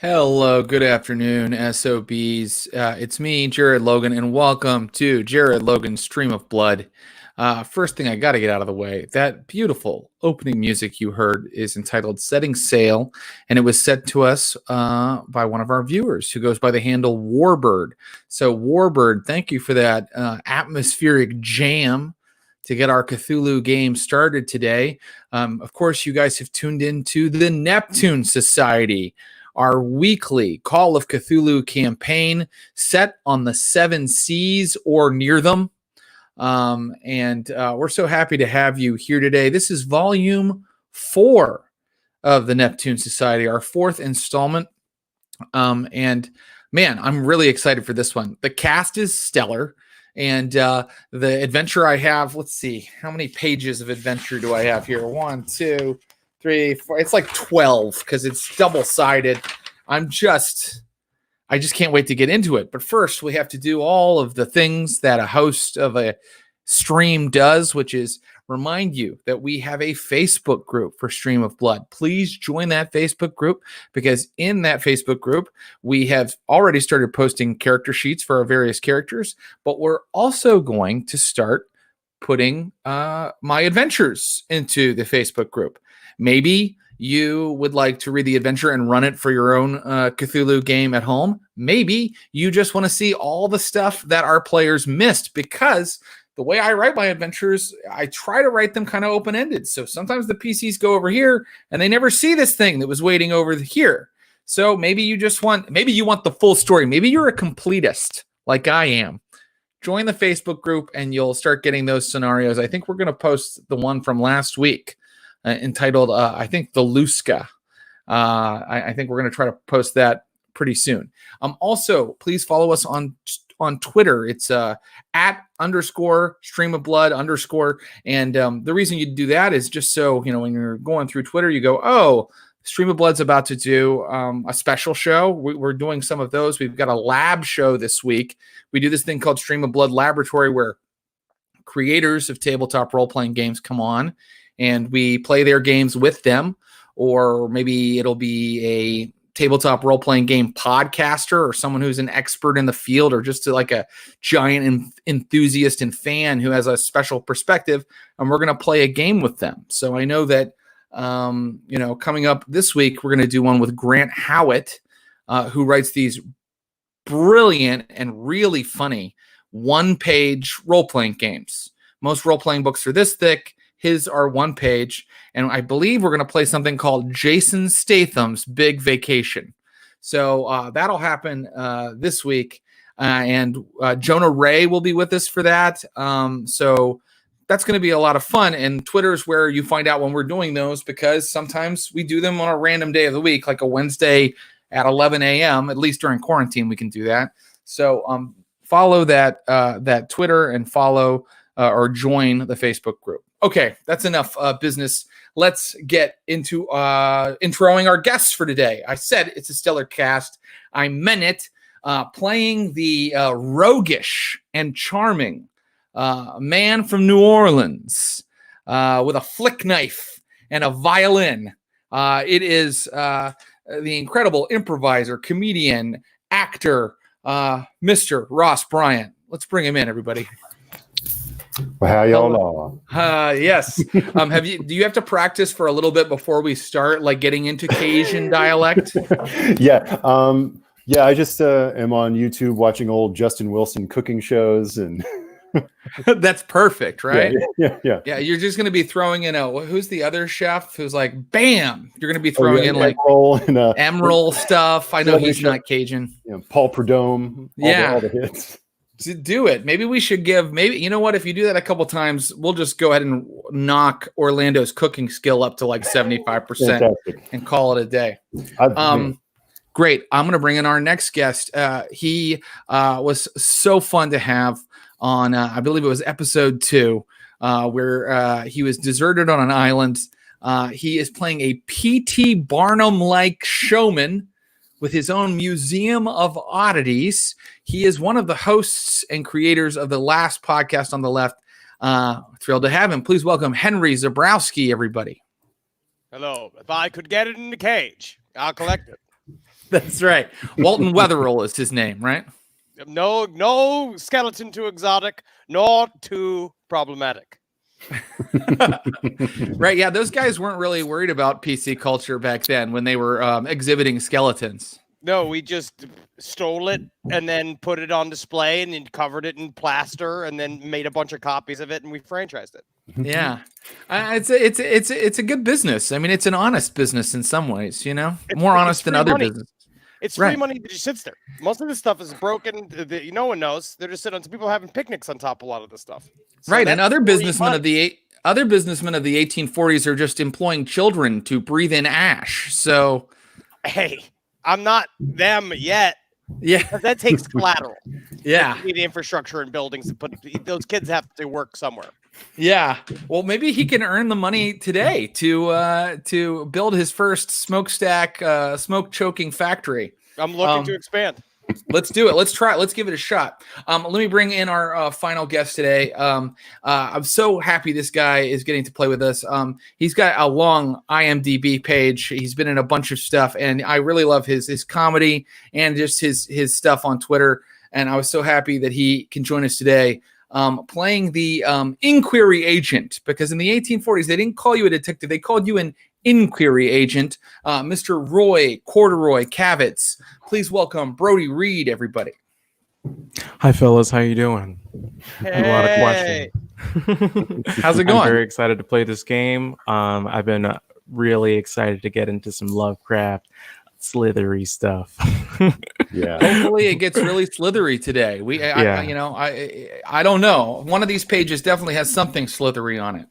Hello, good afternoon, SOBs. It's me, Jared Logan, and welcome to Jared Logan's Stream of Blood. First thing I got to get out of the way, that beautiful opening music you heard is entitled Setting Sail, and it was set to us by one of our viewers who goes by the handle Warbird. So, Warbird, thank you for that atmospheric jam to get our Cthulhu game started today. Of course, you guys have tuned into the Neptune Society, our weekly Call of Cthulhu campaign set on the seven seas or near them. We're so happy to have you here today. This is volume 4 of the Neptune Society, our 4th installment. Man, I'm really excited for this one. The cast is stellar. And the adventure I have, let's see, how many pages of adventure do I have here? 1, 2, 3, 4. It's like 12 because it's double-sided. I just can't wait to get into it. But first, we have to do all of the things that a host of a stream does, which is remind you that we have a Facebook group for Stream of Blood. Please join that Facebook group, because in that Facebook group, we have already started posting character sheets for our various characters, but we're also going to start putting my adventures into the Facebook group. Maybe you would like to read the adventure and run it for your own Cthulhu game at home. Maybe you just want to see all the stuff that our players missed, because the way I write my adventures, I try to write them kind of open-ended. So sometimes the PCs go over here and they never see this thing that was waiting over here. So maybe you want the full story. Maybe you're a completist like I am. Join the Facebook group and you'll start getting those scenarios. I think we're going to post the one from last week entitled, I think, The Luska. I think we're going to try to post that pretty soon. Also, please follow us on Twitter. It's @_ stream of blood _ and the reason you do that is just so when you're going through Twitter, you go, oh, Stream of Blood's about to do a special show. We're doing some of those. We've got a lab show this week. We do this thing called Stream of Blood Laboratory, where creators of tabletop role-playing games come on and we play their games with them, or maybe it'll be a tabletop role-playing game podcaster or someone who's an expert in the field, or just like a giant enthusiast and fan who has a special perspective, and we're going to play a game with them. So I know that, coming up this week, we're going to do one with Grant Howitt, who writes these brilliant and really funny one-page role-playing games. Most role-playing books are this thick. His are one page, and I believe we're going to play something called Jason Statham's Big Vacation. So that'll happen this week, and Jonah Ray will be with us for that. So that's going to be a lot of fun, and Twitter's where you find out when we're doing those, because sometimes we do them on a random day of the week, like a Wednesday at 11 a.m., at least during quarantine we can do that. So follow that Twitter and follow or join the Facebook group. Okay, that's enough business. Let's get into introing our guests for today. I said it's a stellar cast. I meant it. Playing the roguish and charming man from New Orleans with a flick knife and a violin. It is the incredible improviser, comedian, actor, Mr. Ross Bryant. Let's bring him in, everybody. Well, how y'all are? Yes. Do you have to practice for a little bit before we start, like getting into Cajun dialect? Yeah. I just am on YouTube watching old Justin Wilson cooking shows, and that's perfect, right? Yeah. You're just going to be throwing in who's the other chef who's like, bam, you're going to be throwing in like Emerald stuff. I know he's not Cajun. Paul Prudhomme. All the hits. To do it. Maybe we should you know what? If you do that a couple times, we'll just go ahead and knock Orlando's cooking skill up to like 75% and call it a day. Great. I'm going to bring in our next guest. He was so fun to have on, I believe it was episode 2, where he was deserted on an island. He is playing a P.T. Barnum-like showman with his own museum of oddities. He is one of the hosts and creators of the last podcast on the left. Thrilled to have him. Please welcome Henry Zebrowski, everybody. Hello. If I could get it in the cage, I'll collect it. That's right. Walton Wetherill is his name, right? No skeleton too exotic, not too problematic. Right. Yeah. Those guys weren't really worried about PC culture back then when they were exhibiting skeletons. No, we just stole it and then put it on display and then covered it in plaster and then made a bunch of copies of it and we franchised it. Yeah. It's a good business. I mean, it's an honest business in some ways, you know, more honest than other businesses. It's free money that just sits there. Most of this stuff is broken. No one knows. They're just sitting on. People having picnics on top of a lot of this stuff. So right, and other businessmen of the 1840s are just employing children to breathe in ash. So, hey, I'm not them yet. Yeah, that takes collateral. Yeah, the infrastructure and buildings to put those kids have to work somewhere. Yeah, well, maybe he can earn the money today to build his first smokestack, smoke choking factory. I'm looking to expand. Let's do it. Let's try it. Let's give it a shot. Let me bring in our final guest today. I'm so happy this guy is getting to play with us. He's got a long IMDb page. He's been in a bunch of stuff, and I really love his comedy and just his stuff on Twitter. And I was so happy that he can join us today. Playing the inquiry agent, because in the 1840s, they didn't call you a detective. They called you an inquiry agent, Mr. Roy Corduroy Kavitz. Please welcome Brodie Reed, everybody. Hi, fellas. How you doing? Hey. I have a lot of questions. How's it going? I'm very excited to play this game. I've been really excited to get into some Lovecraft slithery stuff. Yeah. Hopefully it gets really slithery today. I don't know. One of these pages definitely has something slithery on it.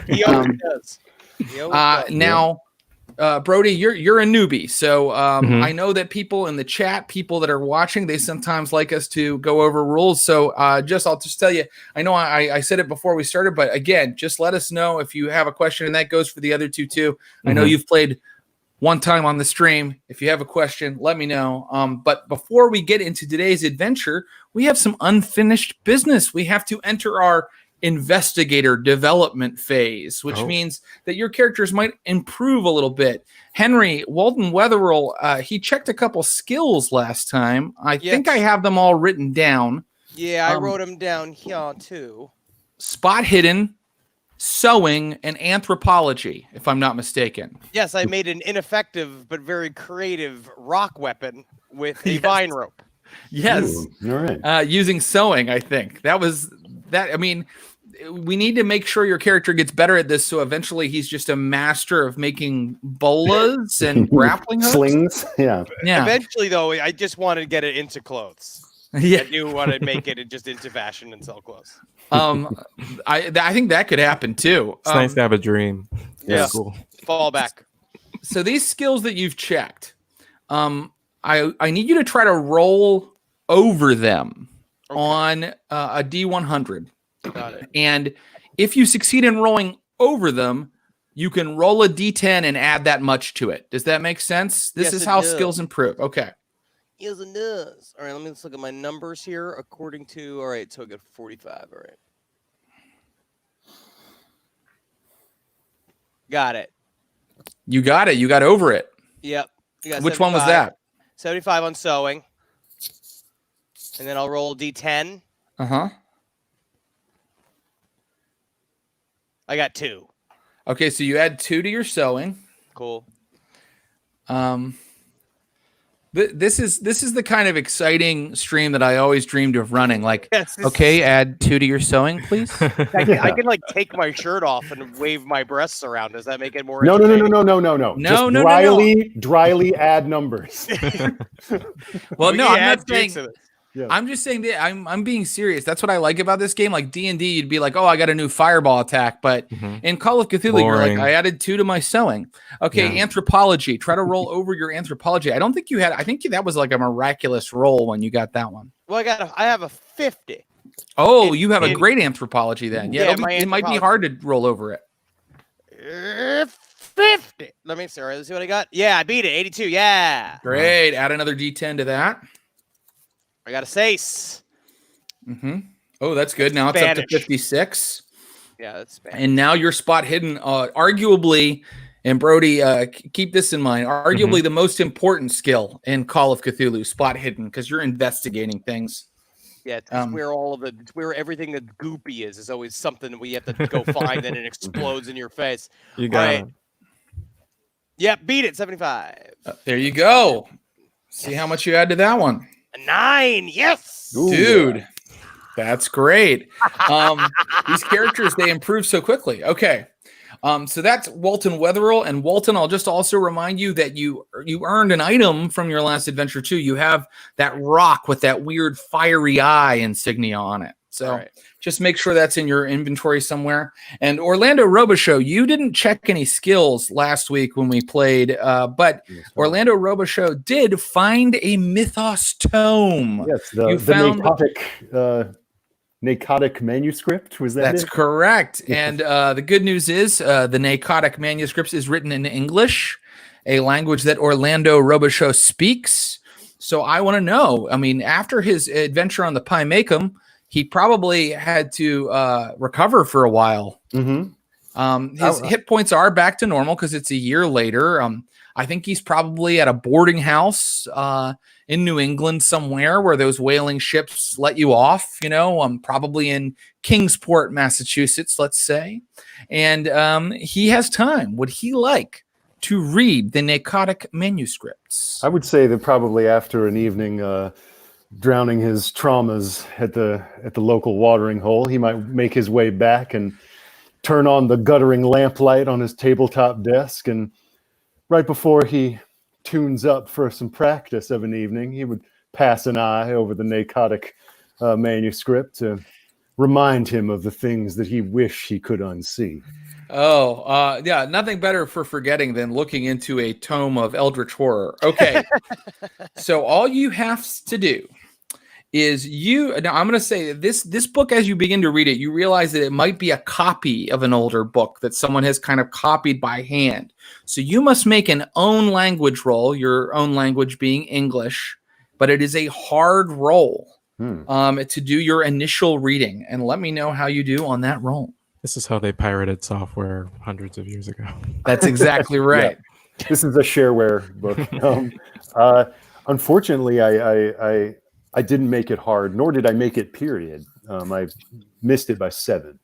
He always does. Now, Brodie, you're a newbie, so I know that people in the chat, people that are watching, they sometimes like us to go over rules. So I'll just tell you, I know I said it before we started, but again, just let us know if you have a question, and that goes for the other two too. I know you've played one time on the stream. If you have a question, let me know. But before we get into today's adventure, we have some unfinished business. We have to enter our investigator development phase, which means that your characters might improve a little bit. Henry, Walton Wetherill, he checked a couple skills last time. I think I have them all written down. Yeah, I wrote them down here too. Spot hidden, sewing, and anthropology, if I'm not mistaken. Yes, I made an ineffective but very creative rock weapon with a vine rope. Yes. Ooh, all right. Using sewing, I think. I mean, we need to make sure your character gets better at this, so eventually he's just a master of making bolas and grappling hooks. Slings. Yeah. Eventually, though, I just wanted to get it into clothes. Yeah. I knew what I'd make it just into fashion and sell clothes. I think that could happen too. It's nice to have a dream. Yeah. Cool. Fall back. So these skills that you've checked, I need you to try to roll over them on a D100. Got it. And if you succeed in rolling over them, you can roll a D10 and add that much to it. Does that make sense? This is how skills improve. Okay. Yes, it does. All right, let me just look at my numbers here. According to, all right, so I got 45. All right. Got it. You got it. You got over it. Yep. You got Which one was that? 75 on sewing. And then I'll roll a D10. Uh-huh. I got 2. Okay, so you add 2 to your sewing. Cool. This is the kind of exciting stream that I always dreamed of running. Like, Yes, okay, add 2 to your sewing, please. I can like take my shirt off and wave my breasts around. Does that make it more? No. No, Just dryly add numbers. Well, no, I'm not saying. saying. Yeah. I'm just saying that I'm being serious. That's what I like about this game. Like D&D, you'd be like, oh, I got a new fireball attack. But in Call of Cthulhu, you're like, I added 2 to my sewing. Okay, anthropology. Try to roll over your anthropology. I don't think you had. I think that was like a miraculous roll when you got that one. Well, I have a 50. Oh, you have a great anthropology then. Yeah, it might be hard to roll over it. 50. Let me see. All right, let's see what I got. Yeah, I beat it. 82. Yeah. Great. Add another D10 to that. I got a 6. Oh, that's good. Now it's up to 56. Yeah, that's Spanish. And now your spot hidden, arguably, And Brodie, keep this in mind. Arguably the most important skill in Call of Cthulhu, spot hidden, because you're investigating things. Yeah, it's where it's where everything that goopy is always something that we have to go find and it explodes in your face. You got it. Yeah, beat it, 75. There you go. See how much you add to that one. A 9, yes! Ooh, Dude, yeah. that's great. These characters, they improve so quickly. Okay. So that's Walton Wetherill. And Walton, I'll just also remind you that you earned an item from your last adventure too. You have that rock with that weird fiery eye insignia on it. So just make sure that's in your inventory somewhere. And Orlando Robichaux, you didn't check any skills last week when we played, but Orlando Robichaux did find a Mythos tome. Yes, the Narcotic manuscript, was that That's it? correct. And the good news is the Narcotic manuscript is written in English, a language that Orlando Robichaux speaks. So I want to know, I mean, after his adventure on the Pymakum, he probably had to recover for a while. His hit points are back to normal because it's a year later. I think he's probably at a boarding house in New England somewhere where those whaling ships let you off, probably in Kingsport, Massachusetts, let's say. And he has time. Would he like to read the Narcotic manuscripts? I would say that probably after an evening drowning his traumas at the local watering hole, he might make his way back and turn on the guttering lamplight on his tabletop desk, and right before he tunes up for some practice of an evening, he would pass an eye over the Narcotic manuscript to remind him of the things that he wished he could unsee. Yeah, nothing better for forgetting than looking into a tome of eldritch horror. Okay, so all you have to do is now I'm going to say this book, as you begin to read it, you realize that it might be a copy of an older book that someone has kind of copied by hand. So you must make an own language roll, your own language being English, but it is a hard roll to do your initial reading. And let me know how you do on that roll. This is how they pirated software hundreds of years ago. That's exactly right. Yeah. This is a shareware book. Unfortunately, I didn't make it hard, nor did I make it period. I missed it by 7.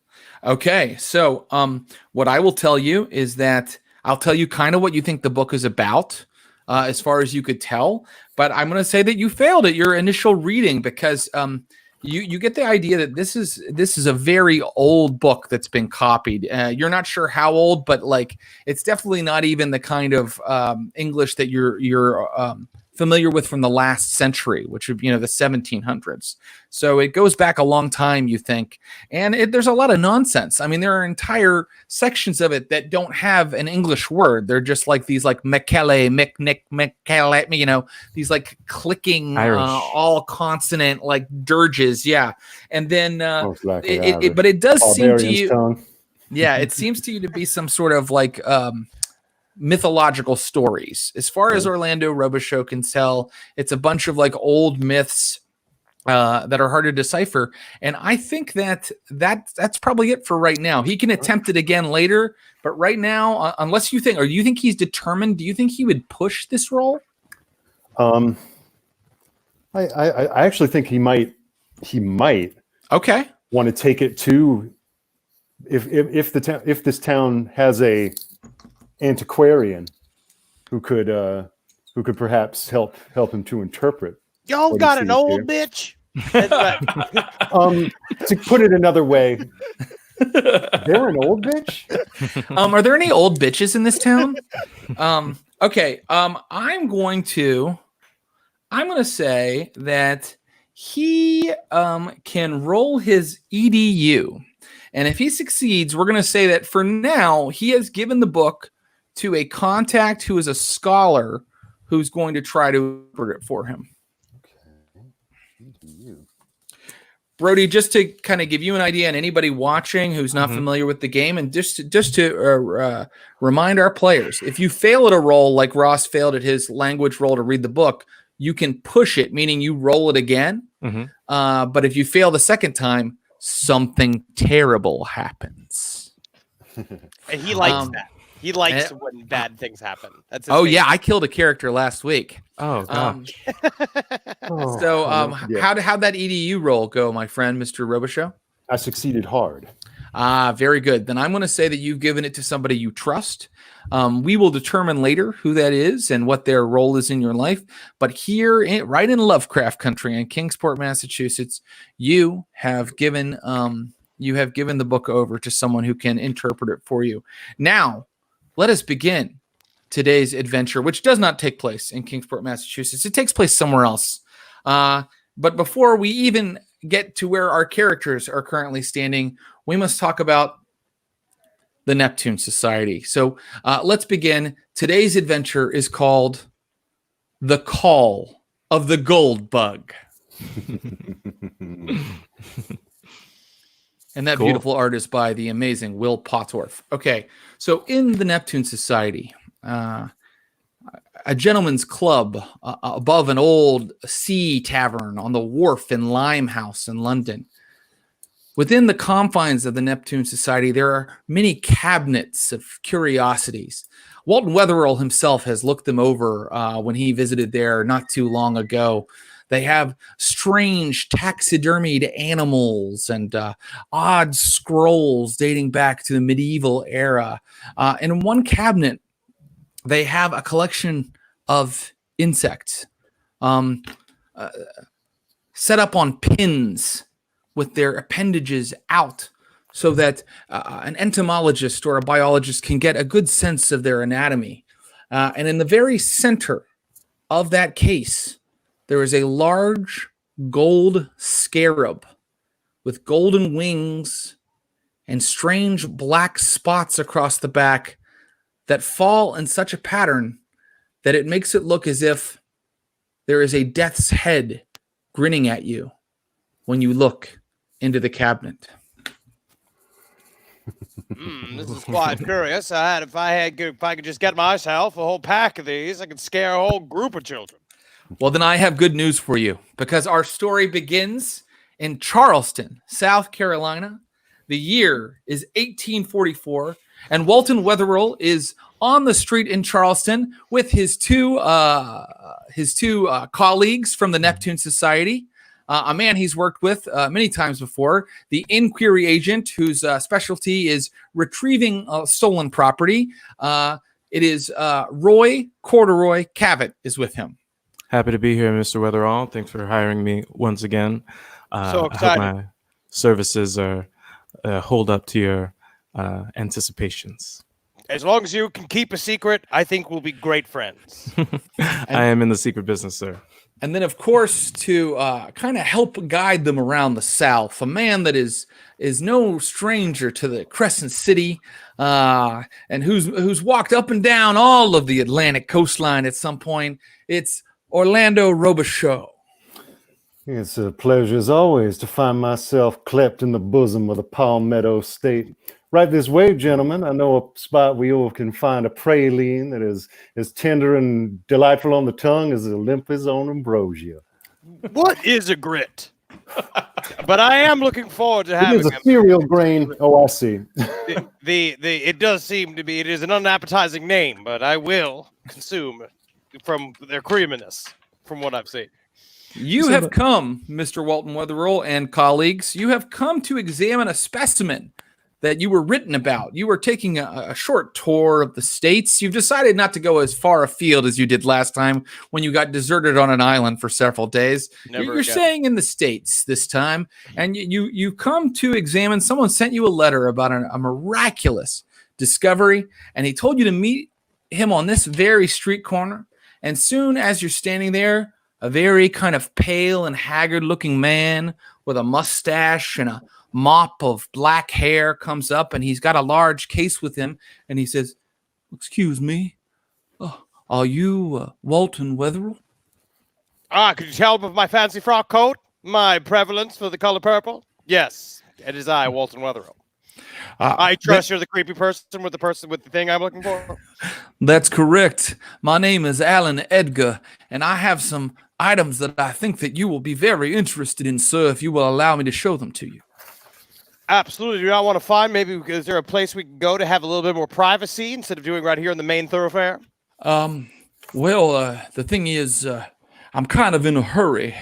Okay, so what I will tell you is that I'll tell you kind of what you think the book is about, as far as you could tell. But I'm going to say that you failed at your initial reading because you get the idea that this is a very old book that's been copied. You're not sure how old, but like it's definitely not even the kind of English that you're familiar with from the last century, which would, the 1700s. So it goes back a long time, you think. And there's a lot of nonsense. I mean, there are entire sections of it that don't have an English word. They're just like these like Mekele, Mekele, these like clicking, all consonant like dirges. Yeah. And then, but it does seem to you, yeah, it seems to you to be some sort of like, mythological stories. As far as Orlando Robichaux can tell, it's a bunch of like old myths that are hard to decipher. And I think that's probably it for right now. He can attempt it again later, but right now, unless you think, or do you think he's determined? Do you think he would push this roll? I actually think he might. Okay. Want to take it to if this town has a antiquarian who could perhaps help him to interpret. Y'all got an old bitch. To put it another way, they're an old bitch. Are there any old bitches in this town? Okay. I'm going to say that he can roll his EDU, and if he succeeds, we're going to say that for now he has given the book to a contact who is a scholar who's going to try to interpret it for him. Okay. Brodie, just to kind of give you an idea, and anybody watching who's not familiar with the game, and just to remind our players, if you fail at a roll like Ross failed at his language roll to read the book, you can push it, meaning you roll it again. But if you fail the second time, something terrible happens. And he likes that. He likes when bad things happen. That's his Oh favorite. yeah, I killed a character last week. Oh god. How'd that EDU roll go, my friend, Mr. Robichaux? I succeeded hard. Very good. Then I'm going to say that you've given it to somebody you trust. We will determine later who that is and what their role is in your life. But here, right in Lovecraft country in Kingsport, Massachusetts, you have given the book over to someone who can interpret it for you. Now, let us begin today's adventure, which does not take place in Kingsport, Massachusetts. It takes place somewhere else. But before we even get to where our characters are currently standing, we must talk about the Neptune Society. So let's begin. Today's adventure is called The Call of the Gold Bug. And that beautiful art is by the amazing Will Pottorff. Okay, so in the Neptune Society, a gentleman's club above an old sea tavern on the wharf in Limehouse in London. Within the confines of the Neptune Society, there are many cabinets of curiosities. Walton Wetherell himself has looked them over when he visited there not too long ago. They have strange taxidermied animals and odd scrolls dating back to the medieval era. And in one cabinet, they have a collection of insects set up on pins with their appendages out so that an entomologist or a biologist can get a good sense of their anatomy. And in the very center of that case, there is a large gold scarab with golden wings and strange black spots across the back that fall in such a pattern that it makes it look as if there is a death's head grinning at you when you look into the cabinet. This is quite curious. If I could just get myself a whole pack of these, I could scare a whole group of children. Well, then I have good news for you, because our story begins in Charleston, South Carolina. The year is 1844, and Walton Wetherell is on the street in Charleston with his two colleagues from the Neptune Society. A man he's worked with many times before, the inquiry agent whose specialty is retrieving stolen property. It is Roy Corduroy Cavett is with him. Happy to be here, Mr. Wetherall. Thanks for hiring me once again. So excited. I hope my services are hold up to your anticipations. As long as you can keep a secret, I think we'll be great friends. I am in the secret business, sir. And then, of course, to kind of help guide them around the South, a man that is no stranger to the Crescent City, and who's walked up and down all of the Atlantic coastline at some point. It's Orlando Robichaux. It's a pleasure as always to find myself clept in the bosom of the Palmetto State. Right this way, gentlemen. I know a spot where you can find a praline that is as tender and delightful on the tongue as Olympus on ambrosia. What is a grit? But I am looking forward to having it is a cereal grain. Oh, I see. It does seem to be. It is an unappetizing name, but I will consume from their creaminess, from what I've seen. You have come, Mr. Walton Wetherell and colleagues. You have come to examine a specimen that you were written about. You were taking a short tour of the States. You've decided not to go as far afield as you did last time when you got deserted on an island for several days. You're staying in the States this time, and you've come to examine. Someone sent you a letter about a miraculous discovery, and he told you to meet him on this very street corner. And soon as you're standing there, a very kind of pale and haggard-looking man with a mustache and a mop of black hair comes up, and he's got a large case with him, and he says, "Excuse me, are you Walton Wetherell?" Could you tell with my fancy frock coat, my prevalence for the color purple? Yes, it is I, Walton Wetherell. I trust you're the creepy person with the thing I'm looking for. That's correct. My name is Alan Edgar, and I have some items that I think that you will be very interested in, sir, if you will allow me to show them to you. Absolutely. Do you not want to find maybe is there a place we can go to have a little bit more privacy instead of doing right here in the main thoroughfare? Well, the thing is, I'm kind of in a hurry.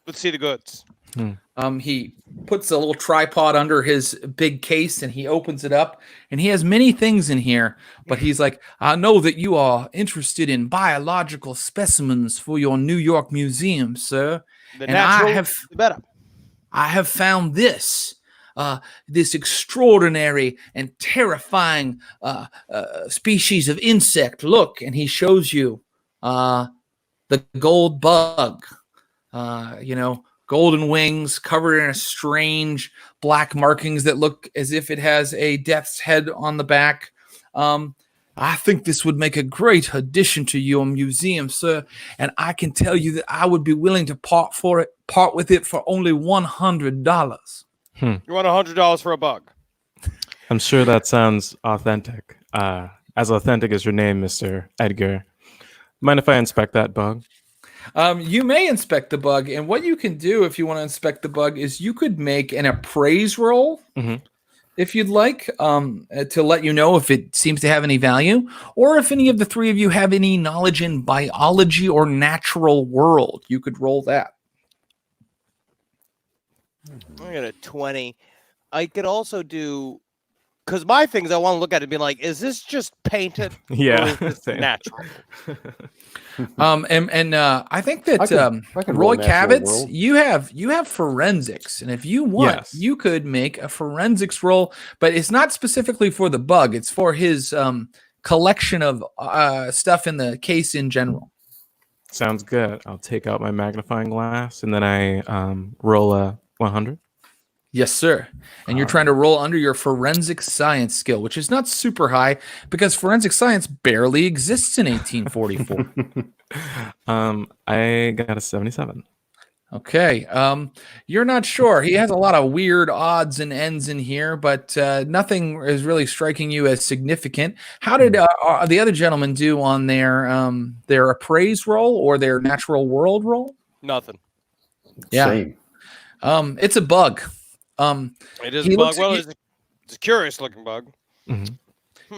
Let's see the goods. He puts a little tripod under his big case and he opens it up and he has many things in here, but he's like, I know that you are interested in biological specimens for your New York museum, sir. The And natural, the better. I have found this extraordinary and terrifying species of insect. Look, and he shows you the gold bug. Golden wings covered in a strange black markings that look as if it has a death's head on the back. I think this would make a great addition to your museum, sir. And I can tell you that I would be willing to part with it for only $100. You want $100 for a bug? I'm sure that sounds authentic. As authentic as your name, Mr. Edgar. Mind if I inspect that bug? You may inspect the bug, and what you can do if you want to inspect the bug is you could make an appraise roll, if you'd like, to let you know if it seems to have any value, or if any of the three of you have any knowledge in biology or natural world. You could roll that. I got a 20. I could also do, because my things I want to look at it and be like, is this just painted? Yeah, Or is this same. natural? I think that I can roll Roy natural Kavitz, world. you have forensics, and if you want, Yes. you could make a forensics roll, but it's not specifically for the bug; it's for his collection of stuff in the case in general. Sounds good. I'll take out my magnifying glass and then I roll a 100. Yes, sir. And you're trying to roll under your forensic science skill, which is not super high because forensic science barely exists in 1844. I got a 77. Okay. You're not sure. He has a lot of weird odds and ends in here, but nothing is really striking you as significant. How did the other gentlemen do on their appraise roll or their natural world roll? Nothing. Yeah. Same. It's a bug. It is He a bug. looks at Well, you- it's a curious looking bug.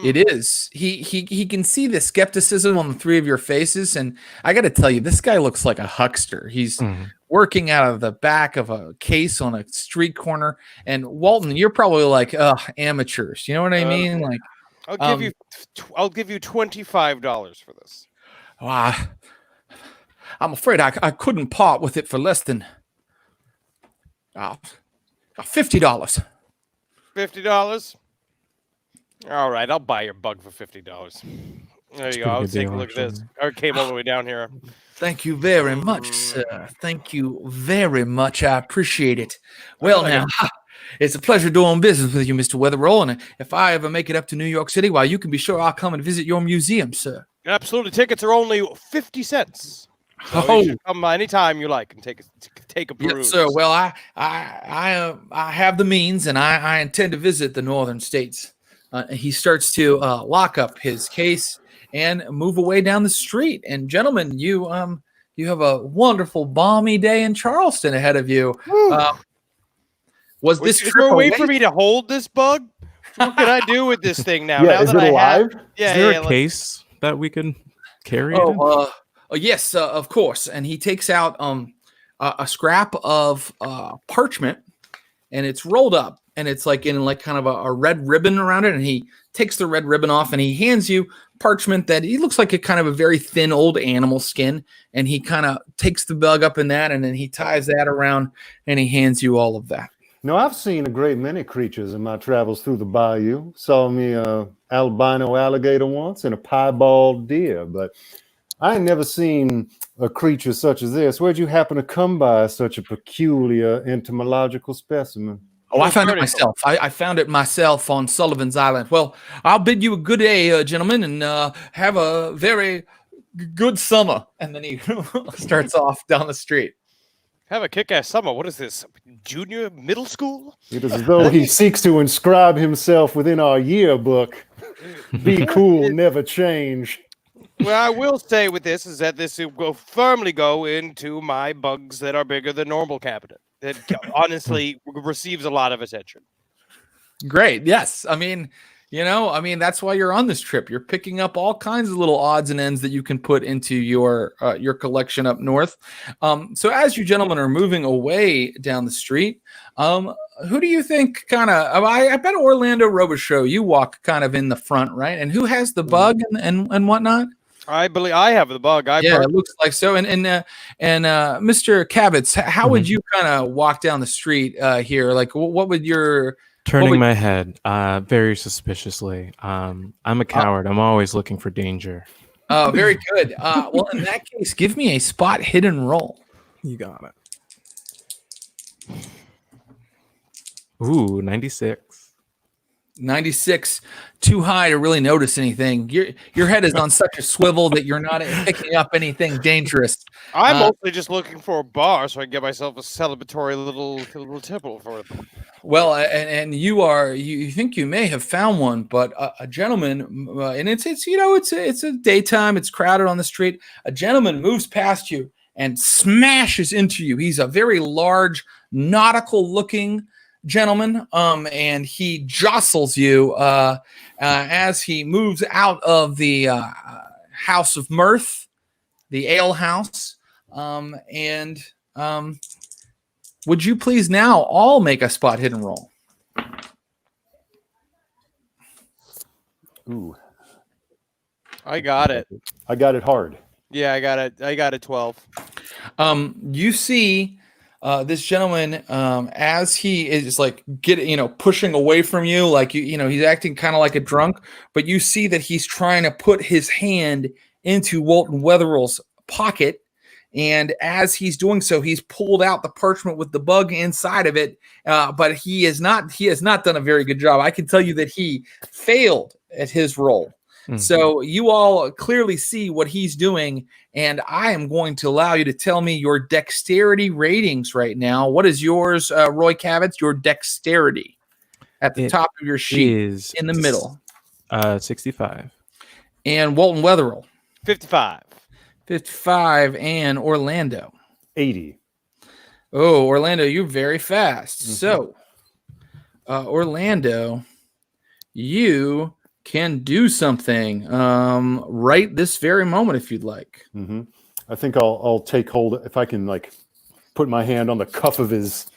It is. He can see the skepticism on the three of your faces, and I got to tell you, this guy looks like a huckster. He's working out of the back of a case on a street corner. And Walton, you're probably like, amateurs. You know what I mean? Like, I'll give you $25 for this. wow, I'm afraid I couldn't part with it for less than $50. $50. All right, I'll buy your bug for $50. There you go. I'll pretty good take a deal, look at this. actually. I came all the way down here. Thank you very much, sir. Thank you very much. I appreciate it. Well, now, it's a pleasure doing business with you, Mr. Weatherall. And if I ever make it up to New York City, well, you can be sure I'll come and visit your museum, sir. Absolutely, tickets are only 50 cents. So you should come anytime you like and take a peruse. Yes, sir. Well, I have the means, and I intend to visit the northern states. He starts to lock up his case and move away down the street. And gentlemen, you have a wonderful balmy day in Charleston ahead of you. Was this Is trip there a way away? for me to hold this bug? What can I do with this thing now? Yeah, now is that it I alive? have, yeah, Is there yeah, a like- case that we can carry it in? Yes, of course. And he takes out a scrap of parchment, and it's rolled up, and it's like in like kind of a red ribbon around it. And he takes the red ribbon off, and he hands you parchment that he looks like a kind of a very thin old animal skin. And he kind of takes the bug up in that, and then he ties that around, and he hands you all of that. No, I've seen a great many creatures in my travels through the bayou. Saw me a albino alligator once and a piebald deer, but I ain't never seen a creature such as this. Where'd you happen to come by such a peculiar entomological specimen? Oh, I found it myself. I found it myself on Sullivan's Island. Well, I'll bid you a good day, gentlemen, and have a very good summer. And then he starts off down the street. Have a kick-ass summer. What is this? Junior middle school? It is as though he seeks to inscribe himself within our yearbook. Be cool, never change. Well, I will say with this is that this will firmly go into my bugs that are bigger than normal cabinet. that honestly receives a lot of attention. Great. Yes. I mean, that's why you're on this trip. You're picking up all kinds of little odds and ends that you can put into your collection up north. So as you gentlemen are moving away down the street, who do you think I bet Orlando Robichaux, you walk kind of in the front, right? And who has the bug and whatnot? I believe I have the bug. It looks like so. And Mr. Kavitz, how would you kind of walk down the street here? Like, what would your Turning my head very suspiciously. I'm a coward. I'm always looking for danger. Very good. Well, in that case, give me a spot hidden roll. You got it. Ooh, 96. 96, too high to really notice anything. Your head is on such a swivel that you're not picking up anything dangerous. I'm mostly just looking for a bar so I can get myself a celebratory little tipple for it. Well, and you think you may have found one, but a gentleman, and it's a daytime, it's crowded on the street. A gentleman moves past you and smashes into you. He's a very large, nautical-looking gentleman, and he jostles you as he moves out of the House of Mirth, the ale house, and would you please now all make a spot hidden roll? Ooh, I got it. I got it hard. Yeah, I got it. I got it 12. You see this gentleman as he is like pushing away from you, like he's acting kind of like a drunk, but you see that he's trying to put his hand into Walton Wetherell's pocket, and as he's doing so, he's pulled out the parchment with the bug inside of it, but he has not done a very good job. I can tell you that he failed at his roll. So you all clearly see what he's doing, and I am going to allow you to tell me your dexterity ratings right now. What is yours, Roy Kavitz? Your dexterity at the top of your sheet is in the middle. 65. And Walton Wetherell? 55. 55. And Orlando? 80. Oh, Orlando, you're very fast. So, Orlando, you can do something right this very moment if you'd like. I think I'll take hold, if I can, like, put my hand on the cuff of his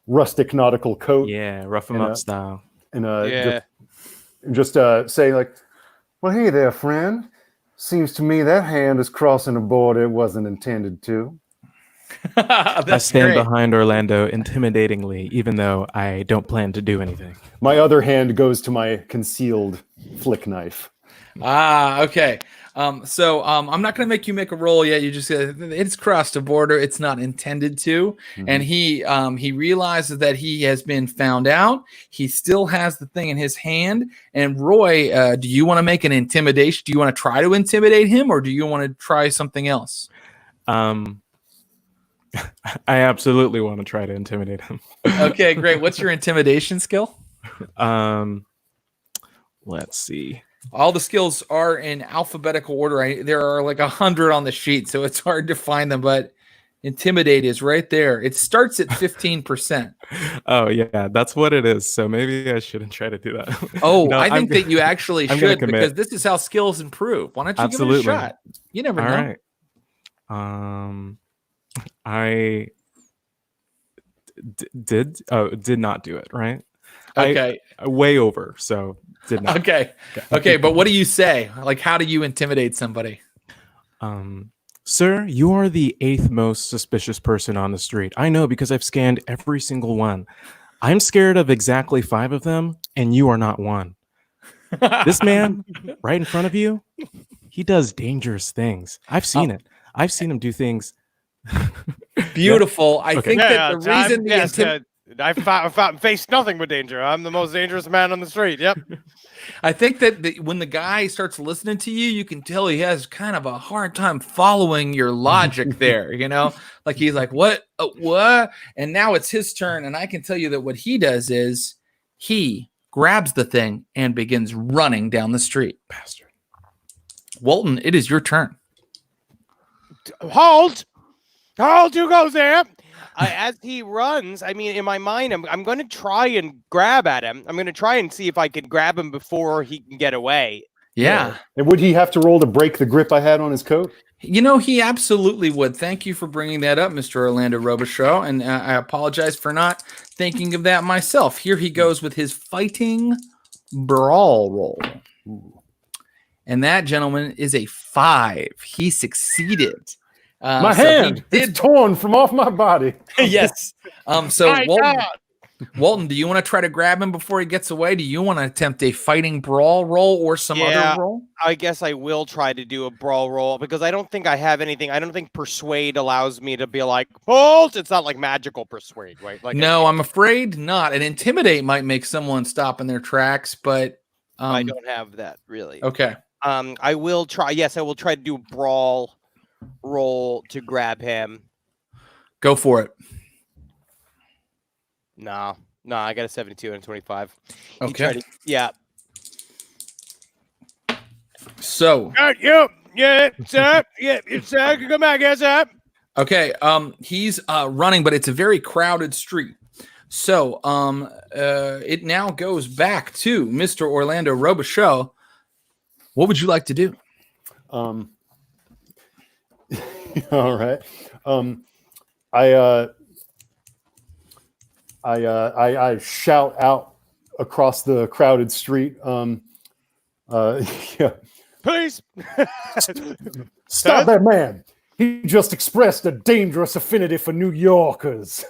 rustic nautical coat. Yeah, rough him up style. And just say, like, well, hey there, friend. Seems to me that hand is crossing a border it wasn't intended to. I stand behind Orlando intimidatingly, even though I don't plan to do anything. My other hand goes to my concealed flick knife. Okay. So I'm not going to make you make a roll yet. You just it's crossed a border. It's not intended to. And he realizes that he has been found out. He still has the thing in his hand. And Roy, do you want to make an intimidation? Do you want to try to intimidate him, or do you want to try something else? I absolutely want to try to intimidate him. Okay, great. What's your intimidation skill? Let's see. All the skills are in alphabetical order. There are like 100 on the sheet, so it's hard to find them, but intimidate is right there. It starts at 15%. Oh, yeah, that's what it is. So maybe I shouldn't try to do that. Oh, no, I think that you actually should, commit. Because this is how skills improve. Why don't you give it a shot? You never know. All right. I did not do it, right? Okay. I way over, so did not. Okay, but what do you say? Like, how do you intimidate somebody? Sir, you are the 8th most suspicious person on the street. I know, because I've scanned every single one. I'm scared of exactly 5 of them, and you are not one. This man right in front of you, he does dangerous things. I've seen it. I've seen him do things. Beautiful. I think that the reason I've faced nothing but danger. I'm the most dangerous man on the street. Yep. I think that when the guy starts listening to you, you can tell he has kind of a hard time following your logic there, like he's like, what? And now it's his turn. And I can tell you that what he does is he grabs the thing and begins running down the street. Bastard. Walton, it is your turn. Halt, you go there. As he runs, I mean, in my mind, I'm going to try and grab at him. I'm going to try and see if I can grab him before he can get away. Yeah. And would he have to roll to break the grip I had on his coat? You know, he absolutely would. Thank you for bringing that up, Mr. Orlando Robichaud. And I apologize for not thinking of that myself. Here he goes with his fighting brawl roll. Ooh. And that, gentleman, is a 5. He succeeded. My hand is torn from off my body. Yes. So Walton, do you want to try to grab him before he gets away? Do you want to attempt a fighting brawl roll or some other roll? I guess I will try to do a brawl roll because I don't think I have anything. I don't think persuade allows me to be like, halt. It's not like magical persuade, right? Like no, I'm afraid not. And intimidate might make someone stop in their tracks, but I don't have that really. Okay. I will try. Yes, I will try to do a brawl roll to grab him. Go for it. No, I got a 72 and a 25. Okay. Yeah. So. Yeah, sir. Yeah, sir. Come back, yes, sir. Okay. He's running, but it's a very crowded street. So, it now goes back to Mr. Orlando Robichaud. What would you like to do? All right. I shout out across the crowded street. Yeah. Please. Stop that man. He just expressed a dangerous affinity for New Yorkers.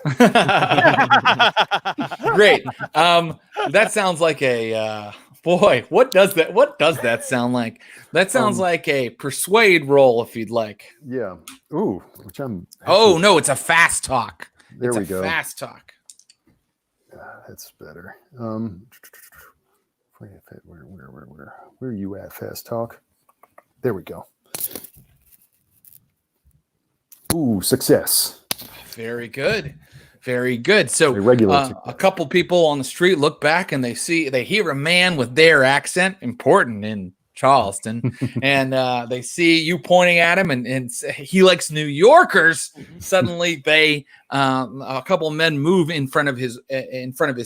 Great. That sounds like a boy. What does that sound like? That sounds like a persuade roll, if you'd like. Yeah. Ooh, which I'm. Oh no, it's a fast talk. There we go. Fast talk. That's better. Where are you at, fast talk? There we go. Ooh, success. Very good. Very good. So a couple people on the street look back and they hear a man with their accent, important in Charleston, and they see you pointing at him and he likes New Yorkers. Suddenly a couple of men move in front of his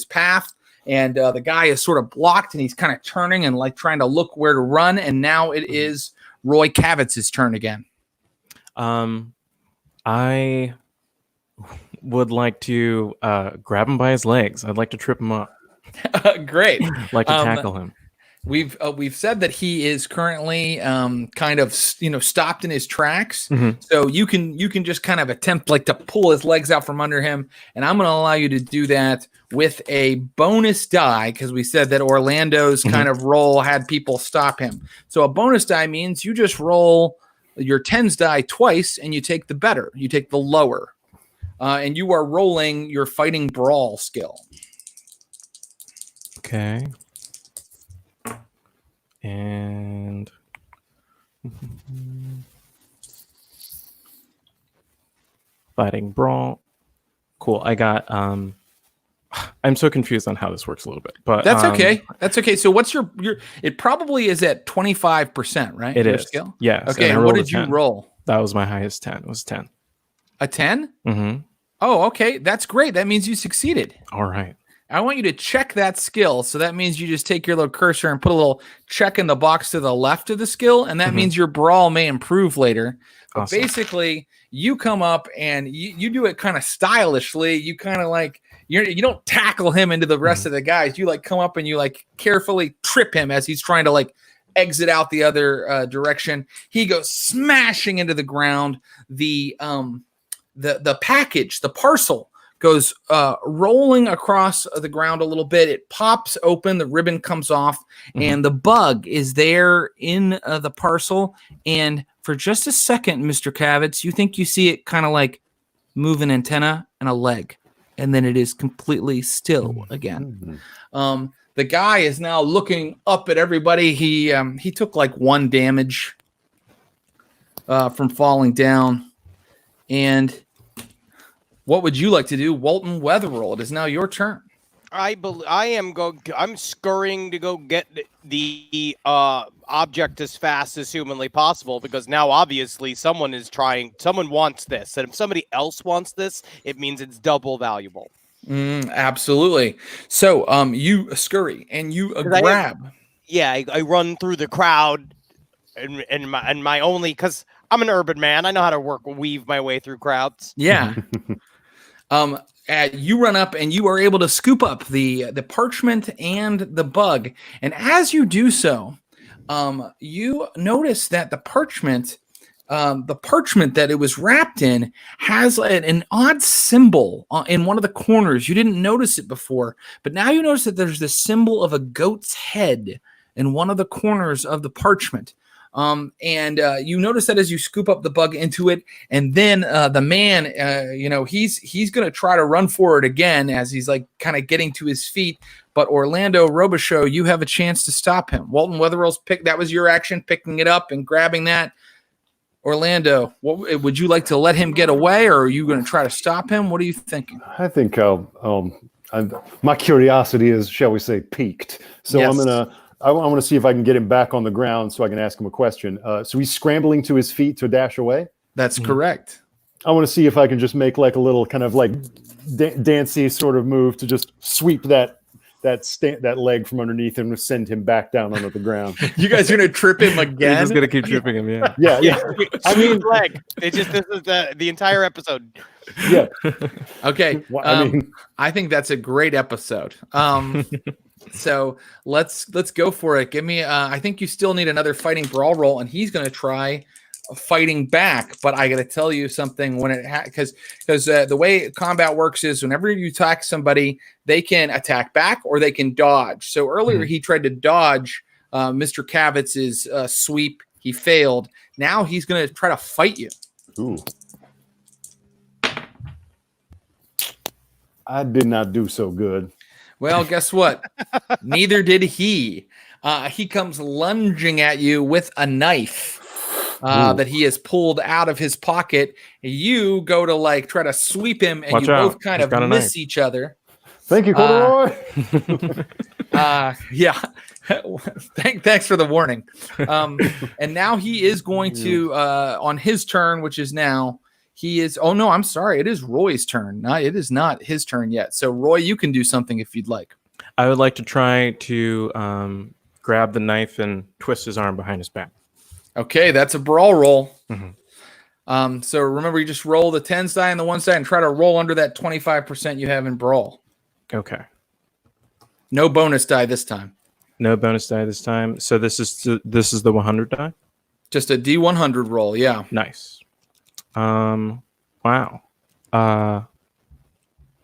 path, and the guy is sort of blocked and he's kind of turning and like trying to look where to run. And now it is Roy Kavitz's turn again. I would like to grab him by his legs. I'd like to trip him up. Great. Like to tackle him. We've said that he is currently kind of stopped in his tracks. Mm-hmm. So you can just kind of attempt like to pull his legs out from under him, and I'm going to allow you to do that with a bonus die because we said that Orlando's kind of roll had people stop him. So a bonus die means you just roll your tens die twice and you take the better. You take the lower. And you are rolling your fighting brawl skill. Okay. And fighting brawl. Cool. I got I'm so confused on how this works a little bit, but that's okay. That's okay. So what's your it probably is at 25%, right? It your is. skill? Yes. Okay. And what did you roll? That was my highest 10. It was 10. A 10? Mm-hmm. Oh, okay. That's great. That means you succeeded. All right. I want you to check that skill. So that means you just take your little cursor and put a little check in the box to the left of the skill. And that means your brawl may improve later. But awesome. Basically, you come up and you do it kind of stylishly. You kind of like, you don't tackle him into the rest of the guys. You like come up and you like carefully trip him as he's trying to like exit out the other direction. He goes smashing into the ground. The package, the parcel, goes rolling across the ground a little bit. It pops open, the ribbon comes off, and the bug is there in the parcel. And for just a second, Mr. Kavitz, you think you see it kind of like move an antenna and a leg, and then it is completely still again. The guy is now looking up at everybody. He took like 1 damage from falling down. And what would you like to do, Walton Weatherall? It is now your turn. I'm scurrying to go get the object as fast as humanly possible, because now obviously someone wants this, and if somebody else wants this, it means it's double valuable. Absolutely. So you scurry and you grab. I run through the crowd, and my only, because I'm an urban man, I know how to weave my way through crowds. Yeah. You run up and you are able to scoop up the parchment and the bug. And as you do so, you notice that the parchment that it was wrapped in has an odd symbol in one of the corners. You didn't notice it before, but now you notice that there's the symbol of a goat's head in one of the corners of the parchment. And you notice that as you scoop up the bug into it, and then the man, he's going to try to run for it again as he's like kind of getting to his feet. But Orlando Robichaux, you have a chance to stop him. Walton Wetherell's that was your action, picking it up and grabbing that. Orlando, would you like to let him get away, or are you going to try to stop him? What are you thinking? I think my curiosity is, shall we say, piqued. So Yes. I want to see if I can get him back on the ground so I can ask him a question. So he's scrambling to his feet to dash away? That's correct. I want to see if I can just make like a little kind of like dancey sort of move to just sweep that leg from underneath him and send him back down onto the ground. You guys are going to trip him again? You're just going to keep tripping him, yeah. Yeah. I mean, leg. This is the entire episode. Yeah. Okay. Well, I think that's a great episode. So let's go for it. Give me. I think you still need another fighting brawl roll, and he's going to try fighting back. But I got to tell you something when it because the way combat works is whenever you attack somebody, they can attack back or they can dodge. So earlier he tried to dodge Mr. Kavitz's sweep. He failed. Now he's going to try to fight you. Ooh. I did not do so good. Well, guess what? Neither did he. He comes lunging at you with a knife that he has pulled out of his pocket. You go to try to sweep him, and Watch you out. both kind He's of got a miss knife. each other. Thank you, Corduroy. Yeah. Thanks for the warning. And now he is going to, on his turn, which is now, oh no, I'm sorry. It is Roy's turn. No, it is not his turn yet. So Roy, you can do something if you'd like. I would like to try to grab the knife and twist his arm behind his back. Okay, that's a brawl roll. Mm-hmm. So remember, you just roll the 10s die on the one side and try to roll under that 25% you have in brawl. Okay. No bonus die this time. No bonus die this time. So this is the 100 die? Just a D100 roll, yeah. Nice. Wow.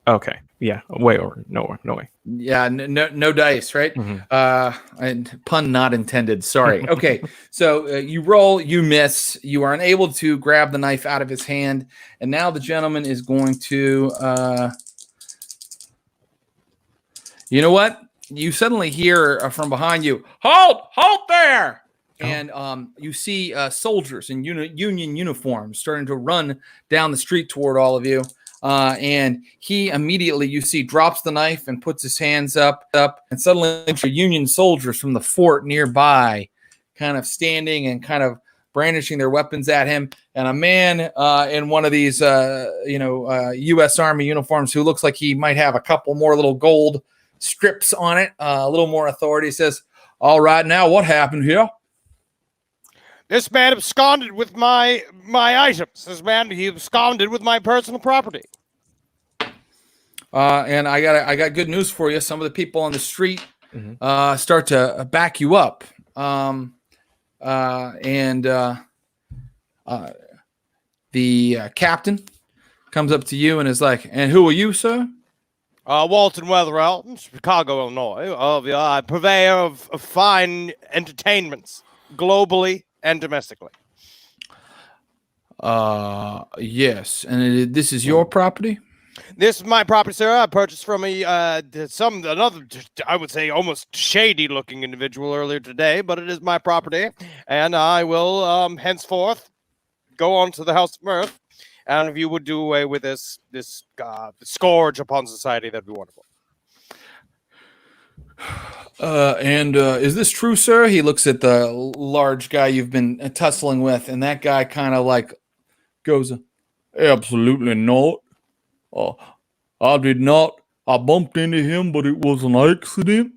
Okay. Yeah. Way over. No way. Yeah, no dice, right? Mm-hmm. And pun not intended. Sorry. Okay, so you roll, you miss. You are unable to grab the knife out of his hand, and now the gentleman is going to. You know what? You suddenly hear from behind you, "Halt! Halt there!" And you see soldiers in Union uniforms starting to run down the street toward all of you. And he immediately, you see, drops the knife and puts his hands up, and suddenly Union soldiers from the fort nearby kind of standing and kind of brandishing their weapons at him. And a man in one of these, U.S. Army uniforms who looks like he might have a couple more little gold strips on it, a little more authority, says, "All right, now what happened here?" This man absconded with my items. He absconded with my personal property. And I got good news for you. Some of the people on the street start to back you up. The captain comes up to you and is like, "And who are you, sir?" Walton Wetherell, Chicago, Illinois, purveyor of fine entertainments, globally and domestically. Yes. And this is your property? This is my property, sir. I purchased from another, I would say, almost shady-looking individual earlier today, but it is my property, and I will henceforth go on to the House of Mirth. And if you would do away with this scourge upon society, that'd be wonderful. And is this true, sir? He looks at the large guy you've been tussling with, and that guy kind of like goes, absolutely not. I did not. I bumped into him, but it was an accident,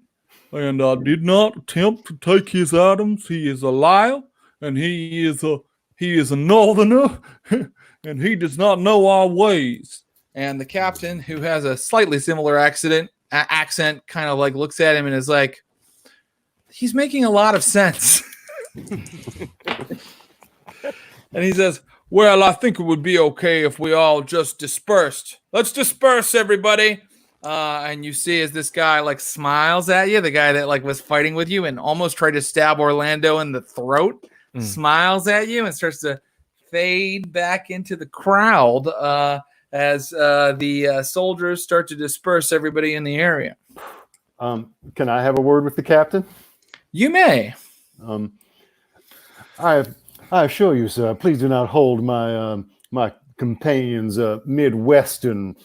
and I did not attempt to take his items. He is a liar, and he is a northerner, and he does not know our ways. And the captain, who has a slightly similar accent, kind of like looks at him and is like, he's making a lot of sense. And he says, well, I think it would be okay if we all just dispersed. Let's disperse, everybody. And you see as this guy like smiles at you, the guy that like was fighting with you and almost tried to stab Orlando in the throat, smiles at you and starts to fade back into the crowd as the soldiers start to disperse everybody in the area. Can I have a word with the captain? You may. I assure you, sir, please do not hold my my companion's Midwestern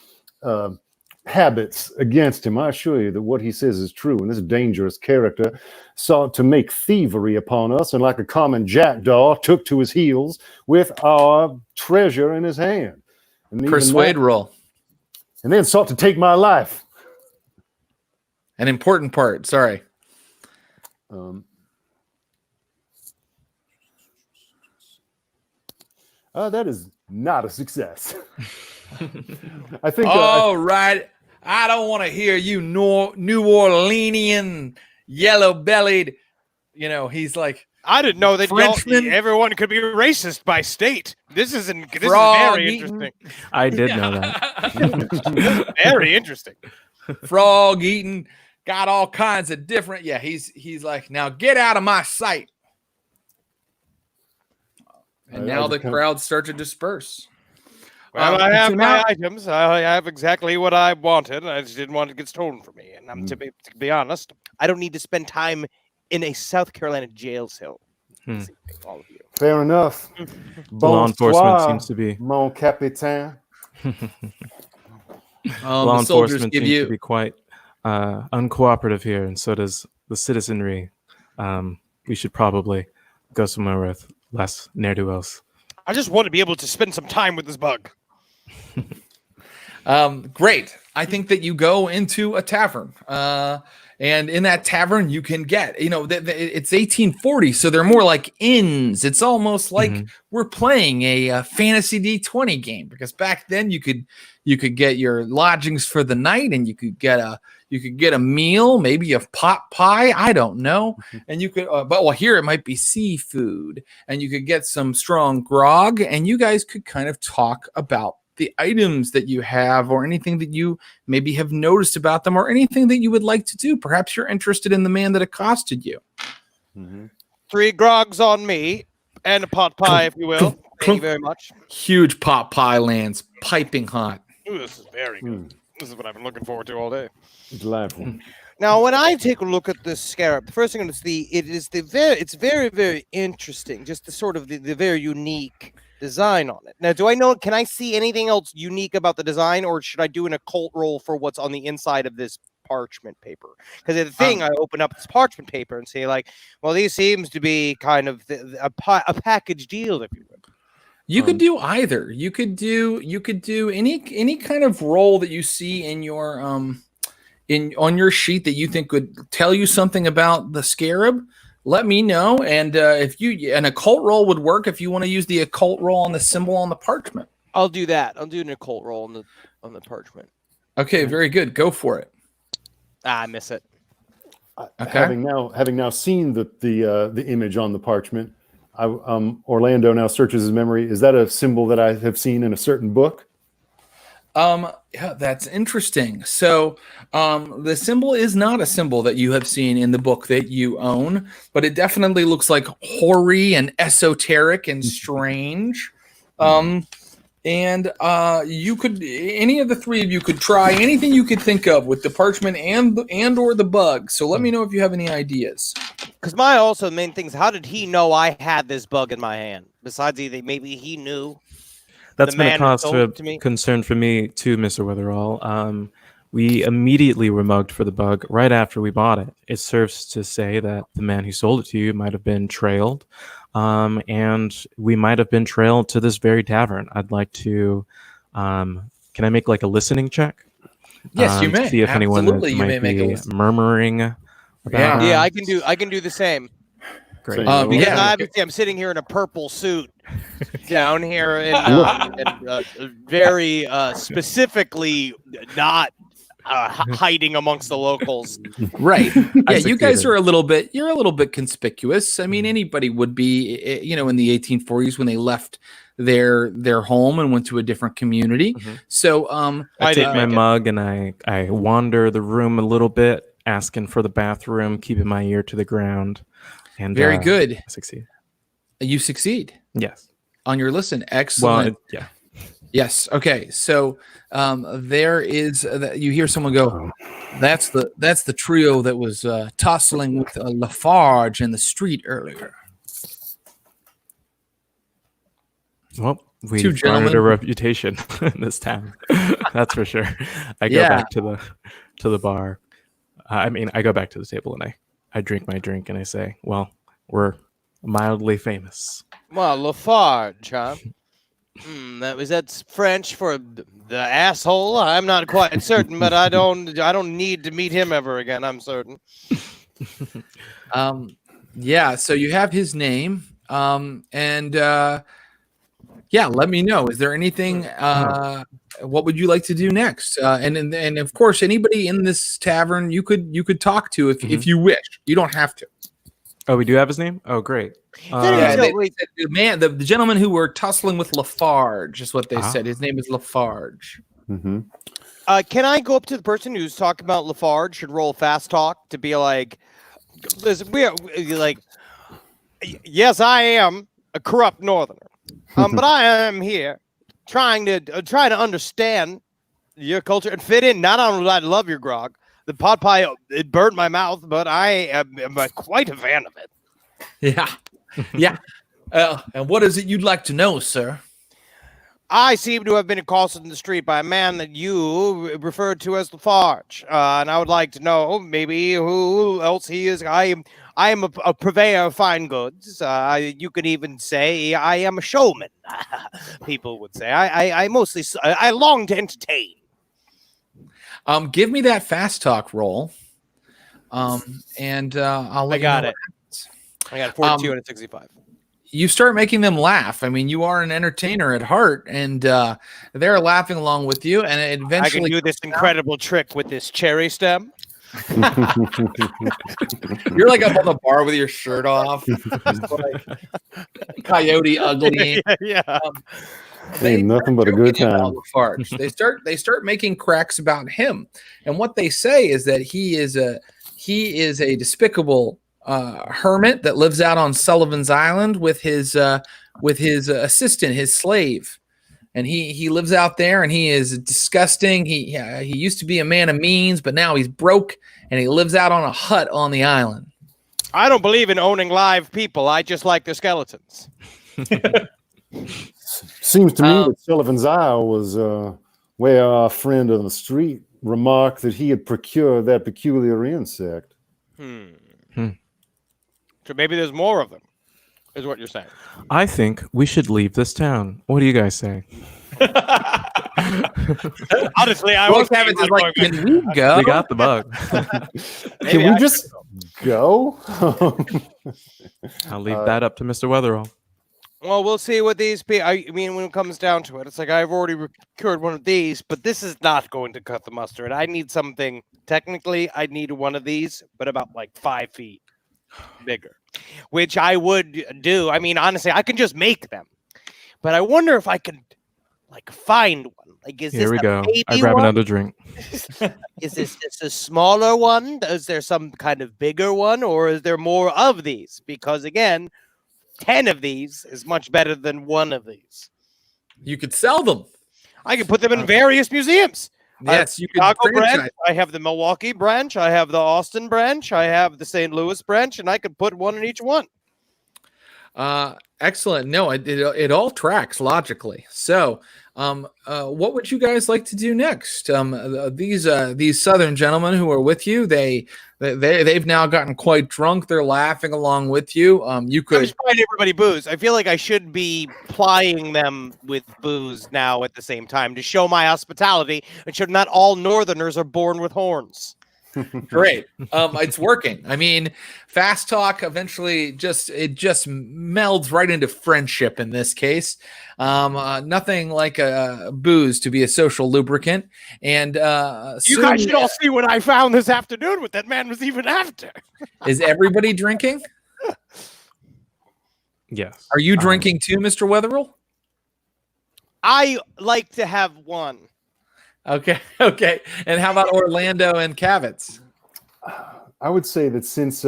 habits against him. I assure you that what he says is true, and this dangerous character sought to make thievery upon us, and like a common jackdaw, took to his heels with our treasure in his hand. And Persuade roll. And then sought to take my life. An important part. Sorry. That is not a success. I think. Right. I don't want to hear you New Orleanian, yellow-bellied. You know, he's like, I didn't know that Frenchman. everyone could be racist by state. This is very interesting. I did know that. Very interesting. Frog eating, got all kinds of different. Yeah, he's like, now get out of my sight. And now the crowds start to disperse. Well, I have my items. I have exactly what I wanted. I just didn't want it to get stolen from me. And to be honest, I don't need to spend time in a South Carolina jail cell. All of you. Fair enough. Law enforcement seems to be. Mon capitaine. Law enforcement seems to be quite uncooperative here, and so does the citizenry. We should probably go somewhere with less ne'er-do-wells. I just want to be able to spend some time with this bug. Great. I think that you go into a tavern, and in that tavern you can get, it's 1840, so they're more like inns. It's almost like we're playing a fantasy D20 game, because back then you could get your lodgings for the night, and you could get a meal, maybe a pot pie, I don't know, and you could, here it might be seafood, and you could get some strong grog, and you guys could kind of talk about the items that you have, or anything that you maybe have noticed about them, or anything that you would like to do. Perhaps you're interested in the man that accosted you. 3 grogs on me, and a pot pie, if you will. Thank you very much. Huge pot pie lands, piping hot. Ooh, this is very good. This is what I've been looking forward to all day. Delightful. Now, when I take a look at this scarab, the first thing it's very, very interesting. Just the sort of the very unique design on it. Now, can I see anything else unique about the design, or should I do an occult roll for what's on the inside of this parchment paper? Because the thing, I open up this parchment paper and say, like, well, these seems to be kind of a package deal, if you will. You could do either. You could do any kind of roll that you see in your on your sheet that you think would tell you something about the scarab. Let me know, and if an occult roll would work if you want to use the occult roll on the symbol on the parchment. I'll do that. I'll do an occult roll on the parchment. Okay, very good. Go for it. I miss it. Okay. Having now seen the image on the parchment, Orlando now searches his memory. Is that a symbol that I have seen in a certain book? Yeah, that's interesting. So, the symbol is not a symbol that you have seen in the book that you own, but it definitely looks like hoary and esoteric and strange. And you could, any of the three of you could try anything you could think of with the parchment and or the bug. So let me know if you have any ideas. Because my also main thing is, how did he know I had this bug in my hand? Besides, maybe he knew. That's been a cause for concern for me too, Mr. Weatherall. We immediately were mugged for the bug right after we bought it. It serves to say that the man who sold it to you might have been trailed, and we might have been trailed to this very tavern. I'd like to, can I make like a listening check? Yes, you may. See if anyone Absolutely, you might may make a be listen. murmuring about Yeah, I can do the same. Great. Same. Because Yeah. obviously I'm sitting here in a purple suit down here and very specifically not hiding amongst the locals. Right. Yeah, you guys succeeded. are you're a little bit conspicuous. I mean, anybody would be, in the 1840s when they left their home and went to a different community. Mhm. So, I take didn't my make it. mug and I wander the room a little bit, asking for the bathroom, keeping my ear to the ground. And very good. I succeed. You succeed Yes. on your listen. Well, Excellent. yeah. Yes. Okay. So there is you hear someone go, that's the trio that was tussling with Lafarge in the street earlier. Well, we Two garnered gentlemen. a reputation in this town. That's for sure. I go Yeah. back to the bar. I go back to the table and I drink my drink and I say, well, we're mildly famous. Well, Lafarge, huh? That's French for the asshole. I'm not quite certain, but I don't need to meet him ever again. I'm certain. Yeah. So you have his name, and yeah. Let me know. Is there anything? What would you like to do next? And of course, anybody in this tavern you could talk to if you wish. You don't have to. Oh, we do have his name? Oh, great. Yeah, So, they wait. said the gentleman who were tussling with Lafarge is what they Ah. said. His name is Lafarge. Mm-hmm. Can I go up to the person who's talking about Lafarge? Should roll fast talk to be like, listen, we're like, yes, I am a corrupt northerner, but I am here trying to understand your culture and fit in. Not only do I love your grog, the pot pie it burned my mouth, but I am quite a fan of it. Yeah, yeah. And what is it you'd like to know, sir? I seem to have been accosted in the street by a man that you referred to as Lafarge, and I would like to know maybe who else he is. I am a purveyor of fine goods. You could even say I am a showman. People would say I mostly I long to entertain. Give me that fast talk roll, and I'll let I got you know it. I got 42 and a 65. You start making them laugh. I mean, you are an entertainer at heart, and they're laughing along with you. And it I eventually, can do this incredible trick with this cherry stem. you're like up on the bar with your shirt off, just like Coyote Ugly. Yeah. Ain't nothing but a good joking about time. Lafarge. They start making cracks about him, and what they say is that he is a despicable hermit that lives out on Sullivan's Island with his assistant, his slave, and he lives out there, and he is disgusting. He used to be a man of means, but now he's broke, and he lives out on a hut on the island. I don't believe in owning live people. I just like their skeletons. Seems to me that Sullivan's Isle was where our friend on the street remarked that he had procured that peculiar insect. So maybe there's more of them, is what you're saying. I think we should leave this town. What do you guys say? Honestly, I Both was have it as like, can we go? We got the bug. Can we just go? I'll leave that up to Mr. Weatherall. Well, we'll see what these be. I mean, when it comes down to it, it's like I've already procured one of these, but this is not going to cut the mustard. I need something. Technically, I need one of these, but about like 5 feet bigger, which I would do. I mean, honestly, I can just make them, but I wonder if I can like find one. Like, is Here this we a go. baby I grab one? another drink. Is this a smaller one? Is there some kind of bigger one, or is there more of these? Because again, 10 of these is much better than one of these. You could sell them. I can put them in various museums. Yes, you could Chicago branch. franchise. I have the Milwaukee branch. I have the Austin branch. I have the St. Louis branch, and I could put one in each one. Excellent. No, it all tracks logically. So, what would you guys like to do next? These Southern gentlemen who are with you, they've now gotten quite drunk. They're laughing along with you. You I'm could just buying everybody booze. I feel like I should be plying them with booze now at the same time to show my hospitality and show not all Northerners are born with horns. great. It's working. I mean, fast talk eventually just melds right into friendship in this case. Nothing like a booze to be a social lubricant. And You guys should all see what I found this afternoon. What that man was even after. is everybody drinking? Yes. Are you drinking too, Mr. Wetherill? I like to have one. Okay. And how about Orlando and Kavitz? I would say that since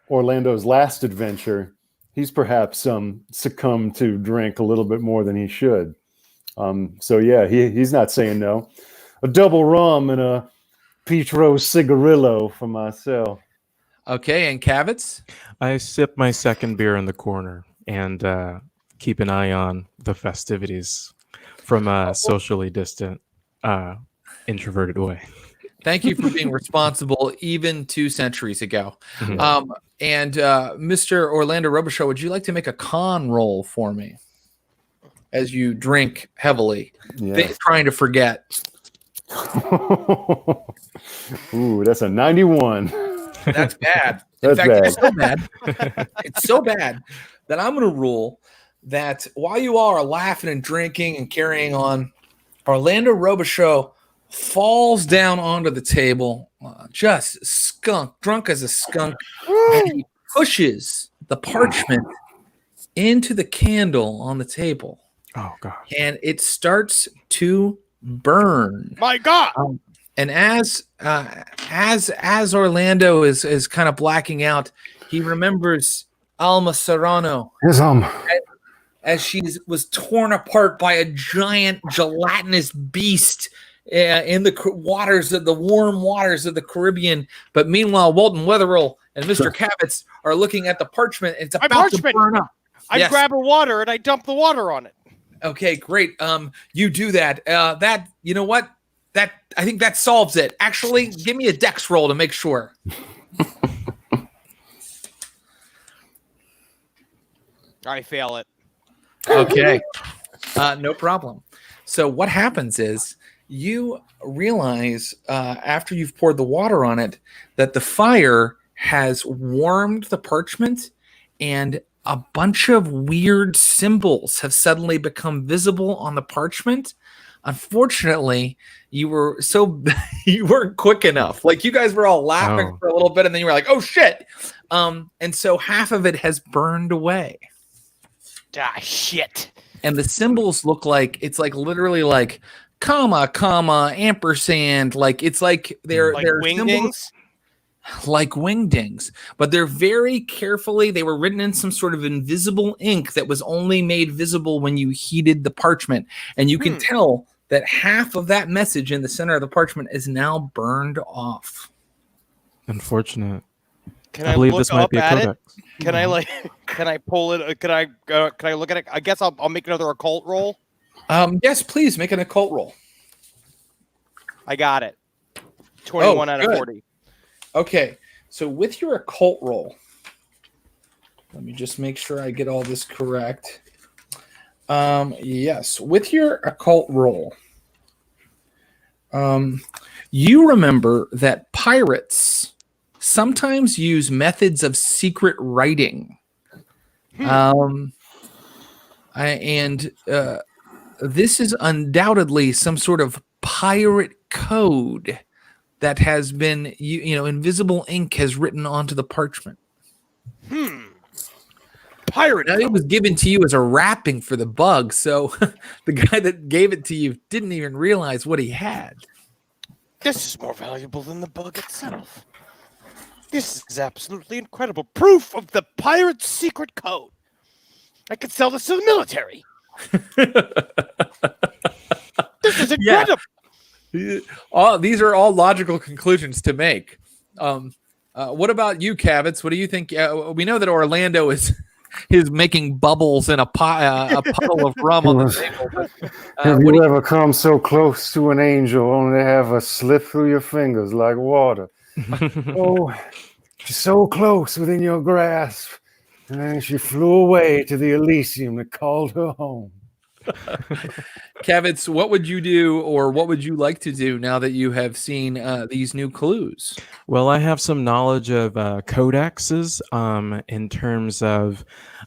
Orlando's last adventure, he's perhaps succumbed to drink a little bit more than he should. So yeah, he's not saying no. A double rum and a peach rose cigarillo for myself. Okay, and Kavitz? I sip my second beer in the corner and keep an eye on the festivities from a socially distant, introverted way. Thank you for being responsible even 2 centuries ago. Mhm. And Mr. Orlando Robichaud, would you like to make a con roll for me as you drink heavily, trying to forget? Ooh, that's a 91. That's bad. That's In fact, bad. it's so bad. It's so bad that I'm going to rule that while you all are laughing and drinking and carrying on, Orlando Robichaud falls down onto the table, just drunk as a skunk, and he pushes the parchment into the candle on the table. Oh gosh. And it starts to burn. My God. And as Orlando is kind of blacking out, he remembers Alma Serrano as she was torn apart by a giant gelatinous beast in the warm waters of the Caribbean. But meanwhile, Walton Wetherill and Mr. Kavitz are looking at the parchment. And it's about to burn up. I grab a water and I dump the water on it. Okay, great. You do that. You know what? I think that solves it. Actually, give me a dex roll to make sure. I fail it. Okay. No problem. So what happens is you realize after you've poured the water on it that the fire has warmed the parchment and a bunch of weird symbols have suddenly become visible on the parchment. Unfortunately, you weren't quick enough. Like you guys were all laughing for a little bit and then you were like, oh shit. And so half of it has burned away. Ah, shit. And the symbols look like it's like literally like comma, ampersand. Like it's like they're wingdings? Like wingdings, but they're very carefully. They were written in some sort of invisible ink that was only made visible when you heated the parchment. And you can tell that half of that message in the center of the parchment is now burned off. Unfortunate. Can I believe this might be a codex. Can I pull it? Can I look at it? I guess I'll make another occult roll. Yes, please make an occult roll. I got it. 21 out of 40. Okay, so with your occult roll, let me just make sure I get all this correct. Yes, with your occult roll, you remember that pirates sometimes use methods of secret writing. This is undoubtedly some sort of pirate code that has been, invisible ink has written onto the parchment. Pirate. Now, it was given to you as a wrapping for the bug, so the guy that gave it to you didn't even realize what he had. This is more valuable than the bug itself. This is absolutely incredible. Proof of the pirate's secret code. I could sell this to the military. This is incredible. These are all logical conclusions to make. What about you, Kavitz? What do you think? We know that Orlando is making bubbles in a puddle of rum on the table. But Have you ever come so close to an angel only to have her slip through your fingers like water? Oh, so close within your grasp. And then she flew away to the Elysium that called her home. Kavitz, what would you do, or what would you like to do now that you have seen these new clues? Well, I have some knowledge of codexes in terms of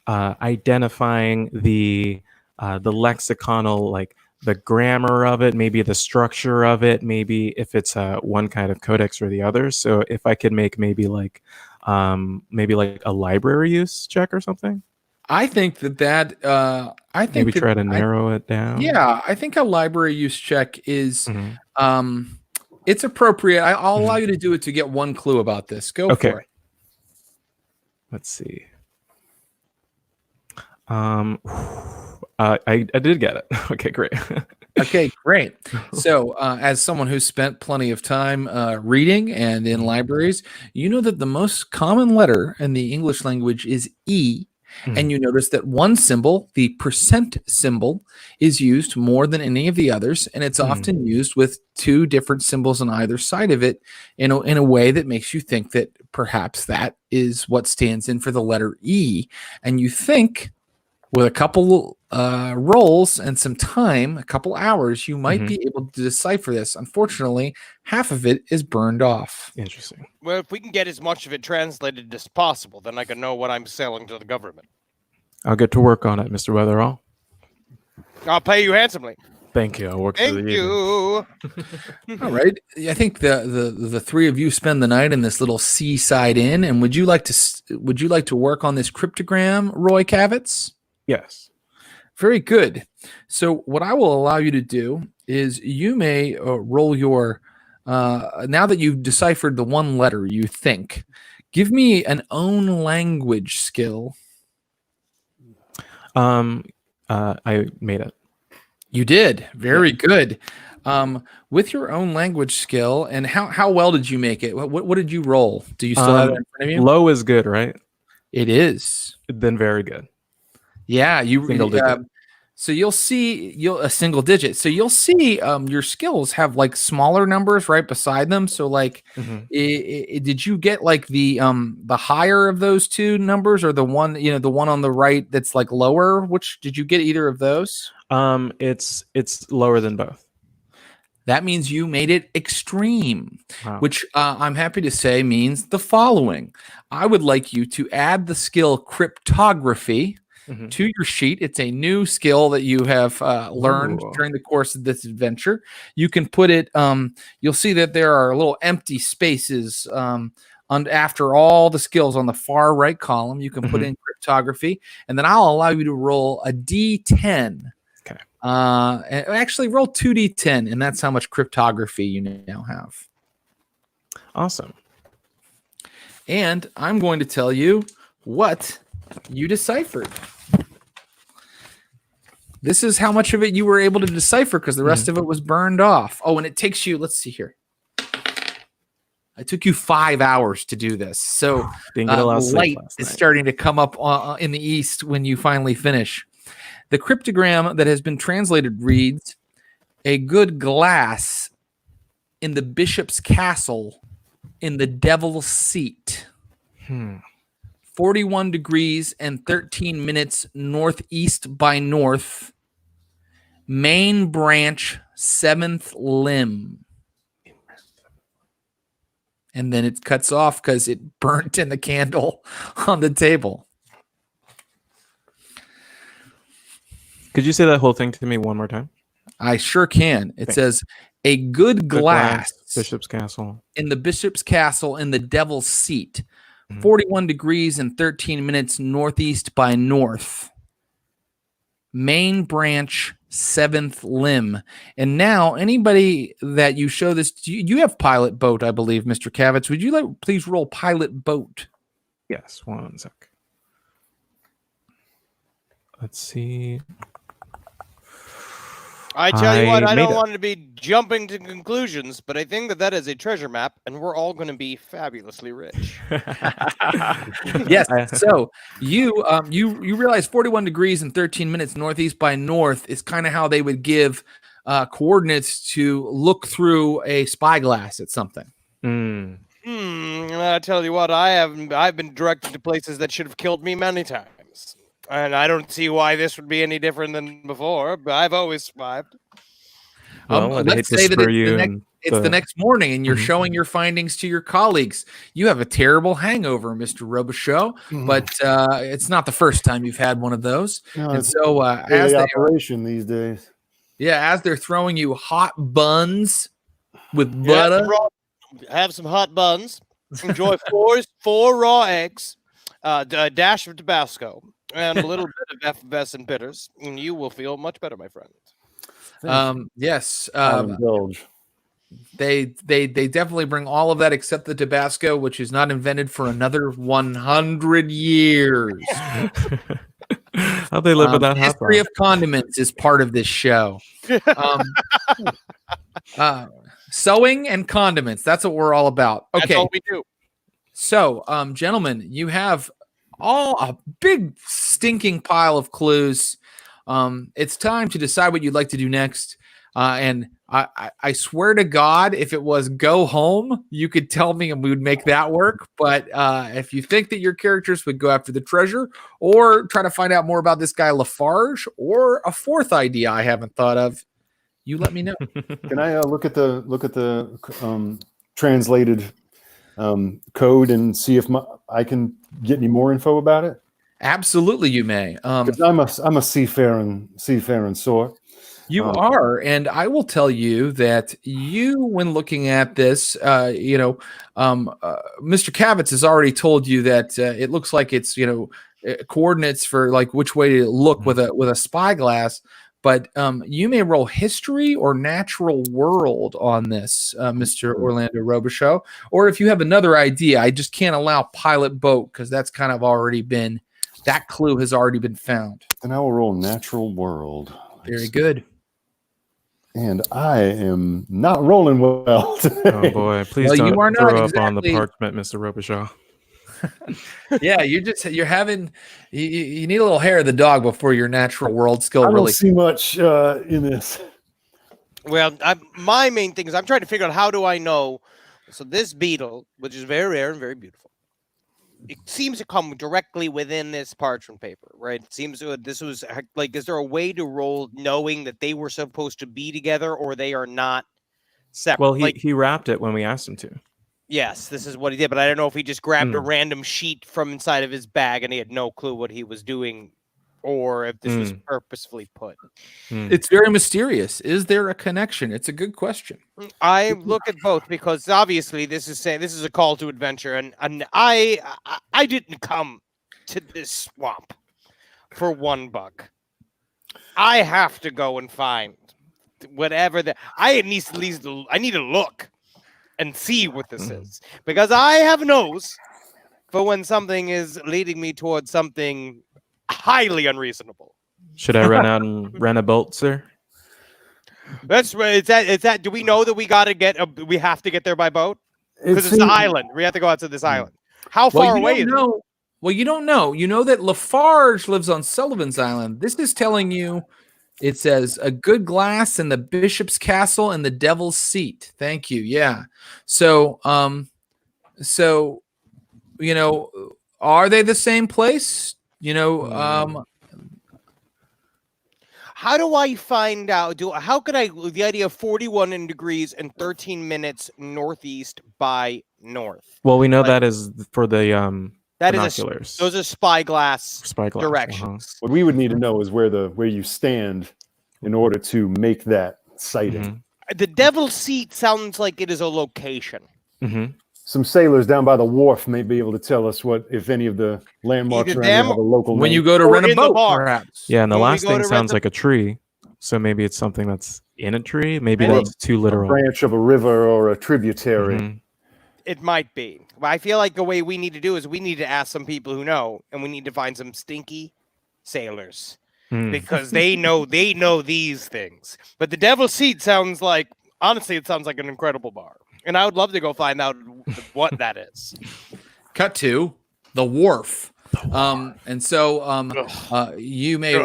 identifying the lexiconal, like the grammar of it, maybe the structure of it, maybe if it's one kind of codex or the other. So if I could make maybe like a library use check or something. I think that I think maybe try to narrow it down. Yeah, I think a library use check is it's appropriate. I'll allow you to do it to get one clue about this. Go for it. Let's see. I did get it. Okay, great. Okay, great. So, as someone who's spent plenty of time reading and in libraries, you know that the most common letter in the English language is E. And you notice that one symbol, the percent symbol, is used more than any of the others, and it's often used with two different symbols on either side of it in a way that makes you think that perhaps that is what stands in for the letter E. And you think with a couple rolls and some time, a couple hours, you might be able to decipher this. Unfortunately, half of it is burned off. Interesting. Well, if we can get as much of it translated as possible, then I can know what I'm selling to the government. I'll get to work on it, Mr. Weatherall. I'll pay you handsomely. Thank you. I'll work through the evening. All right. I think the three of you spend the night in this little seaside inn. And would you like to work on this cryptogram, Roy Kavitz? Yes. Very good. So what I will allow you to do is you may roll your now that you've deciphered the one letter you think, give me an own language skill. I made it. You did. Very good. With your own language skill, and how well did you make it? What did you roll? Do you still have it in front of you? Low is good, right? It is. Then very good. Yeah, single digit. So you'll see a single digit. So you'll see your skills have like smaller numbers right beside them. So like, did you get like the higher of those two numbers, or the one the one on the right that's like lower? Which did you get either of those? It's lower than both. That means you made it extreme, Wow. which I'm happy to say means the following. I would like you to add the skill cryptography to your sheet. It's a new skill that you have learned during the course of this adventure. You can put it, you'll see that there are little empty spaces after all the skills on the far right column. You can put in cryptography, and then I'll allow you to roll a D10. Okay. And actually roll 2D10, and that's how much cryptography you now have. Awesome. And I'm going to tell you what you deciphered. This is how much of it you were able to decipher, because the rest of it was burned off. Oh, and it takes you, let's see here. It took you 5 hours to do this. So Didn't get a lot of sleep light last is night. starting to come up in the east when you finally finish. The cryptogram that has been translated reads, "A good glass in the bishop's castle in the devil's seat. 41 degrees and 13 minutes northeast by north. Main branch, 7th limb." And then it cuts off because it burnt in the candle on the table. Could you say that whole thing to me one more time? I sure can. It says, "A good glass Bishop's Castle in the bishop's castle in the devil's seat. 41 degrees and 13 minutes northeast by north. Main branch, 7th limb." And now, anybody that you show this, you have pilot boat, I believe, Mr. Kavitz. Would you please roll pilot boat? Yes, one sec. Let's see. I tell you what, I made don't it. want to be jumping to conclusions, but I think that is a treasure map, and we're all going to be fabulously rich. Yes. So you realize 41 degrees and 13 minutes northeast by north is kind of how they would give coordinates to look through a spyglass at something. Mm. I tell you what, I've been directed to places that should have killed me many times. And I don't see why this would be any different than before, but I've always survived. Well, I'd hate Let's to say that spur it's, you the, and it's the next morning and you're Mhm. showing your findings to your colleagues. You have a terrible hangover, Mr. Robichaux, but it's not the first time you've had one of those. No, And it's so daily operation these days. as they're throwing you hot buns with Yeah, butter. have some hot buns. Enjoy four raw eggs, a dash of Tabasco, and a little bit of effervescent bitters, and you will feel much better, my friend. Yes. I'll indulge. They definitely bring all of that except the Tabasco, which is not invented for another 100 years. How'd they live without hot History sauce? of condiments is part of this show. Sewing and condiments. That's what we're all about. Okay. That's all we do. So, gentlemen, you have a big stinking pile of clues. It's time to decide what you'd like to do next. And I swear to God, if it was go home, you could tell me and we would make that work. But if you think that your characters would go after the treasure or try to find out more about this guy Lafarge or a fourth idea I haven't thought of, you let me know. Can I look at the translated code and see if I can get any more info about it? Absolutely, you may. 'Cause I'm a seafaring sort. You are, and I will tell you that when looking at this, Mr. Kavitz has already told you that it looks like it's coordinates for like which way to look with a spyglass. But you may roll history or natural world on this, Mr. Orlando Robichaux, or if you have another idea, I just can't allow pilot boat because that's kind of already been that clue has already been found. And I will roll natural world. Very good. And I am not rolling well today. Oh boy! Please Well, don't you are not throw up on the exactly- parchment, Mr. Robichaux. Yeah, you're having you need a little hair of the dog before your natural world skill I don't really. see much in this. Well, my main thing is I'm trying to figure out how do I know. So this beetle, which is very rare and very beautiful, it seems to come directly within this parchment paper, right? It seems to this was like, is there a way to roll knowing that they were supposed to be together or they are not separate? Well, he wrapped it when we asked him to. Yes, this is what he did, but I don't know if he just grabbed a random sheet from inside of his bag and he had no clue what he was doing, or if this was purposefully put. It's very mysterious. Is there a connection? It's a good question. I look at both because obviously this is a call to adventure, and I didn't come to this swamp for $1. I have to go and find whatever I need to look and see what this is, because I have a nose for when something is leading me towards something highly unreasonable. Should I run out and rent a boat, sir? That's right. It's that. Do we know that we have to get there by boat? Because it's the island. We have to go out to this island. How far away is it? Well, you don't know. You know that Lafarge lives on Sullivan's Island. This is telling you it says a good glass in the bishop's castle and the devil's seat. Thank you. Yeah. So, are they the same place? How do I find out? How could I? The idea of 41 degrees and 13 minutes northeast by north. Well, we know that is for the binoculars. Those are spyglass Spyglass, directions. What we would need to know is where you stand in order to make that sighting. The devil's seat sounds like it is a location. Some sailors down by the wharf may be able to tell us what, if any of the landmarks Either around here them have a local when name. you go to Or rent a in the boat, bar. perhaps. Yeah, and the When we last go thing to rent sounds the- like a tree. So maybe it's something that's in a tree. Maybe Maybe. that's too a literal. branch of a river or a tributary. Mhm. It might be. But I feel like the way we need to do is we need to ask some people who know, and we need to find some stinky sailors because they know these things. But the Devil's Seat sounds like, honestly, it sounds like an incredible bar, and I would love to go find out what that is. Cut to the wharf. And so you may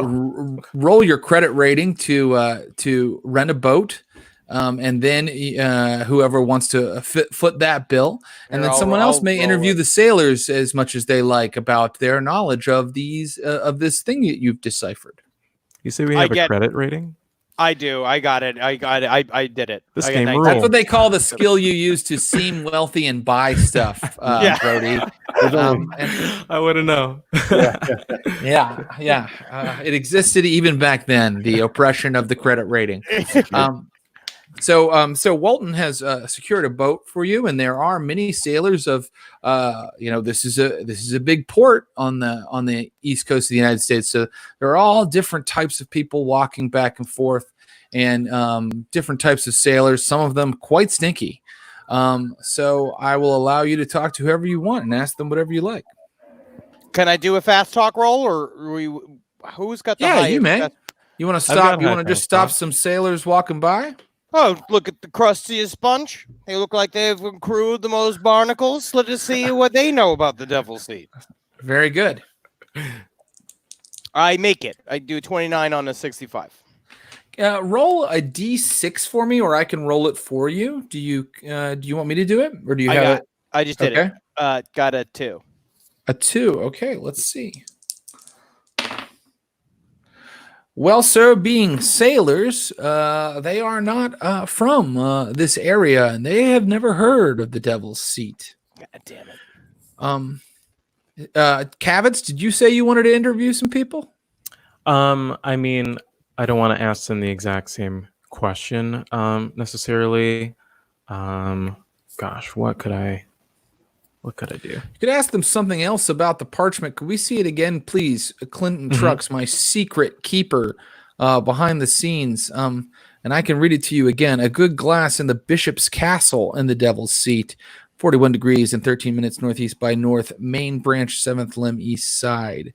roll your credit rating to rent a boat. And then whoever wants to foot that bill, and then someone else may interview the sailors as much as they like about their knowledge of these of this thing that you've deciphered. You say we have a credit rating? I do. I got it. I did it. This game rules. That's what they call the skill you use to seem wealthy and buy stuff, Brodie. I wouldn't know. It existed even back then, the oppression of the credit rating. So Walton has secured a boat for you, and there are many sailors of, this is a big port on the east coast of the United States. So there are all different types of people walking back and forth, and different types of sailors. Some of them quite stinky. So I will allow you to talk to whoever you want and ask them whatever you like. Can I do a fast talk roll, or who's got the highest? You may. You want to stop? You want to just stop some sailors walking by? Oh, look at the crustiest bunch. They look like they've accrued the most barnacles. Let us see what they know about the Devil's Seat. Very good. I make it. I do 29 on a 65. Roll a d6 for me, or I can roll it for you. Do you want me to do it, or do you have it? I just did it. Got a 2. A 2. Okay, let's see. Well, sir, being sailors, they are not from this area, and they have never heard of the Devil's Seat. God damn it. Kavitz, did you say you wanted to interview some people? I mean, I don't want to ask them the exact same question necessarily. Gosh, what could I do? You could ask them something else about the parchment. Could we see it again, please? Clinton Trucks, my secret keeper behind the scenes. And I can read it to you again. A good glass in the Bishop's Castle in the Devil's Seat, 41 degrees and 13 minutes northeast by north, main branch, 7th limb, east side.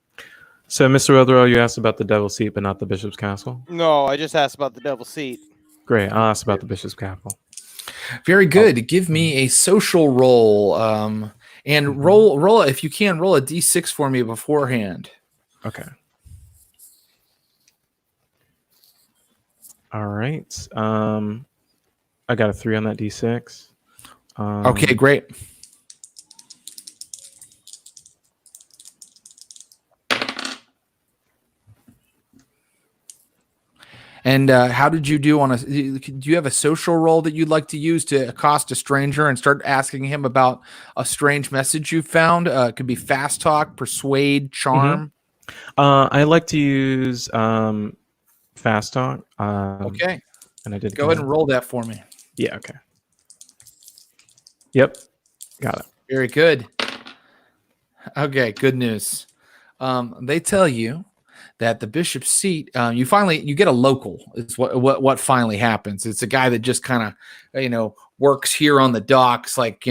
So, Mr. Wetherell, you asked about the Devil's Seat, but not the Bishop's Castle? No, I just asked about the Devil's Seat. Great. I'll ask about the Bishop's Castle. Very good. Give me a social roll, and roll if you can. Roll a d6 for me beforehand. Okay. All right. I got a 3 on that d6. Okay, great. And how did you do do you have a social role that you'd like to use to accost a stranger and start asking him about a strange message you found? It could be fast talk, persuade, charm. I like to use fast talk. Okay. And I did go ahead and roll that for me. Yeah. Okay. Yep. Got it. Very good. Okay. Good news. They tell you that the Bishop's Seat, you get a local. It's what finally happens. It's a guy that just kind of, works here on the docks, like,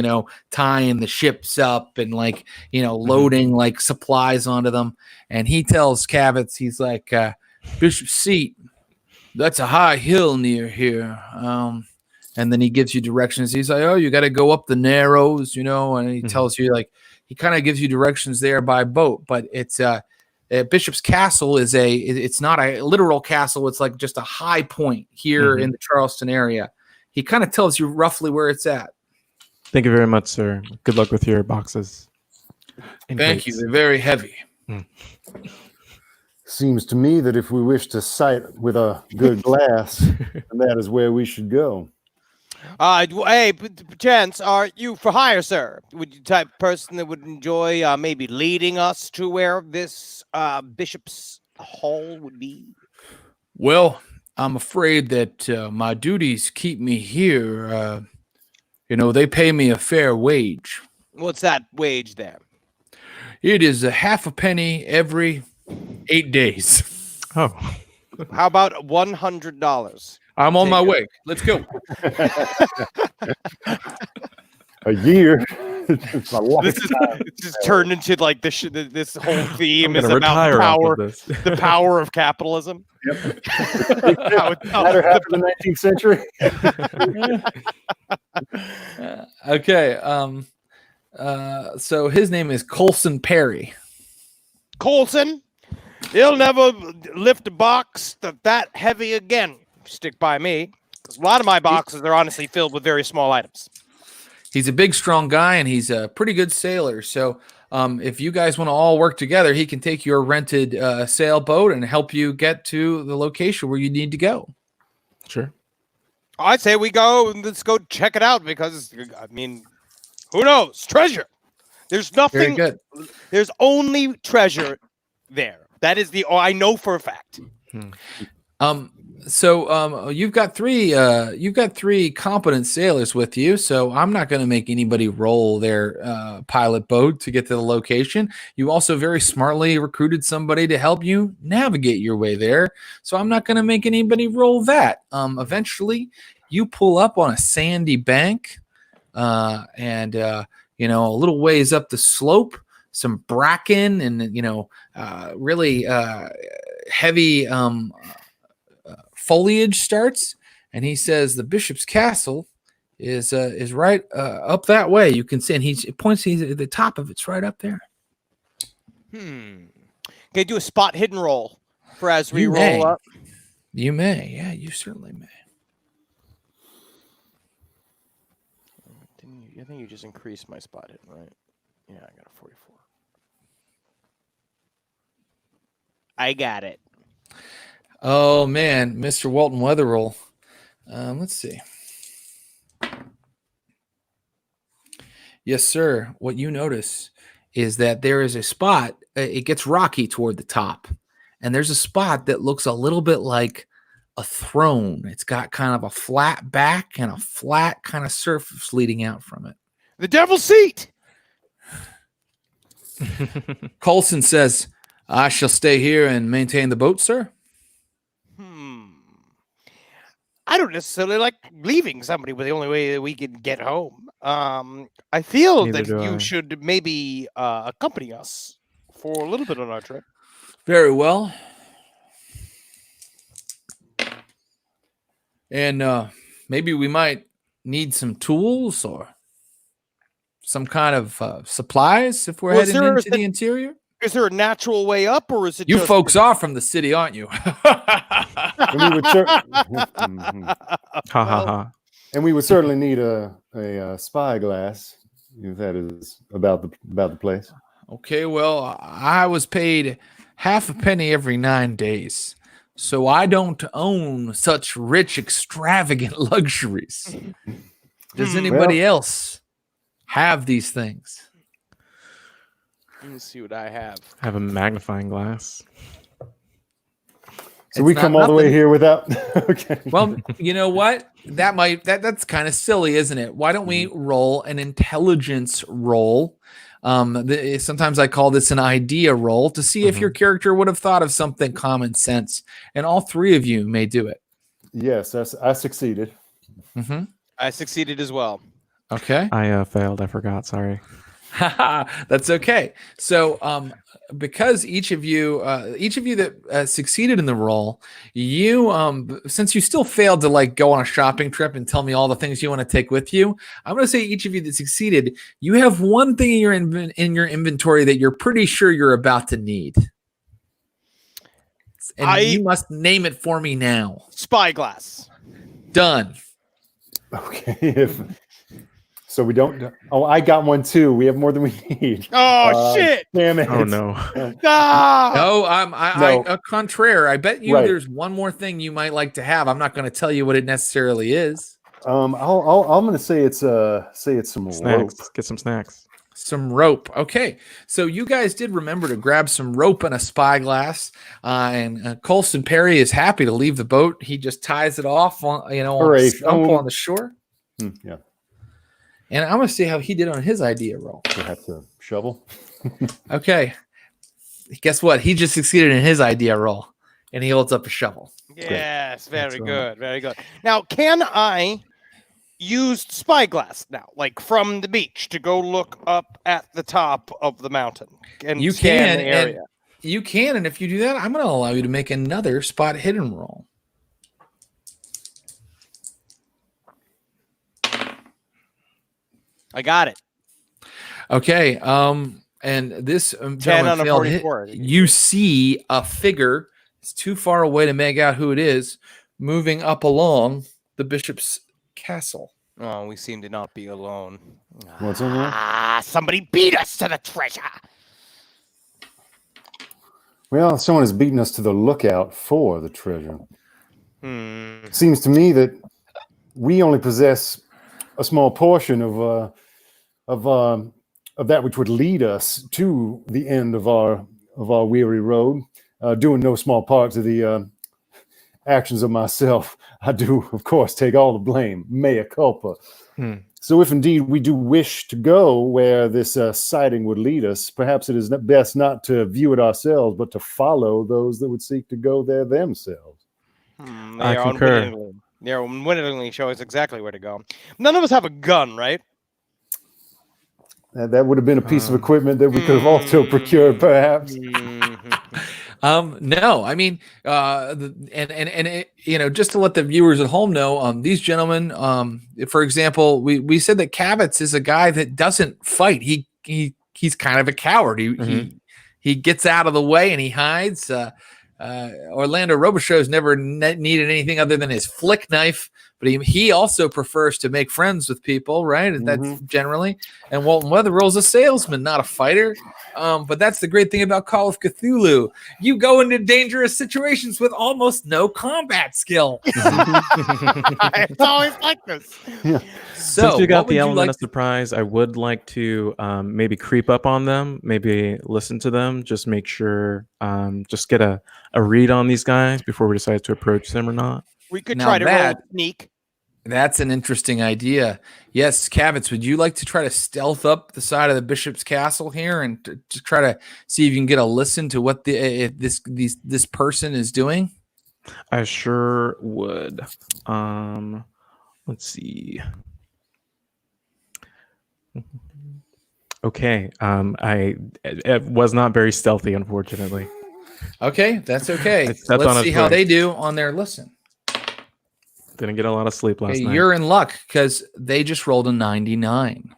tying the ships up and like, loading like supplies onto them. And he tells Kavitz, he's like, Bishop's Seat, that's a high hill near here. And then he gives you directions. He's like, oh, you got to go up the Narrows, and he tells you, like, he kind of gives you directions there by boat, but it's Bishop's Castle it's not a literal castle. It's like just a high point here in the Charleston area. He kind of tells you roughly where it's at. Thank you very much, sir. Good luck with your boxes. Thank you. They're very heavy. Seems to me that if we wish to sight with a good glass, that is where we should go. Hey, Chance, are you for hire, sir? Would you the type of person that would enjoy maybe leading us to where this Bishop's Hall would be? Well, I'm afraid that my duties keep me here. They pay me a fair wage. What's that wage there? It is a half a penny every 8 days. Oh. How about $100? I'm on my way. Let's go. A year. It's a This is it's just turned into like this whole theme is gonna about retire off power, of this. the power of capitalism. Yep. How latter half of the 19th century. Okay. So his name is Colson Perry. Colson, he'll never lift a box that heavy again. Stick by me. 'Cause a lot of my boxes are honestly filled with very small items. He's a big, strong guy, and he's a pretty good sailor. So if you guys want to all work together, he can take your rented sailboat and help you get to the location where you need to go. Sure. I'd say we go and let's go check it out because, I mean, who knows? Treasure. There's Very nothing. good. There's only treasure there. That is I know for a fact. So you've got three competent sailors with you. So I'm not going to make anybody roll their pilot boat to get to the location. You also very smartly recruited somebody to help you navigate your way there. So I'm not going to make anybody roll that. Eventually, you pull up on a sandy bank, and a little ways up the slope, some bracken and really heavy foliage starts, and he says the bishop's castle is right up that way. You can see, and he points. He's at the top of it's right up there. Okay, do a spot hidden roll for as we roll up. You may, yeah, you certainly may. I think you just increased my spot hidden, right? Yeah, I got a 44. I got it. Oh man, Mr. Walton Weatherall. Let's see. Yes, sir. What you notice is that there is a spot. It gets rocky toward the top, and there's a spot that looks a little bit like a throne. It's got kind of a flat back and a flat kind of surface leading out from it. The devil's seat. Colson says, "I shall stay here and maintain the boat, sir." I don't necessarily like leaving somebody with the only way that we can get home. I feel Neither that do you I. should maybe accompany us for a little bit on our trip. Very well. And maybe we might need some tools or some kind of supplies if we're heading into the interior. Is there a natural way up, or is it You just... folks are from the city, aren't you? And we would Ha. and we would certainly need a spyglass if that is about the place. Okay, well, I was paid half a penny every 9 days, so I don't own such rich, extravagant luxuries. Does anybody else have these things? Let me see what I have. I have a magnifying glass. So we come all the way here without. Okay. Well, you know what? That's kind of silly, isn't it? Why don't we roll an intelligence roll? Sometimes I call this an idea roll to see if your character would have thought of something common sense, and all three of you may do it. Yes, I succeeded. I succeeded as well. Okay. I failed. I forgot. Sorry. That's okay. So, because each of you that succeeded in the roll, you since you still failed to like go on a shopping trip and tell me all the things you want to take with you, I'm going to say each of you that succeeded, you have one thing in your inventory that you're pretty sure you're about to need, and you must name it for me now. Spyglass. Done. Okay. So we don't. Oh, I got one too. We have more than we need. Oh shit! Damn it! Oh no. No, contraire. I bet you there's one more thing you might like to have. I'm not going to tell you what it necessarily is. I'm going to say it's some Snacks. rope. Get some snacks. Some rope. Okay, so you guys did remember to grab some rope and a spyglass. And Colson Perry is happy to leave the boat. He just ties it off on a stump on the shore. Yeah. And I'm going to see how he did on his idea roll. Perhaps a shovel. Okay. Guess what? He just succeeded in his idea roll, and he holds up a shovel. Yes, very good, very good. Now, can I used spyglass now, like from the beach, to go look up at the top of the mountain and You scan can, the area? you can, and if you do that, I'm going to allow you to make another spot hidden roll. I got it. Okay. And this 10 gentleman on a failed 44. You see a figure. It's too far away to make out who it is, moving up along the bishop's castle. Oh, we seem to not be alone. What's in there? Somebody beat us to the treasure. Well, someone has beaten us to the lookout for the treasure. Hmm. It seems to me that we only possess a small portion of that which would lead us to the end of our weary road. Doing no small part to the actions of myself, I do, of course, take all the blame. Mea culpa. So if indeed we do wish to go where this sighting would lead us, perhaps it is best not to view it ourselves, but to follow those that would seek to go there themselves. They are unwittingly show us exactly where to go. None of us have a gun, right? That would have been a piece of equipment that we could have also procured, perhaps. No, I mean, just to let the viewers at home know, these gentlemen, for example, we said that Kavitz is a guy that doesn't fight. He's kind of a coward. He gets out of the way and he hides. Orlando Robichaux's never needed anything other than his flick knife, but he also prefers to make friends with people, right? And that's generally. And Walton Weatherall's a salesman, not a fighter. But that's the great thing about Call of Cthulhu. You go into dangerous situations with almost no combat skill. It's always like this. Yeah. So, since you got the element of surprise, I would like to maybe creep up on them, maybe listen to them, just make sure, just get a read on these guys before we decide to approach them or not. We could try to roll sneak. That's an interesting idea. Yes, Kavitz, would you like to try to stealth up the side of the bishop's castle here and to try to see if you can get a listen to what this person is doing? I sure would. Let's see. Okay. I was not very stealthy, unfortunately. Okay, that's okay. That's Let's see how they do on their listen. Didn't get a lot of sleep last night. You're in luck because they just rolled a 99.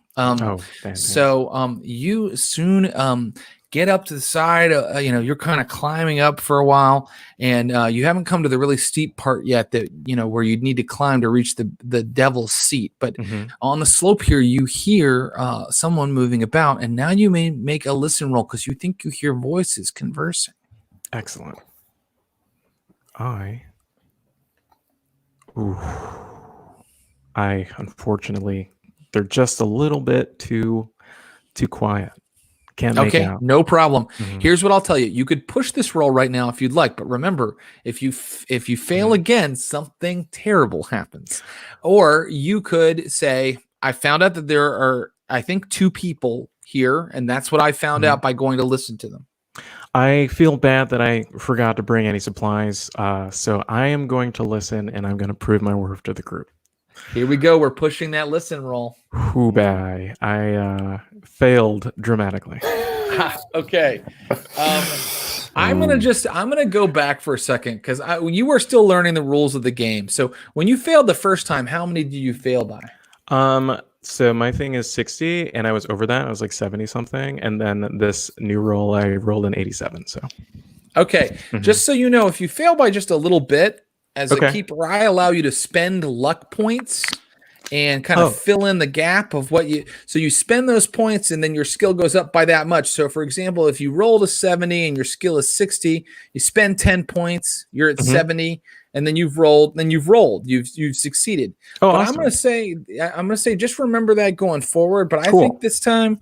So you soon get up to the side. You're kind of climbing up for a while, and you haven't come to the really steep part yet that where you'd need to climb to reach the devil's seat. But on the slope here, you hear someone moving about, and now you may make a listen roll because you think you hear voices conversing. Excellent. Unfortunately, they're just a little bit too quiet. Can't make out. No problem. Here's what I'll tell you. You could push this roll right now if you'd like, but remember, if you fail again, something terrible happens. Or you could say, I found out that there are, I think, 2 people here, and that's what I found out by going to listen to them. I feel bad that I forgot to bring any supplies, so I am going to listen, and I'm going to prove my worth to the group. Here we go. We're pushing that listen roll. Hoo-bye. I failed dramatically. Okay. I'm gonna go back for a second because you were still learning the rules of the game. So when you failed the first time, how many did you fail by? So my thing is 60, and I was over that. I was like 70 something, and then this new roll, I rolled an 87. So, okay, just so you know, if you fail by just a little bit, as a keeper, I allow you to spend luck points and kind of fill in the gap of what you. So you spend those points, and then your skill goes up by that much. So, for example, if you rolled a 70 and your skill is 60, you spend 10 points. You're at 70. And then you've rolled. You've succeeded. Oh, but awesome. I'm gonna say, just remember that going forward. But I think this time,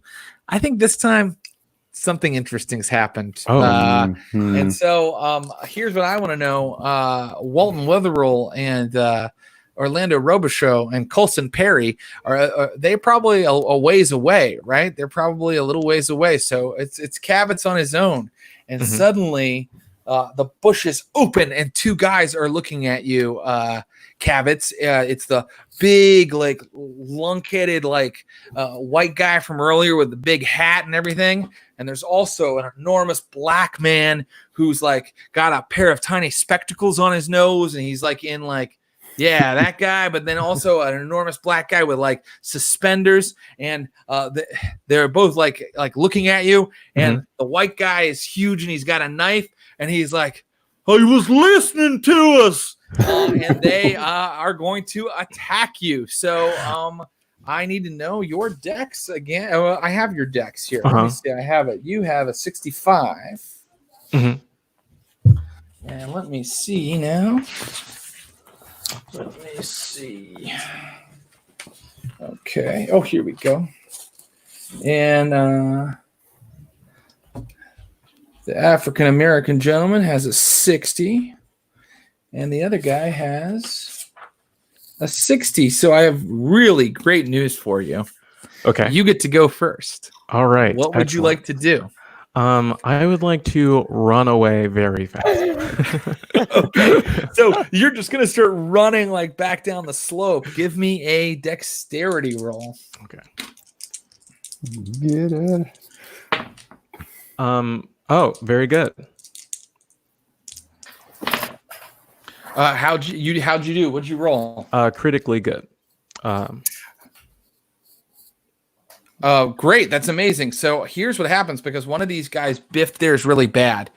something interesting's happened. And so here's what I want to know: Walton Wetherell and Orlando Robichaux and Colson Perry are they probably a ways away, right? They're probably a little ways away. So it's Kavitz on his own, and suddenly. the bushes open and two guys are looking at you, Kavitz. It's the big, like, lunk-headed, like, white guy from earlier with the big hat and everything. And there's also an enormous black man who's, like, got a pair of tiny spectacles on his nose, and he's, like, in, like, yeah, that guy, but then also an enormous black guy with, like, suspenders, and they're both, like looking at you, and the white guy is huge, and he's got a knife, and he's like, "I was listening to us," and they are going to attack you. So I need to know your dex again. I have your dex here. Let me see. I have it. You have a 65. And let me see now. Let me see. Okay. Oh, here we go. And the African American gentleman has a 60, and the other guy has a 60. So I have really great news for you. Okay. You get to go first. All right. What would you like to do? I would like to run away very fast. Okay. So you're just going to start running, like, back down the slope. Give me a dexterity roll. Okay. Get it. Oh, very good. How'd you do? What'd you roll? Critically good. Great. That's amazing. So here's what happens, because one of these guys biffed theirs really bad.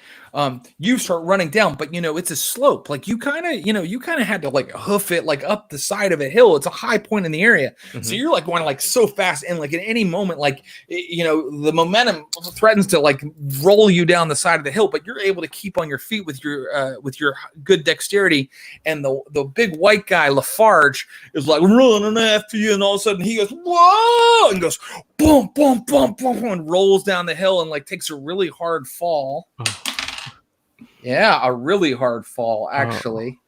You start running down, but it's a slope. Like, you kind of had to, like, hoof it, like, up the side of a hill. It's a high point in the area. So you're, like, going, like, so fast, and, like, at any moment, like, the momentum threatens to, like, roll you down the side of the hill, but you're able to keep on your feet with your good dexterity. And the big white guy, Lafarge, is, like, running after you, and all of a sudden he goes, "Whoa!" and goes, boom, boom, boom, boom, and rolls down the hill and, like, takes a really hard fall. Yeah, a really hard fall, actually.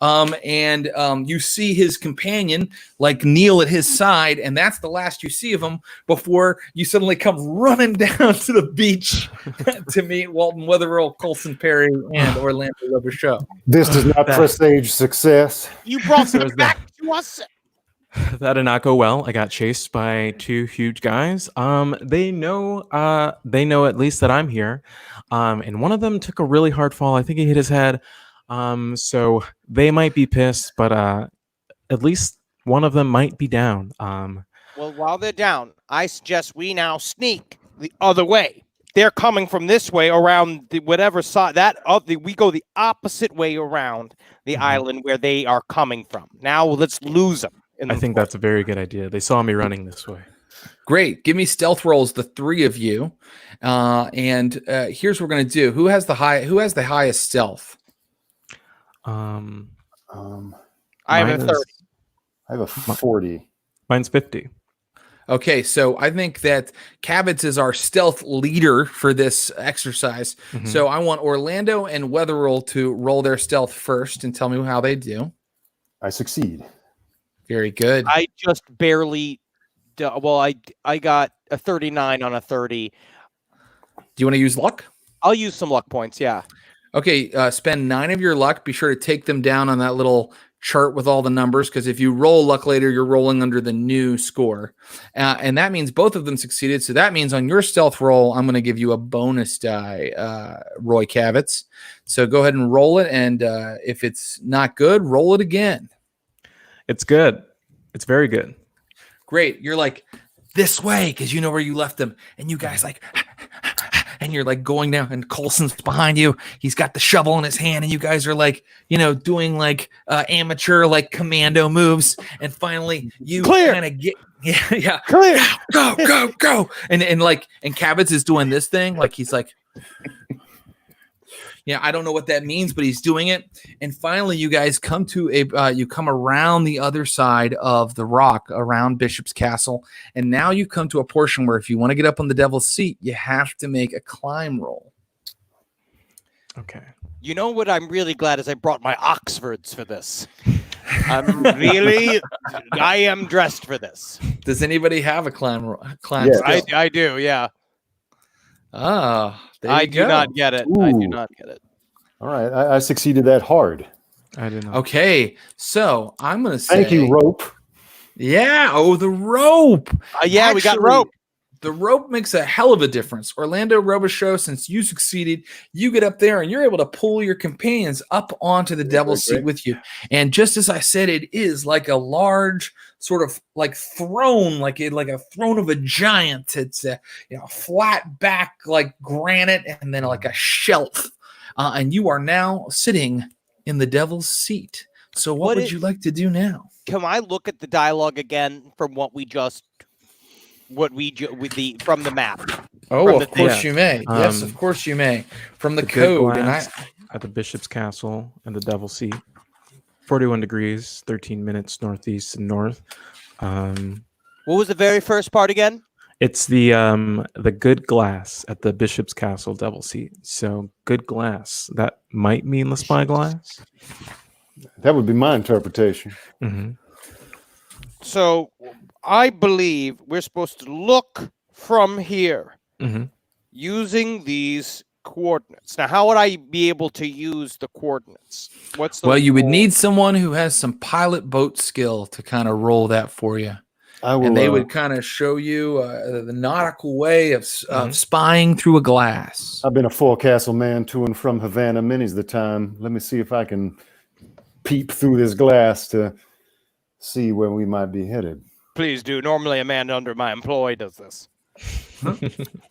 And you see his companion, like, kneel at his side, and that's the last you see of him before you suddenly come running down to the beach to meet Walton Wetherill, Colson Perry, and Orlando Robichaud. This does not presage success. You brought them back to us. That did not go well. I got chased by two huge guys. They know at least that I'm here. And one of them took a really hard fall. I think he hit his head. So they might be pissed, but at least one of them might be down. Well, while they're down, I suggest we now sneak the other way. They're coming from this way around whatever side we go the opposite way around the island where they are coming from. Now let's lose them. I think that's a very good idea. They saw me running this way. Great. Give me stealth rolls, the three of you. And here's what we're going to do. Who has the highest stealth? I have a 30. I have a 40. Mine's 50. Okay, so I think that Kavitz is our stealth leader for this exercise. So I want Orlando and Wetherill to roll their stealth first and tell me how they do. I succeed. Very good. I just barely. I got a 39 on a 30. Do you want to use luck? I'll use some luck points. Yeah. Okay. Spend 9 of your luck. Be sure to take them down on that little chart with all the numbers, because if you roll luck later, you're rolling under the new score. And that means both of them succeeded. So that means on your stealth roll, I'm going to give you a bonus die, Roy Kavitz. So go ahead and roll it. And if it's not good, roll it again. It's good. It's very good. Great. You're like, this way, because you know where you left them. And you guys, like, and you're, like, going down, and Colson's behind you. He's got the shovel in his hand, and you guys are, like, doing, like, amateur, like, commando moves. And finally, you kind of get, yeah, Clear. Go. And Kavitz is doing this thing. Like, he's like, yeah, I don't know what that means, but he's doing it. And finally, you guys come to you come around the other side of the rock, around Bishop's Castle. And now you come to a portion where if you want to get up on the Devil's Seat, you have to make a climb roll. Okay. You know what I'm really glad is I brought my Oxfords for this. I am dressed for this. Does anybody have a climb? Yes. I do, yeah. Ah, there I you do go. not get it. Ooh. I do not get it. All right, I succeeded that hard. I didn't know. Okay, so I'm gonna say Thank you, rope. Yeah. Oh, the rope. Yeah, we got Actually, rope. The rope makes a hell of a difference. Orlando Robichaux, since you succeeded, you get up there and you're able to pull your companions up onto the devil's seat with you. And just as I said, it is like a large sort of like throne, like a throne of a giant. It's a flat back like granite, and then like a shelf. And you are now sitting in the devil's seat. So what would you like to do now? Can I look at the dialogue again from from the map? Oh, of course you may. Yes, of course you may. From the code, and at the bishop's castle and the devil's seat, 41 degrees, 13 minutes northeast and north. What was the very first part again? It's the good glass at the bishop's castle, devil's seat. So good glass. That might mean the spyglass. That would be my interpretation. Mm-hmm. So I believe we're supposed to look from here using these coordinates. Now, how would I be able to use the coordinates? Well, you would need someone who has some pilot boat skill to kind of roll that for you. And they would kind of show you the nautical way of spying through a glass. I've been a forecastle man to and from Havana many's the time. Let me see if I can peep through this glass to see where we might be headed. Please do. Normally a man under my employ does this.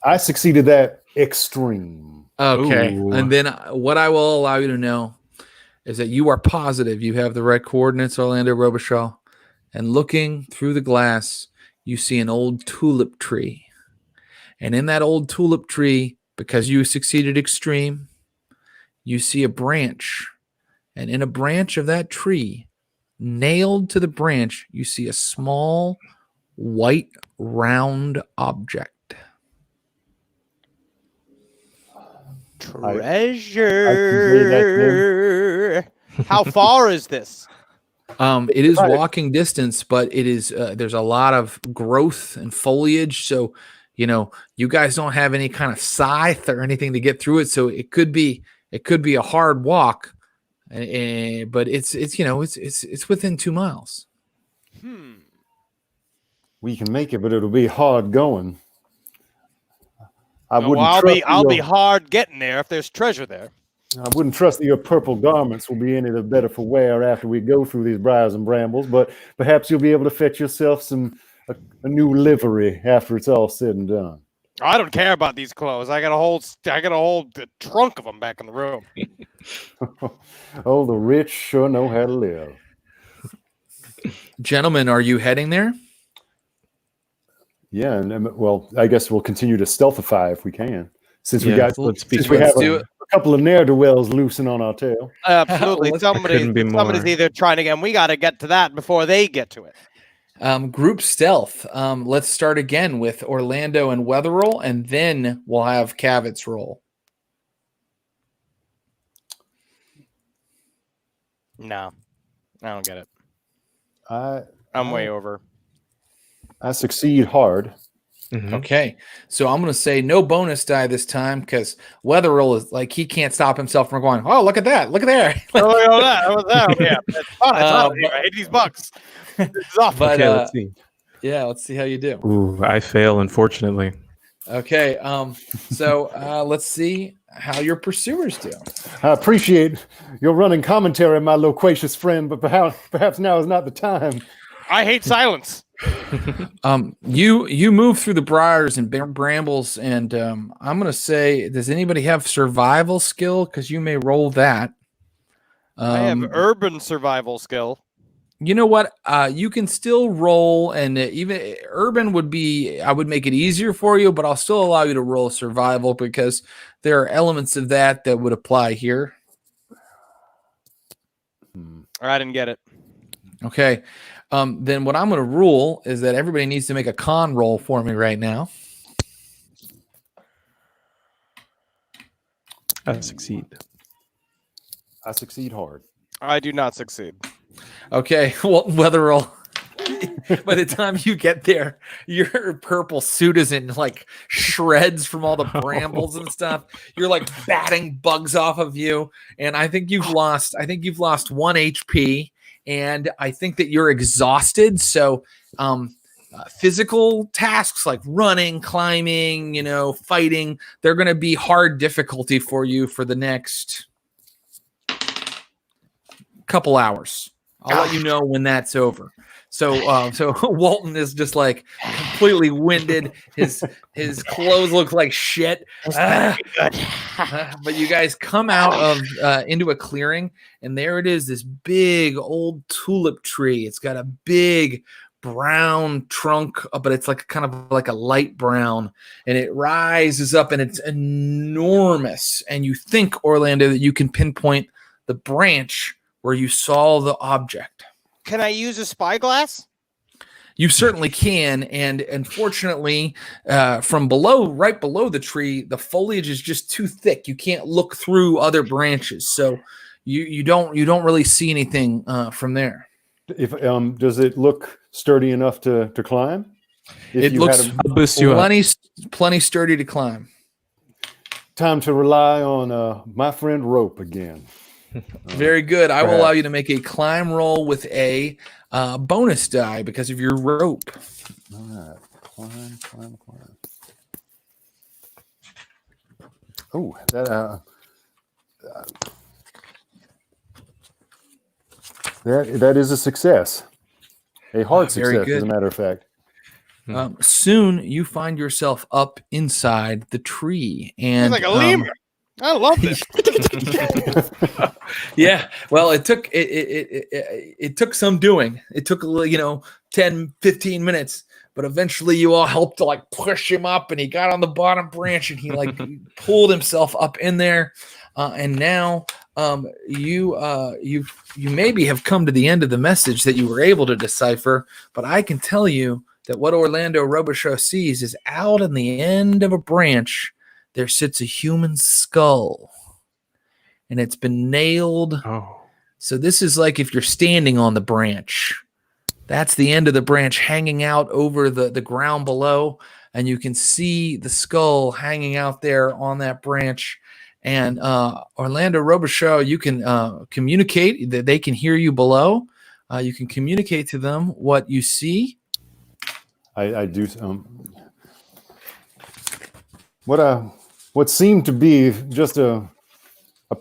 I succeeded that extreme. Okay. Ooh. And then what I will allow you to know is that you are positive you have the right coordinates, Orlando Robichaux. And looking through the glass, you see an old tulip tree. And in that old tulip tree, because you succeeded extreme, you see a branch. And in a branch of that tree, nailed to the branch, you see a small white round object. Treasure. How far is this? It is walking distance, but it is there's a lot of growth and foliage. So, you guys don't have any kind of scythe or anything to get through it. So it could be a hard walk, but it's within 2 miles. We can make it, but it'll be hard going. I'll be hard getting there if there's treasure there. I wouldn't trust that your purple garments will be any the better for wear after we go through these briars and brambles, but perhaps you'll be able to fetch yourself a new livery after it's all said and done. I don't care about these clothes. I got a whole the trunk of them back in the room. Oh, the rich sure know how to live. Gentlemen, are you heading there? Yeah, and well, I guess we'll continue to stealthify if we can, since we have a couple of ne'er-do-wells loosing on our tail. Absolutely. Somebody's either trying to get, and we got to get to that before they get to it. Group stealth. Let's start again with Orlando and Wetherill, and then we'll have Cavitz roll. No, I don't get it. I'm way over. I succeed hard. Mm-hmm. Okay, so I'm going to say no bonus die this time because Wetherill is like he can't stop himself from going, oh, look at that. Look at there. Look at that. Yeah, it's fun. I hate these bucks. It's off. But, okay, let's see. Yeah, let's see how you do. Ooh, I fail, unfortunately. Okay, so let's see how your pursuers do. I appreciate your running commentary, my loquacious friend, but perhaps now is not the time. I hate silence. You move through the briars and brambles, and I'm going to say, does anybody have survival skill? Because you may roll that. I have urban survival skill. You know what? You can still roll, and even urban would be, I would make it easier for you, but I'll still allow you to roll survival because there are elements of that would apply here. I didn't get it. Okay. Then what I'm going to rule is that everybody needs to make a con roll for me right now. I succeed. I succeed hard. I do not succeed. Okay. Well, Wetherill. By the time you get there, your purple suit is in like shreds from all the brambles and stuff. You're like batting bugs off of you, and I think you've lost 1 HP, and I think that you're exhausted. So, physical tasks like running, climbing, fighting, they're going to be hard difficulty for you for the next couple hours. I'll let you know when that's over. So Walton is just like completely winded. His clothes look like shit. But you guys come out of into a clearing, and there it is, this big old tulip tree. It's got a big brown trunk, but it's like kind of like a light brown, and it rises up, and it's enormous. And you think, Orlando, that you can pinpoint the branch where you saw the object. Can I use a spyglass? You certainly can, and unfortunately, from below, right below the tree, the foliage is just too thick. You can't look through other branches, so you don't really see anything from there. If does it look sturdy enough to climb? It looks plenty sturdy to climb. Time to rely on my friend Rope again. Very good. I will allow you to make a climb roll with a bonus die because of your rope. All right. Climb. Oh, that is a success. A hard success, as a matter of fact. Soon you find yourself up inside the tree, and it's like a lemur. I love this. Yeah. Well, it took some doing. It took 10, 15 minutes, but eventually you all helped to like push him up, and he got on the bottom branch, and he like pulled himself up in there. And now you maybe have come to the end of the message that you were able to decipher, but I can tell you that what Orlando Robichaux sees is out in the end of a branch there sits a human skull, and it's been nailed. Oh. So this is like if you're standing on the branch. That's the end of the branch hanging out over the ground below, and you can see the skull hanging out there on that branch. And Orlando Robichaux, you can communicate. They can hear you below. You can communicate to them what you see. I do. What seemed to be just a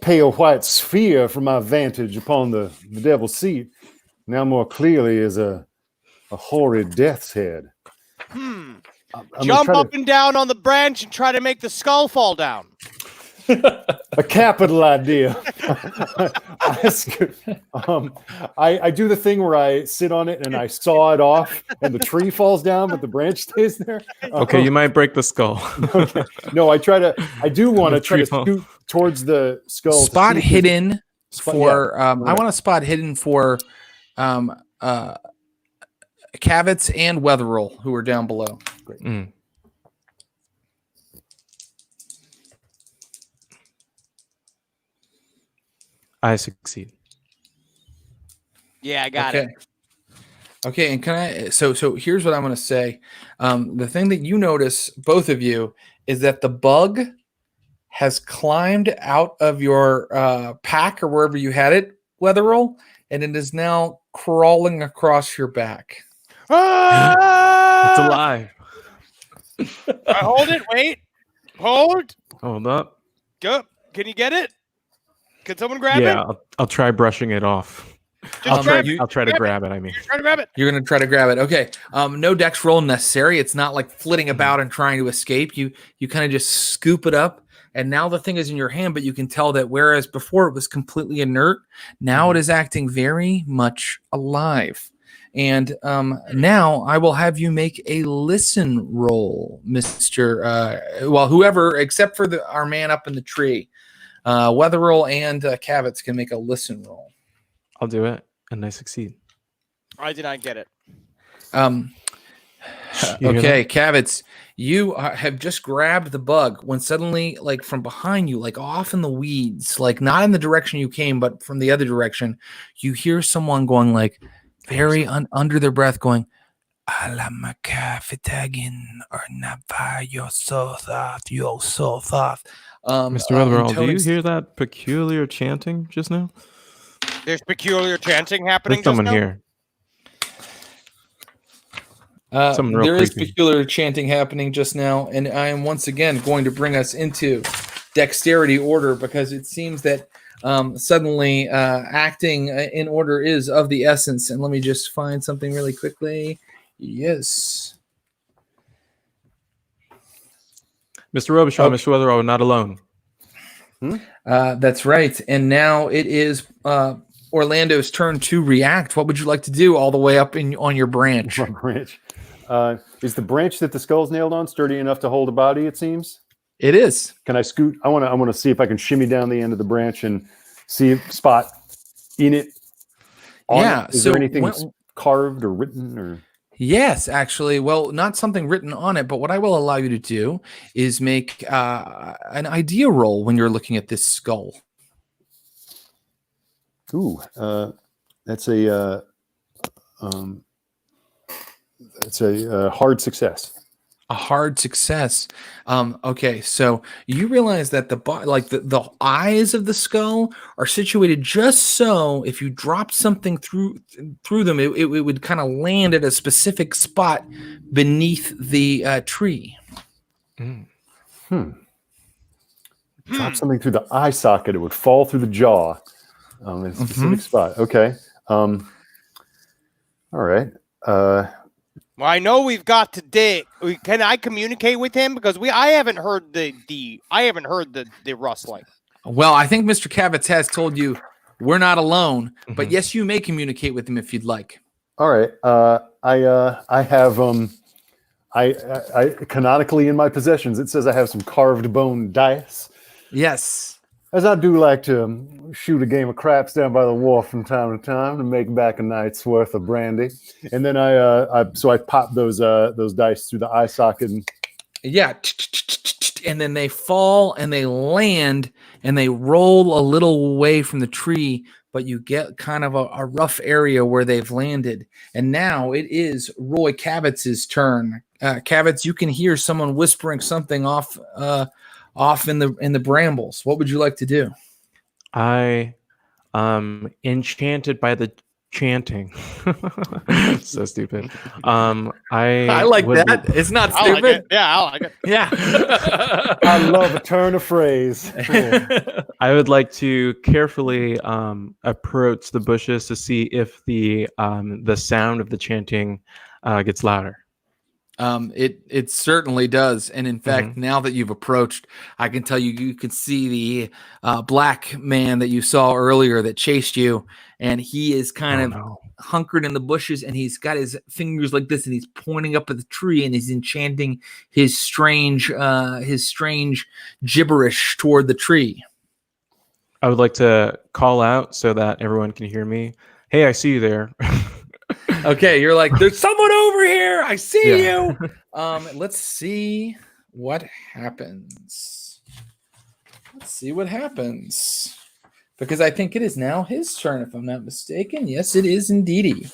pale white sphere from my vantage upon the devil's seat, now more clearly is a horrid death's head. I'm Jump up and down on the branch and try to make the skull fall down. A capital idea. I do the thing where I sit on it and I saw it off, and the tree falls down, but the branch stays there. Okay, you might break the skull. Okay. No, I do want to try to shoot towards the skull. Spot hidden for. I want to spot hidden for Cavitz and Weatherall, who are down below. Great. Mm. I succeed. Yeah, I got it. Okay, and can I? So here's what I'm going to say. The thing that you notice, both of you, is that the bug has climbed out of your pack or wherever you had it, Weatherall, and it is now crawling across your back. It's alive. Hold it. Wait. Hold up. Go. Can you get it? Can someone grab it? Yeah, I'll try brushing it off. I'll try to grab it. I mean, you're trying to grab it. You're going to try to grab it. Okay. No dex roll necessary. It's not like flitting about and trying to escape. You kind of just scoop it up, and now the thing is in your hand. But you can tell that whereas before it was completely inert, now it is acting very much alive. And now I will have you make a listen roll, Mr. Whoever except for our man up in the tree. Weatherall and Cavitz can make a listen roll. I'll do it, and I succeed. I did not get it. Okay, Cavitz, you have just grabbed the bug when suddenly, like from behind you, like off in the weeds, like not in the direction you came, but from the other direction, you hear someone going like, very under their breath, going, "Alamaka or Nava Yosoth." Mr. Weatherall, do you intoning- hear that peculiar chanting just now? There's peculiar chanting happening There's someone just now? here. Something real there is creepy. peculiar chanting happening just now, and I am once again going to bring us into dexterity order because it seems that suddenly acting in order is of the essence. And let me just find something really quickly. Yes. Mr. Robichaud, Okay. Mr. Weatherall, not alone. That's right. And now it is Orlando's turn to react. What would you like to do all the way up on your branch? My branch. Is the branch that the skull's nailed on sturdy enough to hold a body? It seems. It is. Can I scoot? I want to see if I can shimmy down the end of the branch and see a spot in it. Yeah. Is there anything carved or written or? Yes, actually. Well, not something written on it, but what I will allow you to do is make an idea roll when you're looking at this skull. Ooh, that's a hard success. A hard success. Okay, so you realize that the eyes of the skull are situated just so if you dropped something through them, it would kind of land at a specific spot beneath the tree. Drop something through the eye socket, it would fall through the jaw in a specific spot. Okay. All right. Well, I know we've got to dig. Can I communicate with him because I haven't heard the rustling. Well, I think Mr. Kavitz has told you we're not alone, but yes, you may communicate with him if you'd like. All right. I have I canonically in my possessions it says I have some carved bone dice. Yes. As I do like to shoot a game of craps down by the wharf from time to time to make back a night's worth of brandy, and then I pop those dice through the eye socket. Yeah, and then they fall and they land and they roll a little away from the tree, but you get kind of a rough area where they've landed. And now it is Roy Kavitz's turn. Kavitz, you can hear someone whispering something off in the brambles. What would you like to do? I enchanted by the chanting. So stupid. I like that. It's not stupid. I like it. Yeah, I like it. Yeah. I love a turn of phrase. I would like to carefully approach the bushes to see if the sound of the chanting gets louder. It certainly does. And in fact, now that you've approached, I can tell you can see the black man that you saw earlier that chased you. And he is kind of hunkered in the bushes and he's got his fingers like this and he's pointing up at the tree and he's enchanting his strange gibberish toward the tree. I would like to call out so that everyone can hear me. Hey, I see you there. Okay, you're like, there's someone over here. I see you. Let's see what happens. Because I think it is now his turn, if I'm not mistaken. Yes, it is indeedy.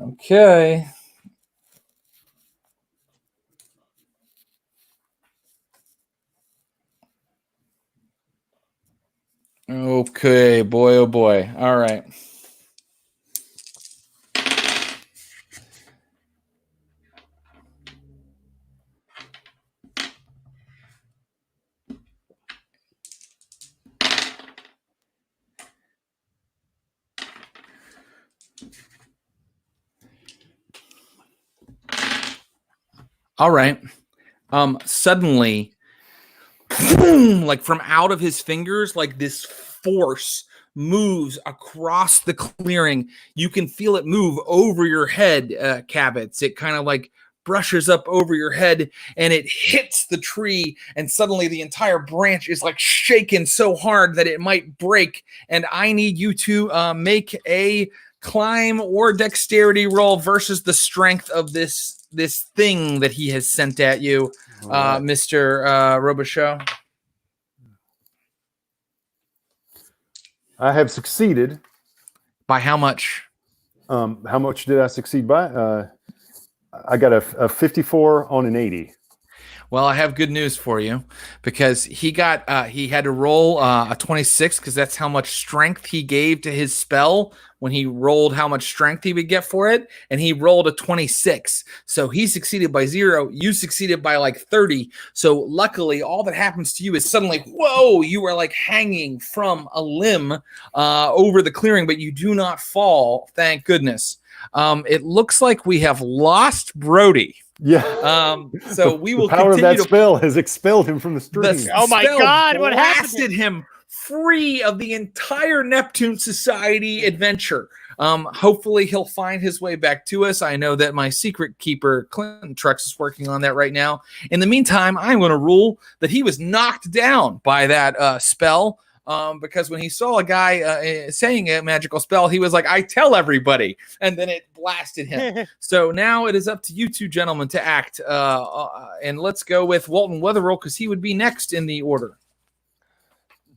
Okay. Okay, boy, oh boy. All right. All right. Suddenly, boom, like from out of his fingers, like this force moves across the clearing. You can feel it move over your head, Kavitz. It kind of like brushes up over your head and it hits the tree. And suddenly the entire branch is like shaken so hard that it might break. And I need you to make a climb or dexterity roll versus the strength of this thing that he has sent at you, right. Mr. Robichaud. I have succeeded. By how much? How much did I succeed by? I got a 54 on an 80. Well, I have good news for you because he had to roll a 26 because that's how much strength he gave to his spell when he rolled how much strength he would get for it. And he rolled a 26. So he succeeded by 0. You succeeded by like 30. So luckily, all that happens to you is suddenly, whoa, you are like hanging from a limb over the clearing, but you do not fall. Thank goodness. It looks like we have lost Brodie. Yeah. So we will the power continue of that spell has expelled him from the stream. Oh my God! What happened? Blasted him free of the entire Neptune Society adventure. Hopefully he'll find his way back to us. I know that my secret keeper Clinton Trucks is working on that right now. In the meantime, I'm going to rule that he was knocked down by that spell. Because when he saw a guy saying a magical spell, he was like, I tell everybody. And then it blasted him. So now it is up to you two gentlemen to act. And let's go with Walton Wetherill because he would be next in the order.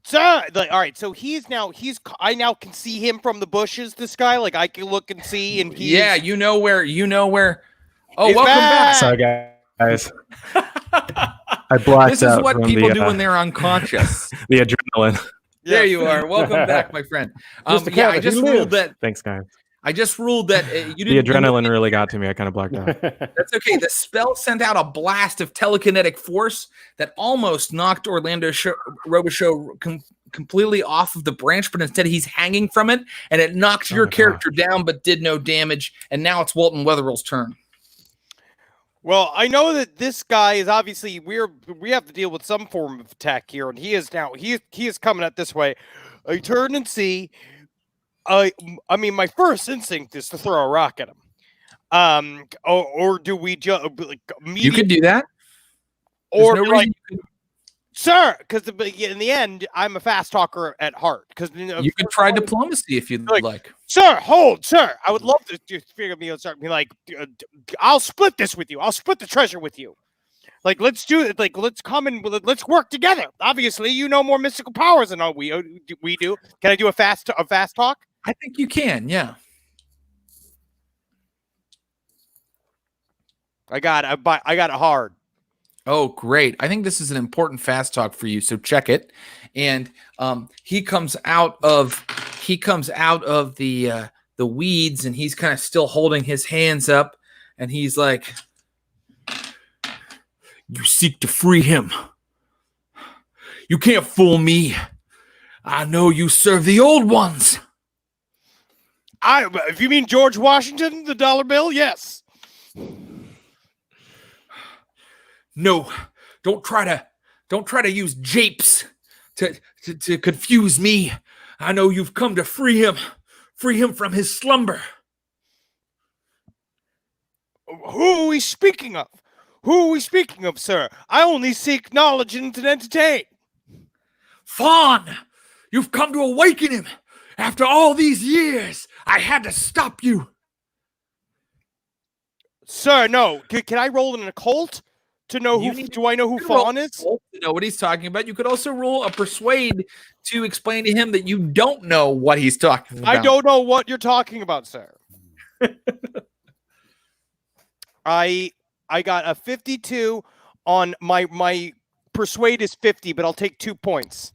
Sir, all right, so I now can see him from the bushes, this guy. Like, I can look and see. And yeah, you know where. Oh, He's welcome back. Sorry, guys. I blacked out. This is what people do when they're unconscious. The adrenaline. There you are. Welcome back, my friend. Mr. Yeah, Cabot, I just he ruled lives. that. Thanks, guys. I just ruled that you didn't. The adrenaline really got to me. I kind of blacked out. That's okay. The spell sent out a blast of telekinetic force that almost knocked Orlando Robichaux completely off of the branch, but instead he's hanging from it, and it knocked your character down, but did no damage. And now it's Walton Wetherill's turn. Well, I know that this guy is obviously we have to deal with some form of attack here, and he is coming at this way. I turn and see. I mean, my first instinct is to throw a rock at him. Or do we just like you can do that? Or no like, sir, because in the end, I'm a fast talker at heart. Because you could try diplomacy if you'd like. Sir, hold, sir. I would love to figure me out. Start be like, I'll split this with you. I'll split the treasure with you. Like, let's do it. Like, let's come and let's work together. Obviously, you know more mystical powers than all we do. Can I do a fast talk? I think you can. Yeah. I got it hard. Oh, great. I think this is an important fast talk for you. So check it. And he comes out of the weeds, and he's kind of still holding his hands up, and he's like, you seek to free him. You can't fool me. I know you serve the old ones. If you mean George Washington, the dollar bill, yes. No, don't try to use japes to confuse me. I know you've come to free him from his slumber. Who are we speaking of? Who are we speaking of, sir? I only seek knowledge and to entertain. Fawn, you've come to awaken him. After all these years, I had to stop you. Sir, no. Can I roll an occult to know do I know who Fawn is? To know what he's talking about. You could also roll a persuade to explain to him that you don't know what he's talking about. I don't know what you're talking about, sir. I got a 52 on my persuade is 50, but I'll take 2 points.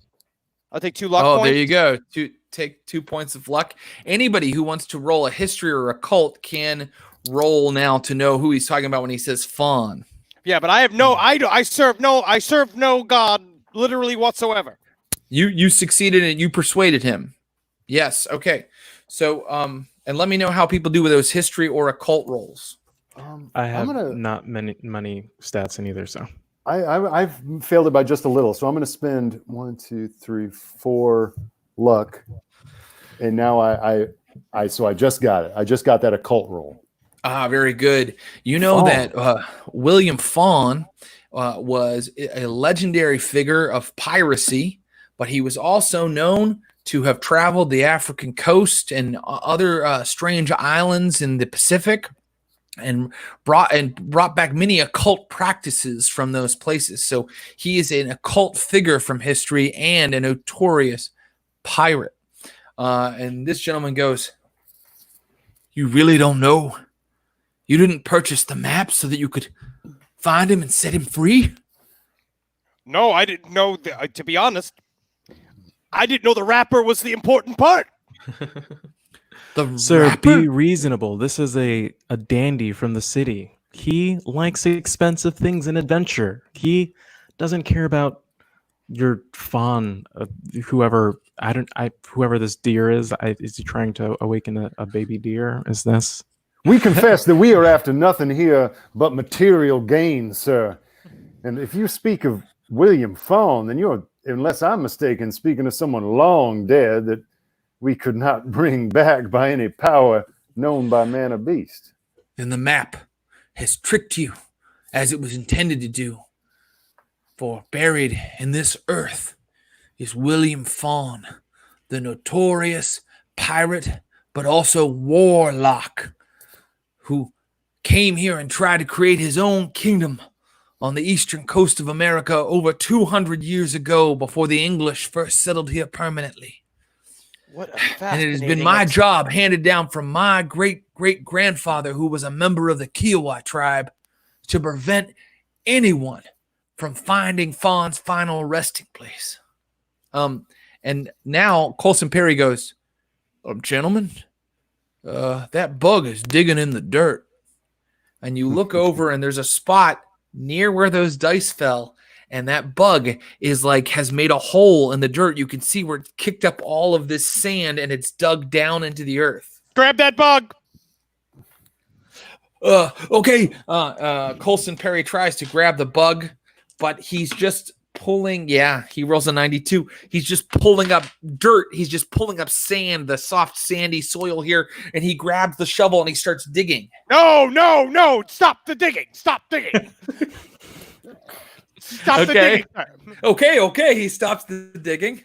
I'll take 2 luck points. Oh, there you go. Take 2 points of luck. Anybody who wants to roll a history or occult can roll now to know who he's talking about when he says fawn. Yeah, but I serve no god literally whatsoever. You succeeded and you persuaded him. Yes. Okay. So and let me know how people do with those history or occult rolls. I have not many stats in either, so I've failed it by just a little, so I'm going to spend 1, 2, 3, 4 luck, and now I just got it. I just got that occult roll. Ah, very good. You know that William Fawn was a legendary figure of piracy, but he was also known to have traveled the African coast and other strange islands in the Pacific, and brought back many occult practices from those places. So he is an occult figure from history and a notorious pirate. And this gentleman goes, You really don't know? You didn't purchase the map so that you could find him and set him free? No, I didn't know. To be honest, I didn't know the rapper was the important part. Sir, rapper? be reasonable. This is a dandy from the city. He likes expensive things and adventure. He doesn't care about your fawn. Whoever this deer is. Is he trying to awaken a baby deer? Is this? We confess that we are after nothing here but material gain, sir. And if you speak of William Fawn, then you're, unless I'm mistaken, speaking of someone long dead that we could not bring back by any power known by man or beast. Then the map has tricked you, as it was intended to do. For buried in this earth is William Fawn, the notorious pirate, but also warlock, who came here and tried to create his own kingdom on the eastern coast of America over 200 years ago, before the English first settled here permanently. What and it has been my job, handed down from my great-great-grandfather, who was a member of the Kiowa tribe, to prevent anyone from finding Fawn's final resting place. And now Colson Perry goes, gentlemen, that bug is digging in the dirt. And you look over and there's a spot near where those dice fell, and that bug is has made a hole in the dirt. You can see where it kicked up all of this sand and it's dug down into the earth. Grab that bug. Okay. Colson Perry tries to grab the bug, but he's just pulling. Yeah, he rolls a 92. He's just pulling up dirt. He's just pulling up sand, the soft, sandy soil here, and he grabs the shovel and he starts digging. No. Stop the digging. Stop digging. Stop the digging. Okay. He stops the digging.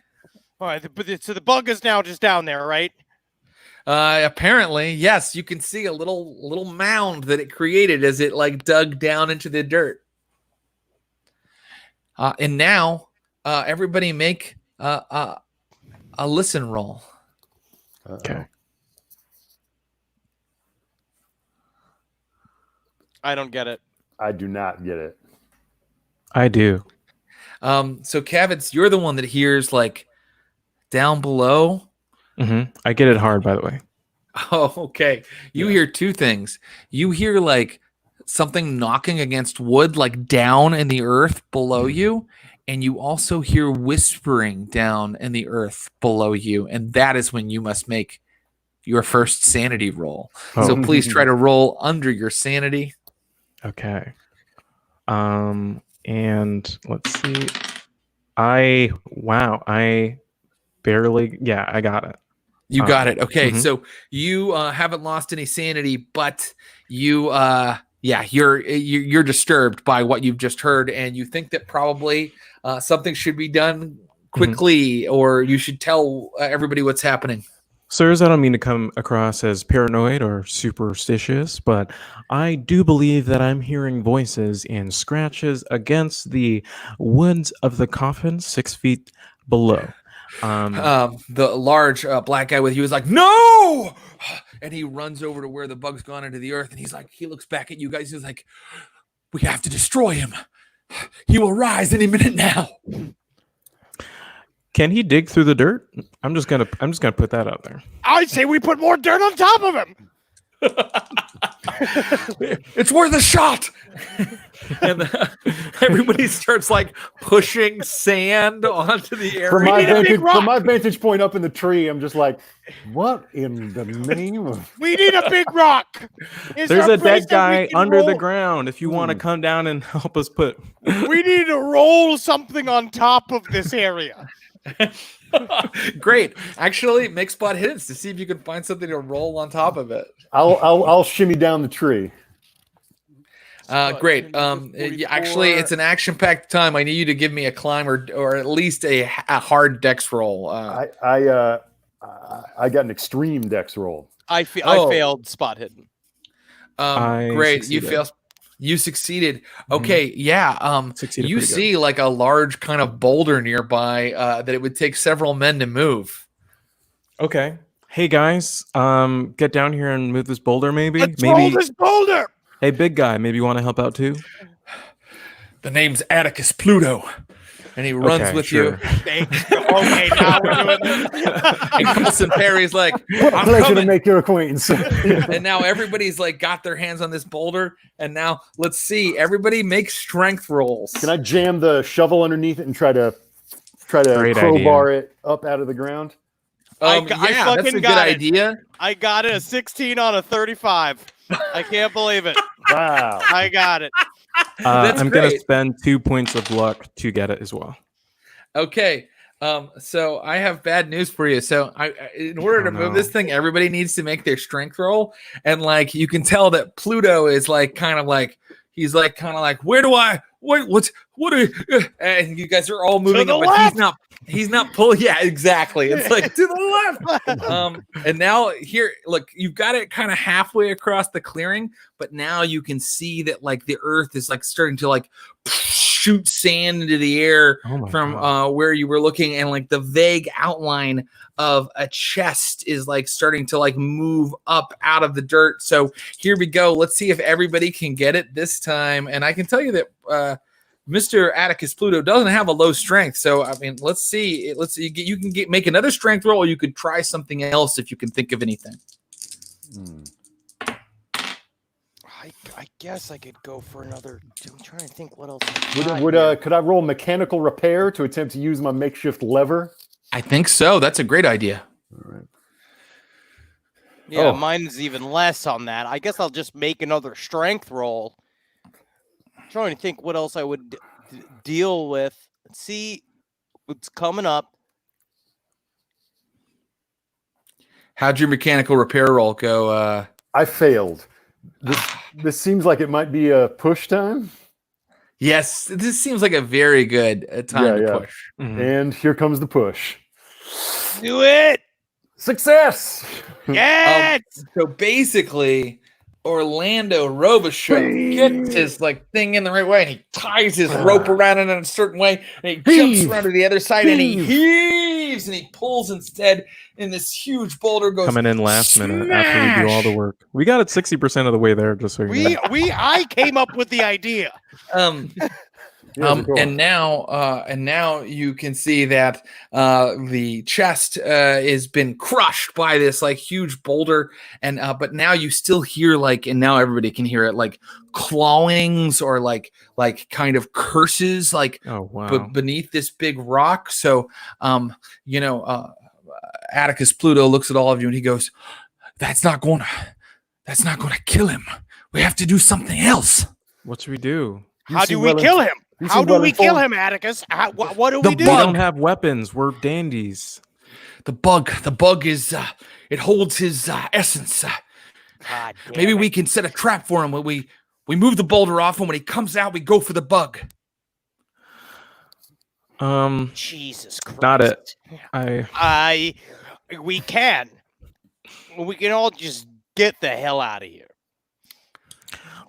All right, so the bug is now just down there, right? Apparently, yes. You can see a little mound that it created as it dug down into the dirt. And now, everybody make a listen roll. Okay. I don't get it. I do not get it. I do. So Kavitz, you're the one that hears down below. Mm-hmm. I get it hard, by the way. Oh, okay. You hear two things. You hear something knocking against wood, down in the earth below you, and you also hear whispering down in the earth below you, and that is when you must make your first sanity roll. Oh. So please try to roll under your sanity. Okay. And let's see. I barely. Yeah, I got it. You got it. Okay, Mm-hmm. so you haven't lost any sanity, but you, you're disturbed by what you've just heard, and you think that probably something should be done quickly, or you should tell everybody what's happening. Sirs, I don't mean to come across as paranoid or superstitious, but I do believe that I'm hearing voices and scratches against the woods of the coffin 6 feet below. The large black guy with you is no! And he runs over to where the bug's gone into the earth, and he looks back at you guys. He's we have to destroy him. He will rise any minute now. Can he dig through the dirt? I'm just gonna put that out there. I'd say we put more dirt on top of him. It's worth a shot. And everybody starts pushing sand onto the area. From my vantage point up in the tree, I'm just what in the name of... We need a big rock. There's a dead guy under the ground. If you want to come down and help us put... We need to roll something on top of this area. Great. Actually, make spot hits to see if you can find something to roll on top of it. I'll shimmy down the tree. Great. Actually, it's an action-packed time. I need you to give me a climb or at least a hard dex roll. I got an extreme dex roll. I failed spot hidden. Great. Succeeded. You succeeded. Okay, yeah. Succeeded You pretty see a large kind of boulder nearby that it would take several men to move. Okay. Hey guys, get down here and move this boulder, maybe. Let's roll this boulder. Hey, big guy, maybe you want to help out too? The name's Atticus Pluto, and he runs Okay, with sure. Okay, now we're doing this. you. And Colson Perry's like, I'm Pleasure to coming. make your acquaintance. And now everybody's like got their hands on this boulder, and now let's see. Everybody make strength rolls. Can I jam the shovel underneath it and try to Great crowbar it up out of the ground? I Yeah, that's fucking a good got it. idea. I got it. A 16 on a 35. I can't believe it. Wow. I got it. That's I'm going to great. spend 2 points of luck to get it as well. Okay. So I have bad news for you. So in order to move this thing, everybody needs to make their strength roll. And like, you can tell that Pluto is like, he's like, where do I, what are you, and you guys are all moving the up, but left! he's not pulling. Yeah, exactly. It's like to the left. And now here, look, you've got it kind of halfway across the clearing, but now you can see that like the earth is like starting to like shoot sand into the air from where you were looking, and like the vague outline of a chest is like starting to like move up out of the dirt. So here we go. Let's see if everybody can get it this time. And I can tell you that Mr. Atticus Pluto doesn't have a low strength. So I mean, let's see. You can make another strength roll, or you could try something else if you can think of anything. I guess I could go for another. I'm trying to think what else. Could I roll mechanical repair to attempt to use my makeshift lever? I think so. That's a great idea. All right. Yeah, mine's even less on that. I guess I'll just make another strength roll. I'm trying to think what else I would deal with. Let's see what's coming up. How'd your mechanical repair roll go? I failed. This seems like it might be a push time. Yes, this seems like a very good time to push. Mm-hmm. And here comes the push. Do it! Success! Yes! So basically, Orlando Robichaud gets his like thing in the right way, and he ties his rope around it in a certain way, and he jumps around to the other side, and he heaves, and he pulls instead, and this huge boulder goes coming in last minute after we do all the work. We got it 60% of the way there, just so you know. I came up with the idea. And now you can see that the chest has been crushed by this like huge boulder, and but now you still hear like, and now everybody can hear it, like clawings or like kind of curses like beneath this big rock. So Atticus Pluto looks at all of you and he goes, that's not gonna kill him. We have to do something else. What should we do? How do we kill him? How do we kill him, Atticus? What do we do? We don't have weapons. We're dandies. The bug is it holds his essence. Maybe we can set a trap for him. We move the boulder off, and when he comes out, we go for the bug. Jesus Christ! Not it. We can all just get the hell out of here.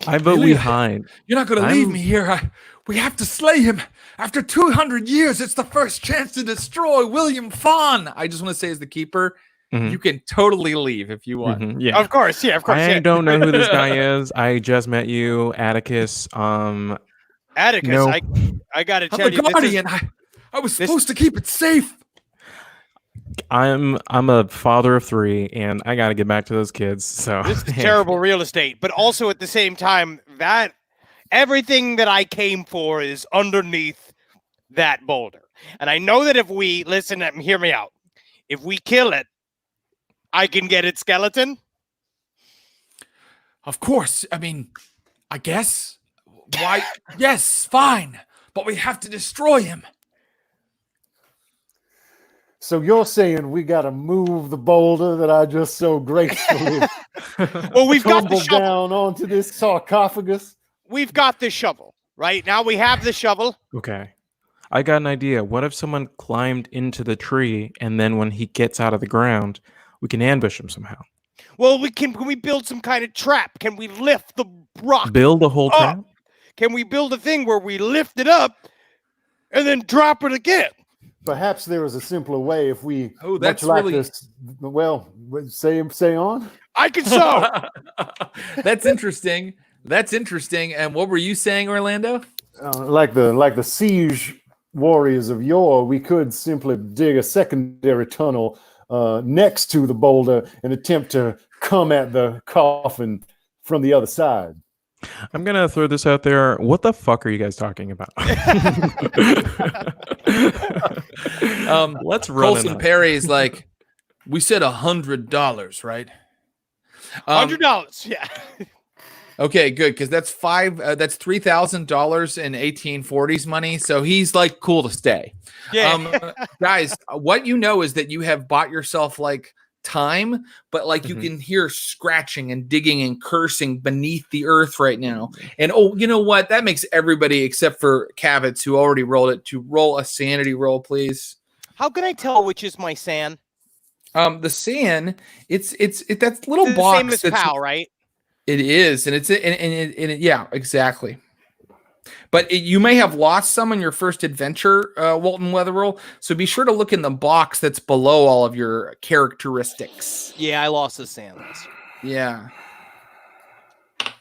I vote we hide. You're not going to leave me here. We have to slay him. After 200 years, it's the first chance to destroy William Fawn. I just want to say, as the keeper, you can totally leave if you want. Mm-hmm. Yeah, of course. I don't know who this guy is. I just met you, Atticus. Atticus, no. I got to tell you, I'm the guardian. I was supposed to keep it safe. I'm a father of 3, and I got to get back to those kids. So this is terrible real estate, but also at the same time, that everything that I came for is underneath that boulder. And I know that if we listen and hear me out, if we kill it, I can get its skeleton. Of course. I mean, I guess. Why? Yes, fine. But we have to destroy him. So you're saying we got to move the boulder that I just so gracefully well, we've got the shovel down onto this sarcophagus? We've got the shovel. Right now we have the shovel. Okay. I got an idea. What if someone climbed into the tree, and then when he gets out of the ground, we can ambush him somehow? Well, can we build some kind of trap? Can we lift the rock? Build a whole trap? Can we build a thing where we lift it up and then drop it again? Perhaps there is a simpler way if we. Oh, that's much like really- this. Well, say on. I can sew. That's interesting. That's interesting. And what were you saying, Orlando? Like the siege warriors of yore, we could simply dig a secondary tunnel next to the boulder and attempt to come at the coffin from the other side. I'm gonna throw this out there. What the fuck are you guys talking about? Let's run. Colson Perry's like, we said $100, right? $100. Yeah. Okay, good, because that's $3,000 in 1840s money. So he's like cool to stay. Yeah. Guys, what you know is that you have bought yourself like time, but like you can hear scratching and digging and cursing beneath the earth right now. And oh, you know what? That makes everybody except for Kavitz, who already rolled it, to roll a sanity roll, please. How can I tell which is my sand? The sand, it's that little It's the box same as that's POW, right? It is, and yeah, exactly. But you may have lost some on your first adventure, Walton Wetherell. So be sure to look in the box that's below all of your characteristics. Yeah, I lost the sand. Yeah.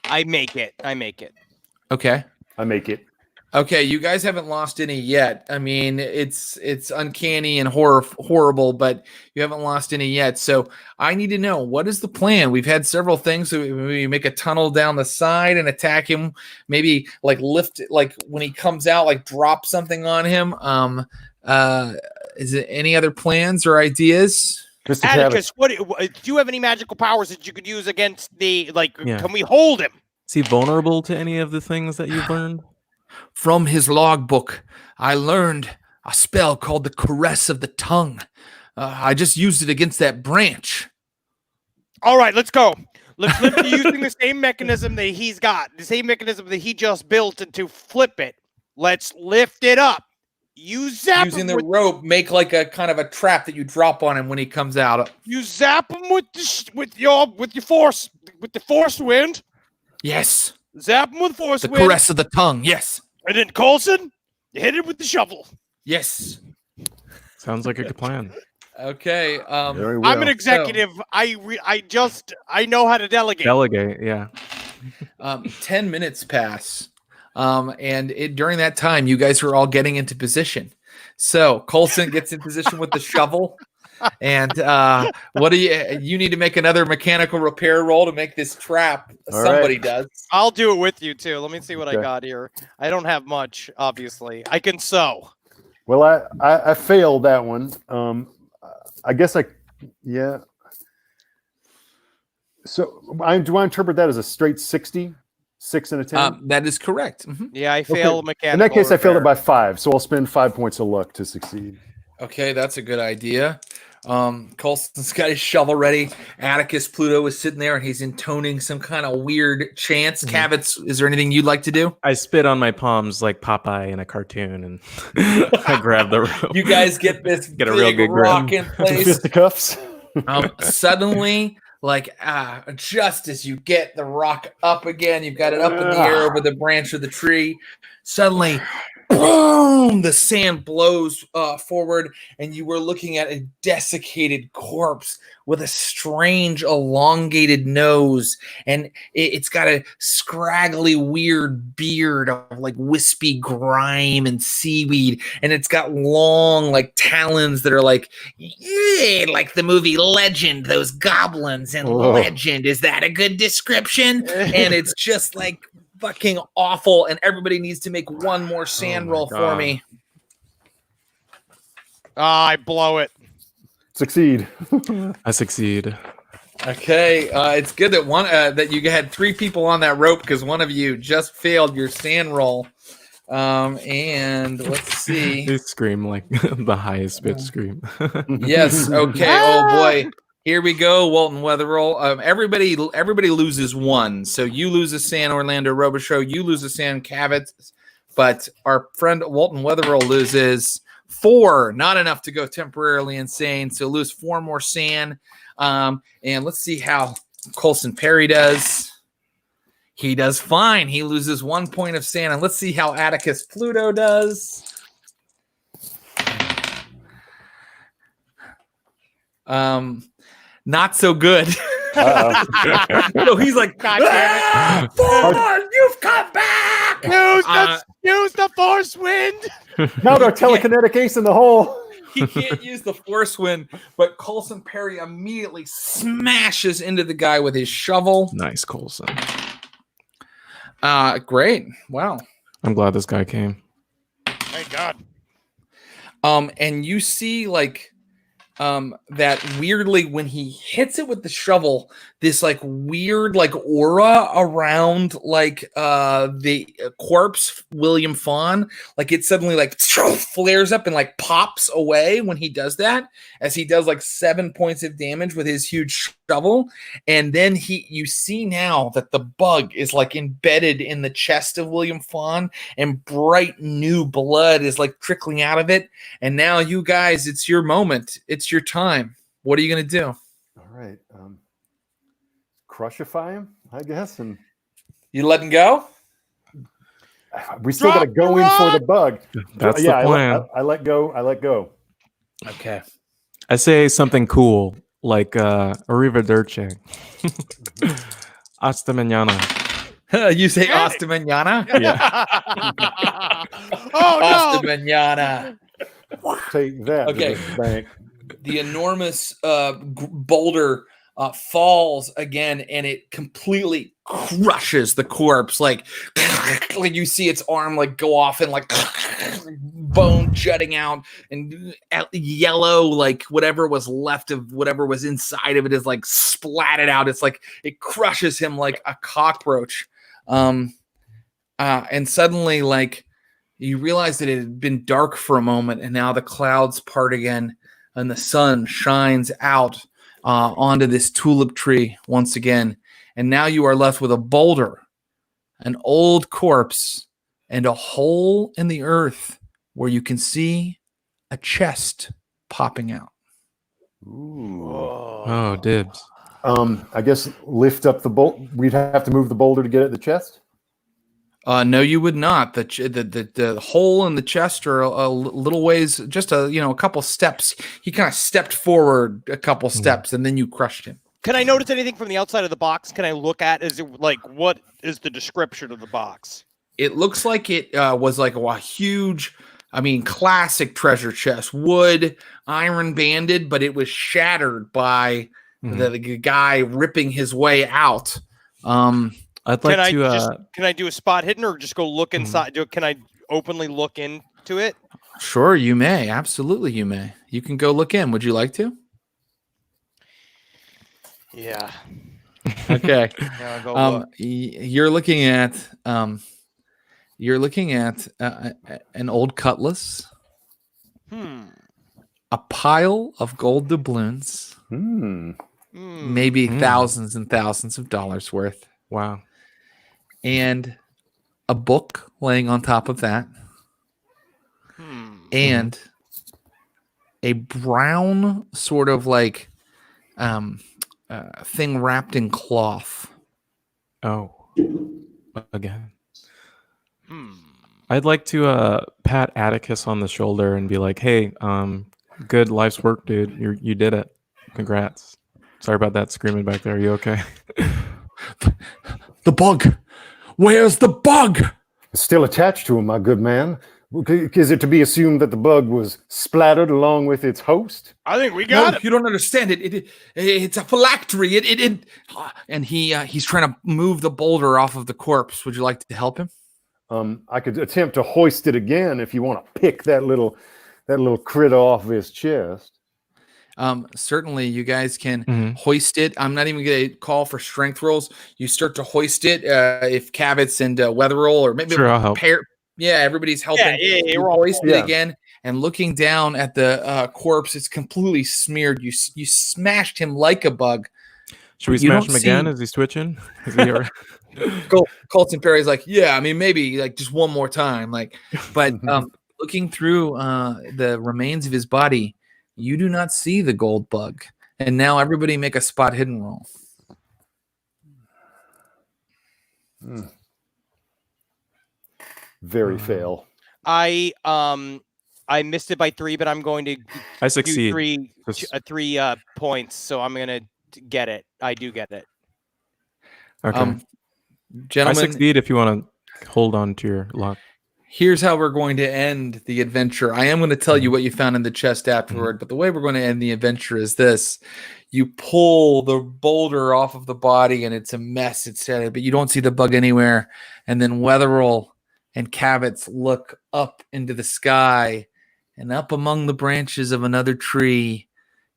I make it. Okay. I make it. Okay, you guys haven't lost any yet. I mean, it's uncanny and horrible, but you haven't lost any yet. So I need to know, what is the plan? We've had several things. So we make a tunnel down the side and attack him. Maybe like lift, like when he comes out, like drop something on him. Is it any other plans or ideas? Mr. Atticus, do you have any magical powers that you could use against the Yeah. Can we hold him? Is he vulnerable to any of the things that you've learned? From his logbook, I learned a spell called the Caress of the Tongue. I just used it against that branch. All right, let's go. Let's lift it using the same mechanism that he's got, the same mechanism that he just built, and to flip it. Let's lift it up. You zap Using him the with, rope, make like a kind of a trap that you drop on him when he comes out. you zap him with your force, with the force wind. Yes. Zap him with force The wind. Caress of the Tongue. Yes. And then Coulson, you hit it with the shovel. Yes. Sounds like a good plan. Okay. Very well. I'm an executive. I know how to delegate. Delegate, yeah. 10 minutes pass. And during that time, you guys are all getting into position. So Coulson gets in position with the shovel. And what do you need to make another mechanical repair roll to make this trap? All Somebody right. does. I'll do it with you too. Let me see what I Okay. got here. I don't have much, obviously. I can sew. Well, I failed that one. I guess yeah. So do I interpret that as a straight 60? 6 and a 10? That is correct. Mhm. Yeah, I failed mechanical. In that case, I failed it repair. by 5, so I'll spend 5 points of luck to succeed. Okay, that's a good idea. Coulson's got his shovel ready. Atticus Pluto is sitting there and he's intoning some kind of weird chants. Kavitz, is there anything you'd like to do? I spit on my palms like Popeye in a cartoon, and I grab the rope. You guys get this Get a big real good grip. rock in place. Fisticuffs. Suddenly, just as you get the rock up again, you've got it up in the air over the branch of the tree. Suddenly, boom! The sand blows forward, and you were looking at a desiccated corpse with a strange, elongated nose, and it's got a scraggly, weird beard of like wispy grime and seaweed, and it's got long, like talons that are like the movie Legend. Those goblins in Legend. Is that a good description? And it's just like fucking awful, and everybody needs to make one more sand roll for God. me. I blow it. Succeed. I succeed. Okay, it's good that that you had 3 people on that rope because one of you just failed your sand roll. And let's see. They scream like the highest pitch scream. Yes. Okay. Oh boy. Here we go, Walton Wetherell. Everybody loses 1. So you lose a sand, Orlando Robichaux. You lose a sand, Kavitz. But our friend Walton Wetherell loses 4. Not enough to go temporarily insane. So lose 4 more sand. And let's see how Coulson Perry does. He does fine. He loses 1 point of sand. And let's see how Atticus Pluto does. Not so good. So he's like, God damn it. Ford, you've come back. Use the force wind. Now our telekinetic ace in the hole. He can't use the force wind, but Coulson Perry immediately smashes into the guy with his shovel. Nice, Coulson. Great. Wow. I'm glad this guy came. Thank God. And you see like that weirdly when he hits it with the shovel, this like weird like aura around like the corpse William Fawn, like it suddenly like flares up and like pops away when he does that, as he does like 7 points of damage with his huge shovel. And then you see now that the bug is like embedded in the chest of William Fawn, and bright new blood is like trickling out of it. And now you guys, it's your moment. It's your time. What are you going to do? All right. Crushify him, I guess. And You letting go? we still got to go in for the bug. That's the plan. I let go. I let go. Okay. I say something cool like arrivederci. Hasta mañana. You say hasta mañana? Yeah. Oh Hasta no. mañana. Take that. Okay. Bank. The enormous boulder falls again, and it completely crushes the corpse. Like you see its arm like go off and like bone jutting out, and yellow, like whatever was left of whatever was inside of it is like splatted out. It's like it crushes him like a cockroach. And suddenly, like, you realize that it had been dark for a moment, and now the clouds part again, and the sun shines out onto this tulip tree once again. And now you are left with a boulder, an old corpse, and a hole in the earth where you can see a chest popping out. Ooh. Oh, dibs. I guess lift up the bolt. We'd have to move the boulder to get at the chest. No, you would not. The hole in the chest are a little ways, just a couple steps. He kind of stepped forward a couple steps, and then you crushed him. Can I notice anything from the outside of the box? Can I look at? Is it like what is the description of the box? It looks like it was like a huge, classic treasure chest, wood, iron banded, but it was shattered by the guy ripping his way out. I'd like can I do a spot hidden or just go look inside? Can I openly look into it? Sure, you may. Absolutely, you may. You can go look in. Would you like to? Yeah. Okay. Yeah, I'll go look. You're looking at an old cutlass, a pile of gold doubloons, maybe thousands and thousands of dollars worth. Wow. And a book laying on top of that, and a brown sort of like thing wrapped in cloth. Oh, again. I'd like to pat Atticus on the shoulder and be like, "Hey, good life's work, dude. You did it. Congrats. Sorry about that screaming back there. Are you okay?" The bug. Where's the bug? It's still attached to him, my good man. Is it to be assumed that the bug was splattered along with its host? I think we got it. You don't understand it. It's a phylactery. And he's trying to move the boulder off of the corpse. Would you like to help him? I could attempt to hoist it again if you want to pick that little critter off of his chest. Certainly you guys can hoist it. I'm not even going to call for strength rolls. You start to hoist it. If Kavitz and Weatherall, or maybe sure, I'll help. Everybody's helping. Yeah, you hoist it again, and looking down at the corpse, it's completely smeared. You smashed him like a bug. Should we smash him again? Is he switching? Is he Colton Perry's like, yeah, maybe like just one more time. But looking through the remains of his body, you do not see the gold bug. And now everybody make a spot hidden roll. Very fail. I I missed it by 3, but I'm going to I do succeed. 3 points, so I'm gonna get it. I do get it. Okay. I Gentlemen, succeed if you want to hold on to your luck. here's how we're going to end the adventure. I am going to tell you what you found in the chest afterward, but the way we're going to end the adventure is this. You pull the boulder off of the body and it's a mess, etc., but you don't see the bug anywhere. And then Wetherell and Kavitz look up into the sky, and up among the branches of another tree,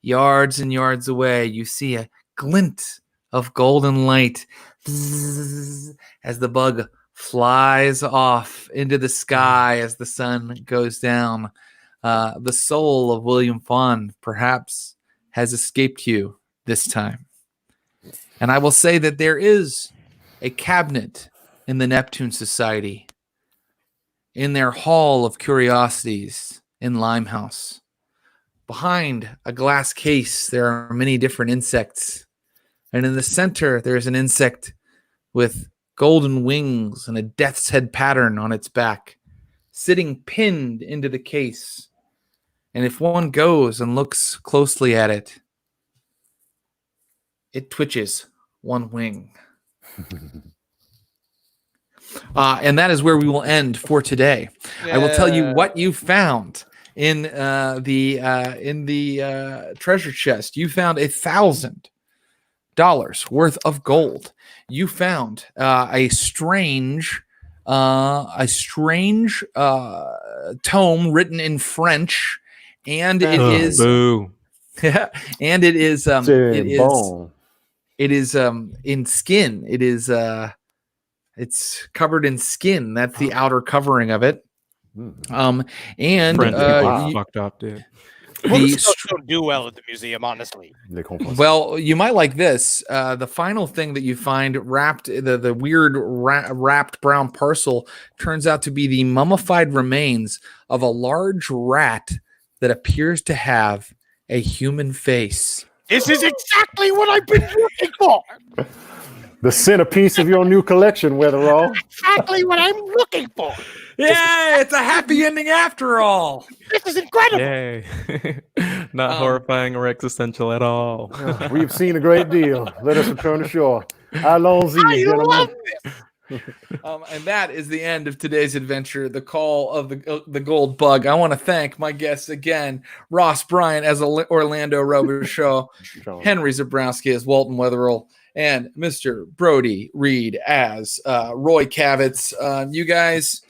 yards and yards away, you see a glint of golden light as the bug flies off into the sky as the sun goes down. The soul of William Fawn perhaps has escaped you this time. And I will say that there is a cabinet in the Neptune Society, in their Hall of Curiosities in Limehouse. Behind a glass case, there are many different insects. And in the center, there's an insect with golden wings and a death's head pattern on its back, sitting pinned into the case. And if one goes and looks closely at it, it twitches one wing. And that is where we will end for today. I will tell you what you found in the treasure chest. You found $1,000 worth of gold. You found a strange tome written in French, and it is Boo. and it is in skin. It is it's covered in skin. That's the outer covering of it. And French people fucked up, dude. Don't do well at the museum, honestly. Well, you might like this. The final thing that you find wrapped, the weird wrapped brown parcel, turns out to be the mummified remains of a large rat that appears to have a human face. This is exactly what I've been looking for. The centerpiece of your new collection, Wetherall. Exactly what I'm looking for. Yeah, it's a happy ending after all. This is incredible. Yay. Not horrifying or existential at all. We've seen a great deal. Let us return to shore. Allons-y, gentlemen. And that is the end of today's adventure, the Call of the Gold Bug. I want to thank my guests again, Ross Bryant as Orlando Robichaud, Henry Zebrowski as Walton Wetherell, and Mr. Brodie Reed as Roy Kavitz. You guys,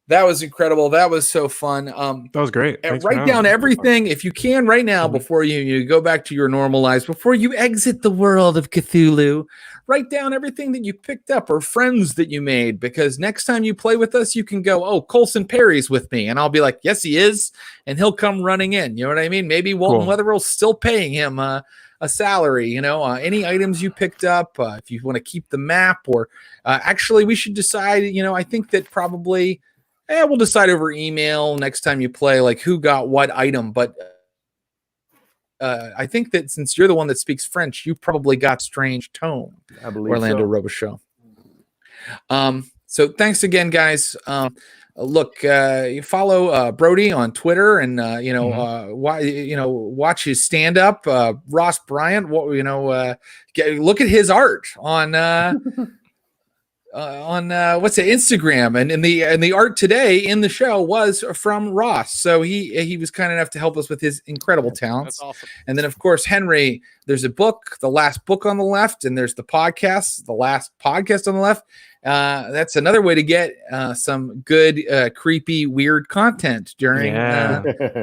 that was incredible. That was so fun. That was great. Write down everything, if you can, right now, before you go back to your normal lives, before you exit the world of Cthulhu. Write down everything that you picked up or friends that you made, because next time you play with us, you can go, oh, Colson Perry's with me. And I'll be like, yes, he is. And he'll come running in. You know what I mean? Maybe Walton Wetherell's still paying him a salary. Any items you picked up, if you want to keep the map, or actually we should decide, I think that probably we'll decide over email next time you play, like who got what item. But I think that since you're the one that speaks French, you probably got strange tone, I believe Orlando Robichaud. So thanks again, guys. Look, you follow Brodie on Twitter, and watch his stand up. Ross Bryant, look at his art on what's it, Instagram, and the art today in the show was from Ross. So he was kind enough to help us with his incredible talents. That's awesome. And then of course Henry, there's a book, The Last Book on the left, and there's the podcast, The Last Podcast on the left. That's another way to get some good creepy weird content during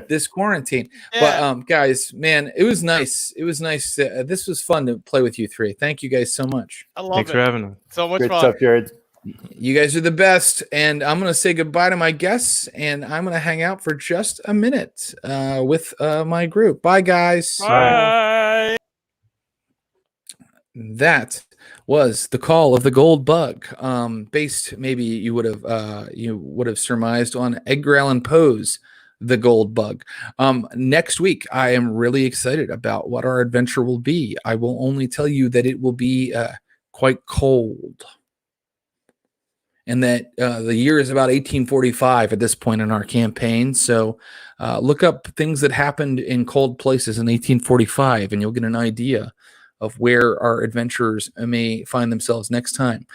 this quarantine. But guys, man, it was nice. This was fun to play with you three. Thank you guys so much. I love Thanks it. for having us. So much Great fun. stuff, Jared. You guys are the best, and I'm going to say goodbye to my guests, and I'm going to hang out for just a minute with my group. Bye, guys. Bye. That was the Call of the Gold Bug, based, maybe you would have surmised, on Edgar Allan Poe's The Gold Bug. Next week, I am really excited about what our adventure will be. I will only tell you that it will be quite cold. and that the year is about 1845 at this point in our campaign. So look up things that happened in cold places in 1845, and you'll get an idea of where our adventurers may find themselves next time.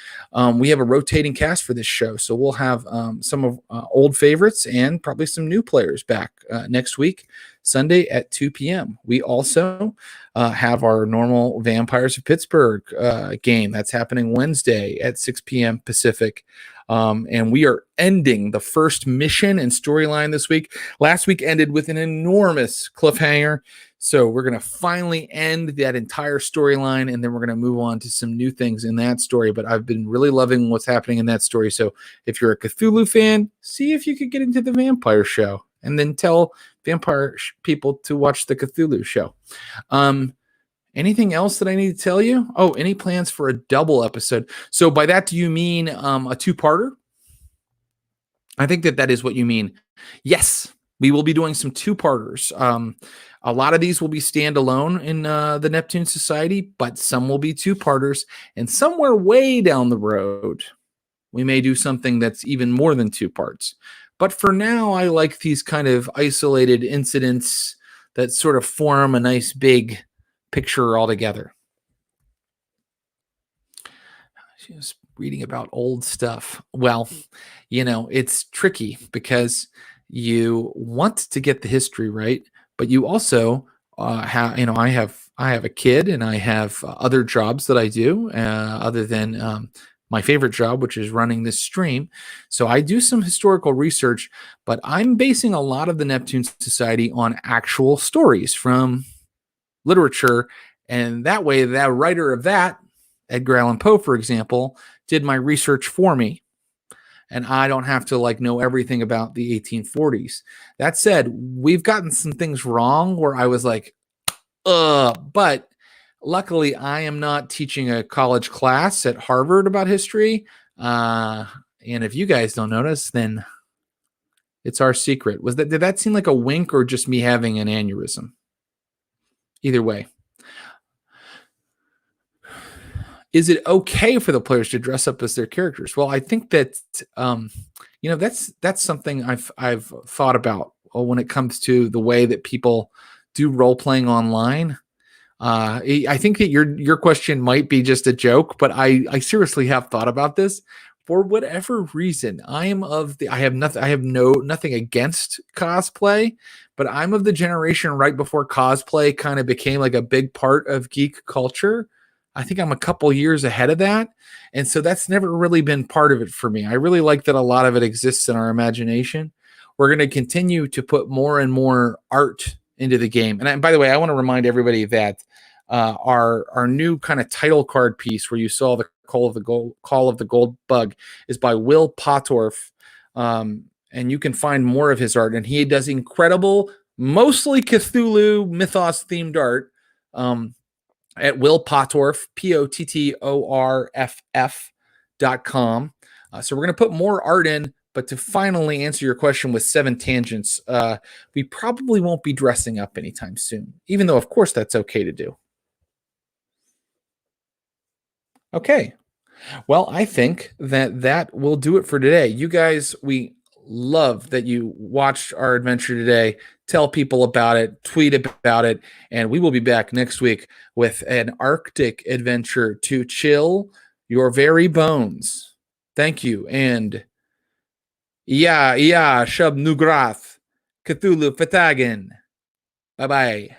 We have a rotating cast for this show, so we'll have some of old favorites and probably some new players back next week, Sunday at 2 p.m. We also have our normal Vampires of Pittsburgh game that's happening Wednesday at 6 p.m. Pacific. And we are ending the first mission and storyline this week. Last week ended with an enormous cliffhanger. So we're going to finally end that entire storyline, and then we're going to move on to some new things in that story. But I've been really loving what's happening in that story. So if you're a Cthulhu fan, see if you could get into the vampire show, and then tell vampire people to watch the Cthulhu show. Anything else that I need to tell you? Oh, any plans for a double episode? So by that, do you mean a two-parter? I think that is what you mean. Yes, we will be doing some two-parters. A lot of these will be standalone in the Neptune Society, but some will be two-parters. And somewhere way down the road, we may do something that's even more than two parts. But for now, I like these kind of isolated incidents that sort of form a nice big picture altogether. Just reading about old stuff. Well, it's tricky because you want to get the history right, but you also have, I have a kid, and I have other jobs that I do other than my favorite job, which is running this stream. So I do some historical research, but I'm basing a lot of the Neptune Society on actual stories from literature. And that way, the writer of that, Edgar Allan Poe, for example, did my research for me. And I don't have to know everything about the 1840s. That said, we've gotten some things wrong where I was like, but luckily I am not teaching a college class at Harvard about history. And if you guys don't notice, then it's our secret. Did that seem like a wink or just me having an aneurysm? Either way. Is it okay for the players to dress up as their characters? Well, I think that that's something I've thought about when it comes to the way that people do role playing online. I think that your question might be just a joke, but I seriously have thought about this. For whatever reason, I have nothing against cosplay, but I'm of the generation right before cosplay kind of became like a big part of geek culture. I think I'm a couple years ahead of that. And so that's never really been part of it for me. I really like that a lot of it exists in our imagination. We're going to continue to put more and more art into the game. And by the way, I want to remind everybody that our new kind of title card piece where you saw the Call of the Gold Bug is by Will Pottorff. And you can find more of his art. And he does incredible, mostly Cthulhu mythos themed art. At Will Pottorff, POTTORFF.com. So we're going to put more art in, but to finally answer your question with 7 tangents, we probably won't be dressing up anytime soon, even though, of course, that's okay to do. Okay. Well, I think that will do it for today. You guys, we love that you watched our adventure today. Tell people about it, tweet about it, and we will be back next week with an Arctic adventure to chill your very bones. Thank you, and Shub Nugrath, Cthulhu Fatagan. Bye-bye.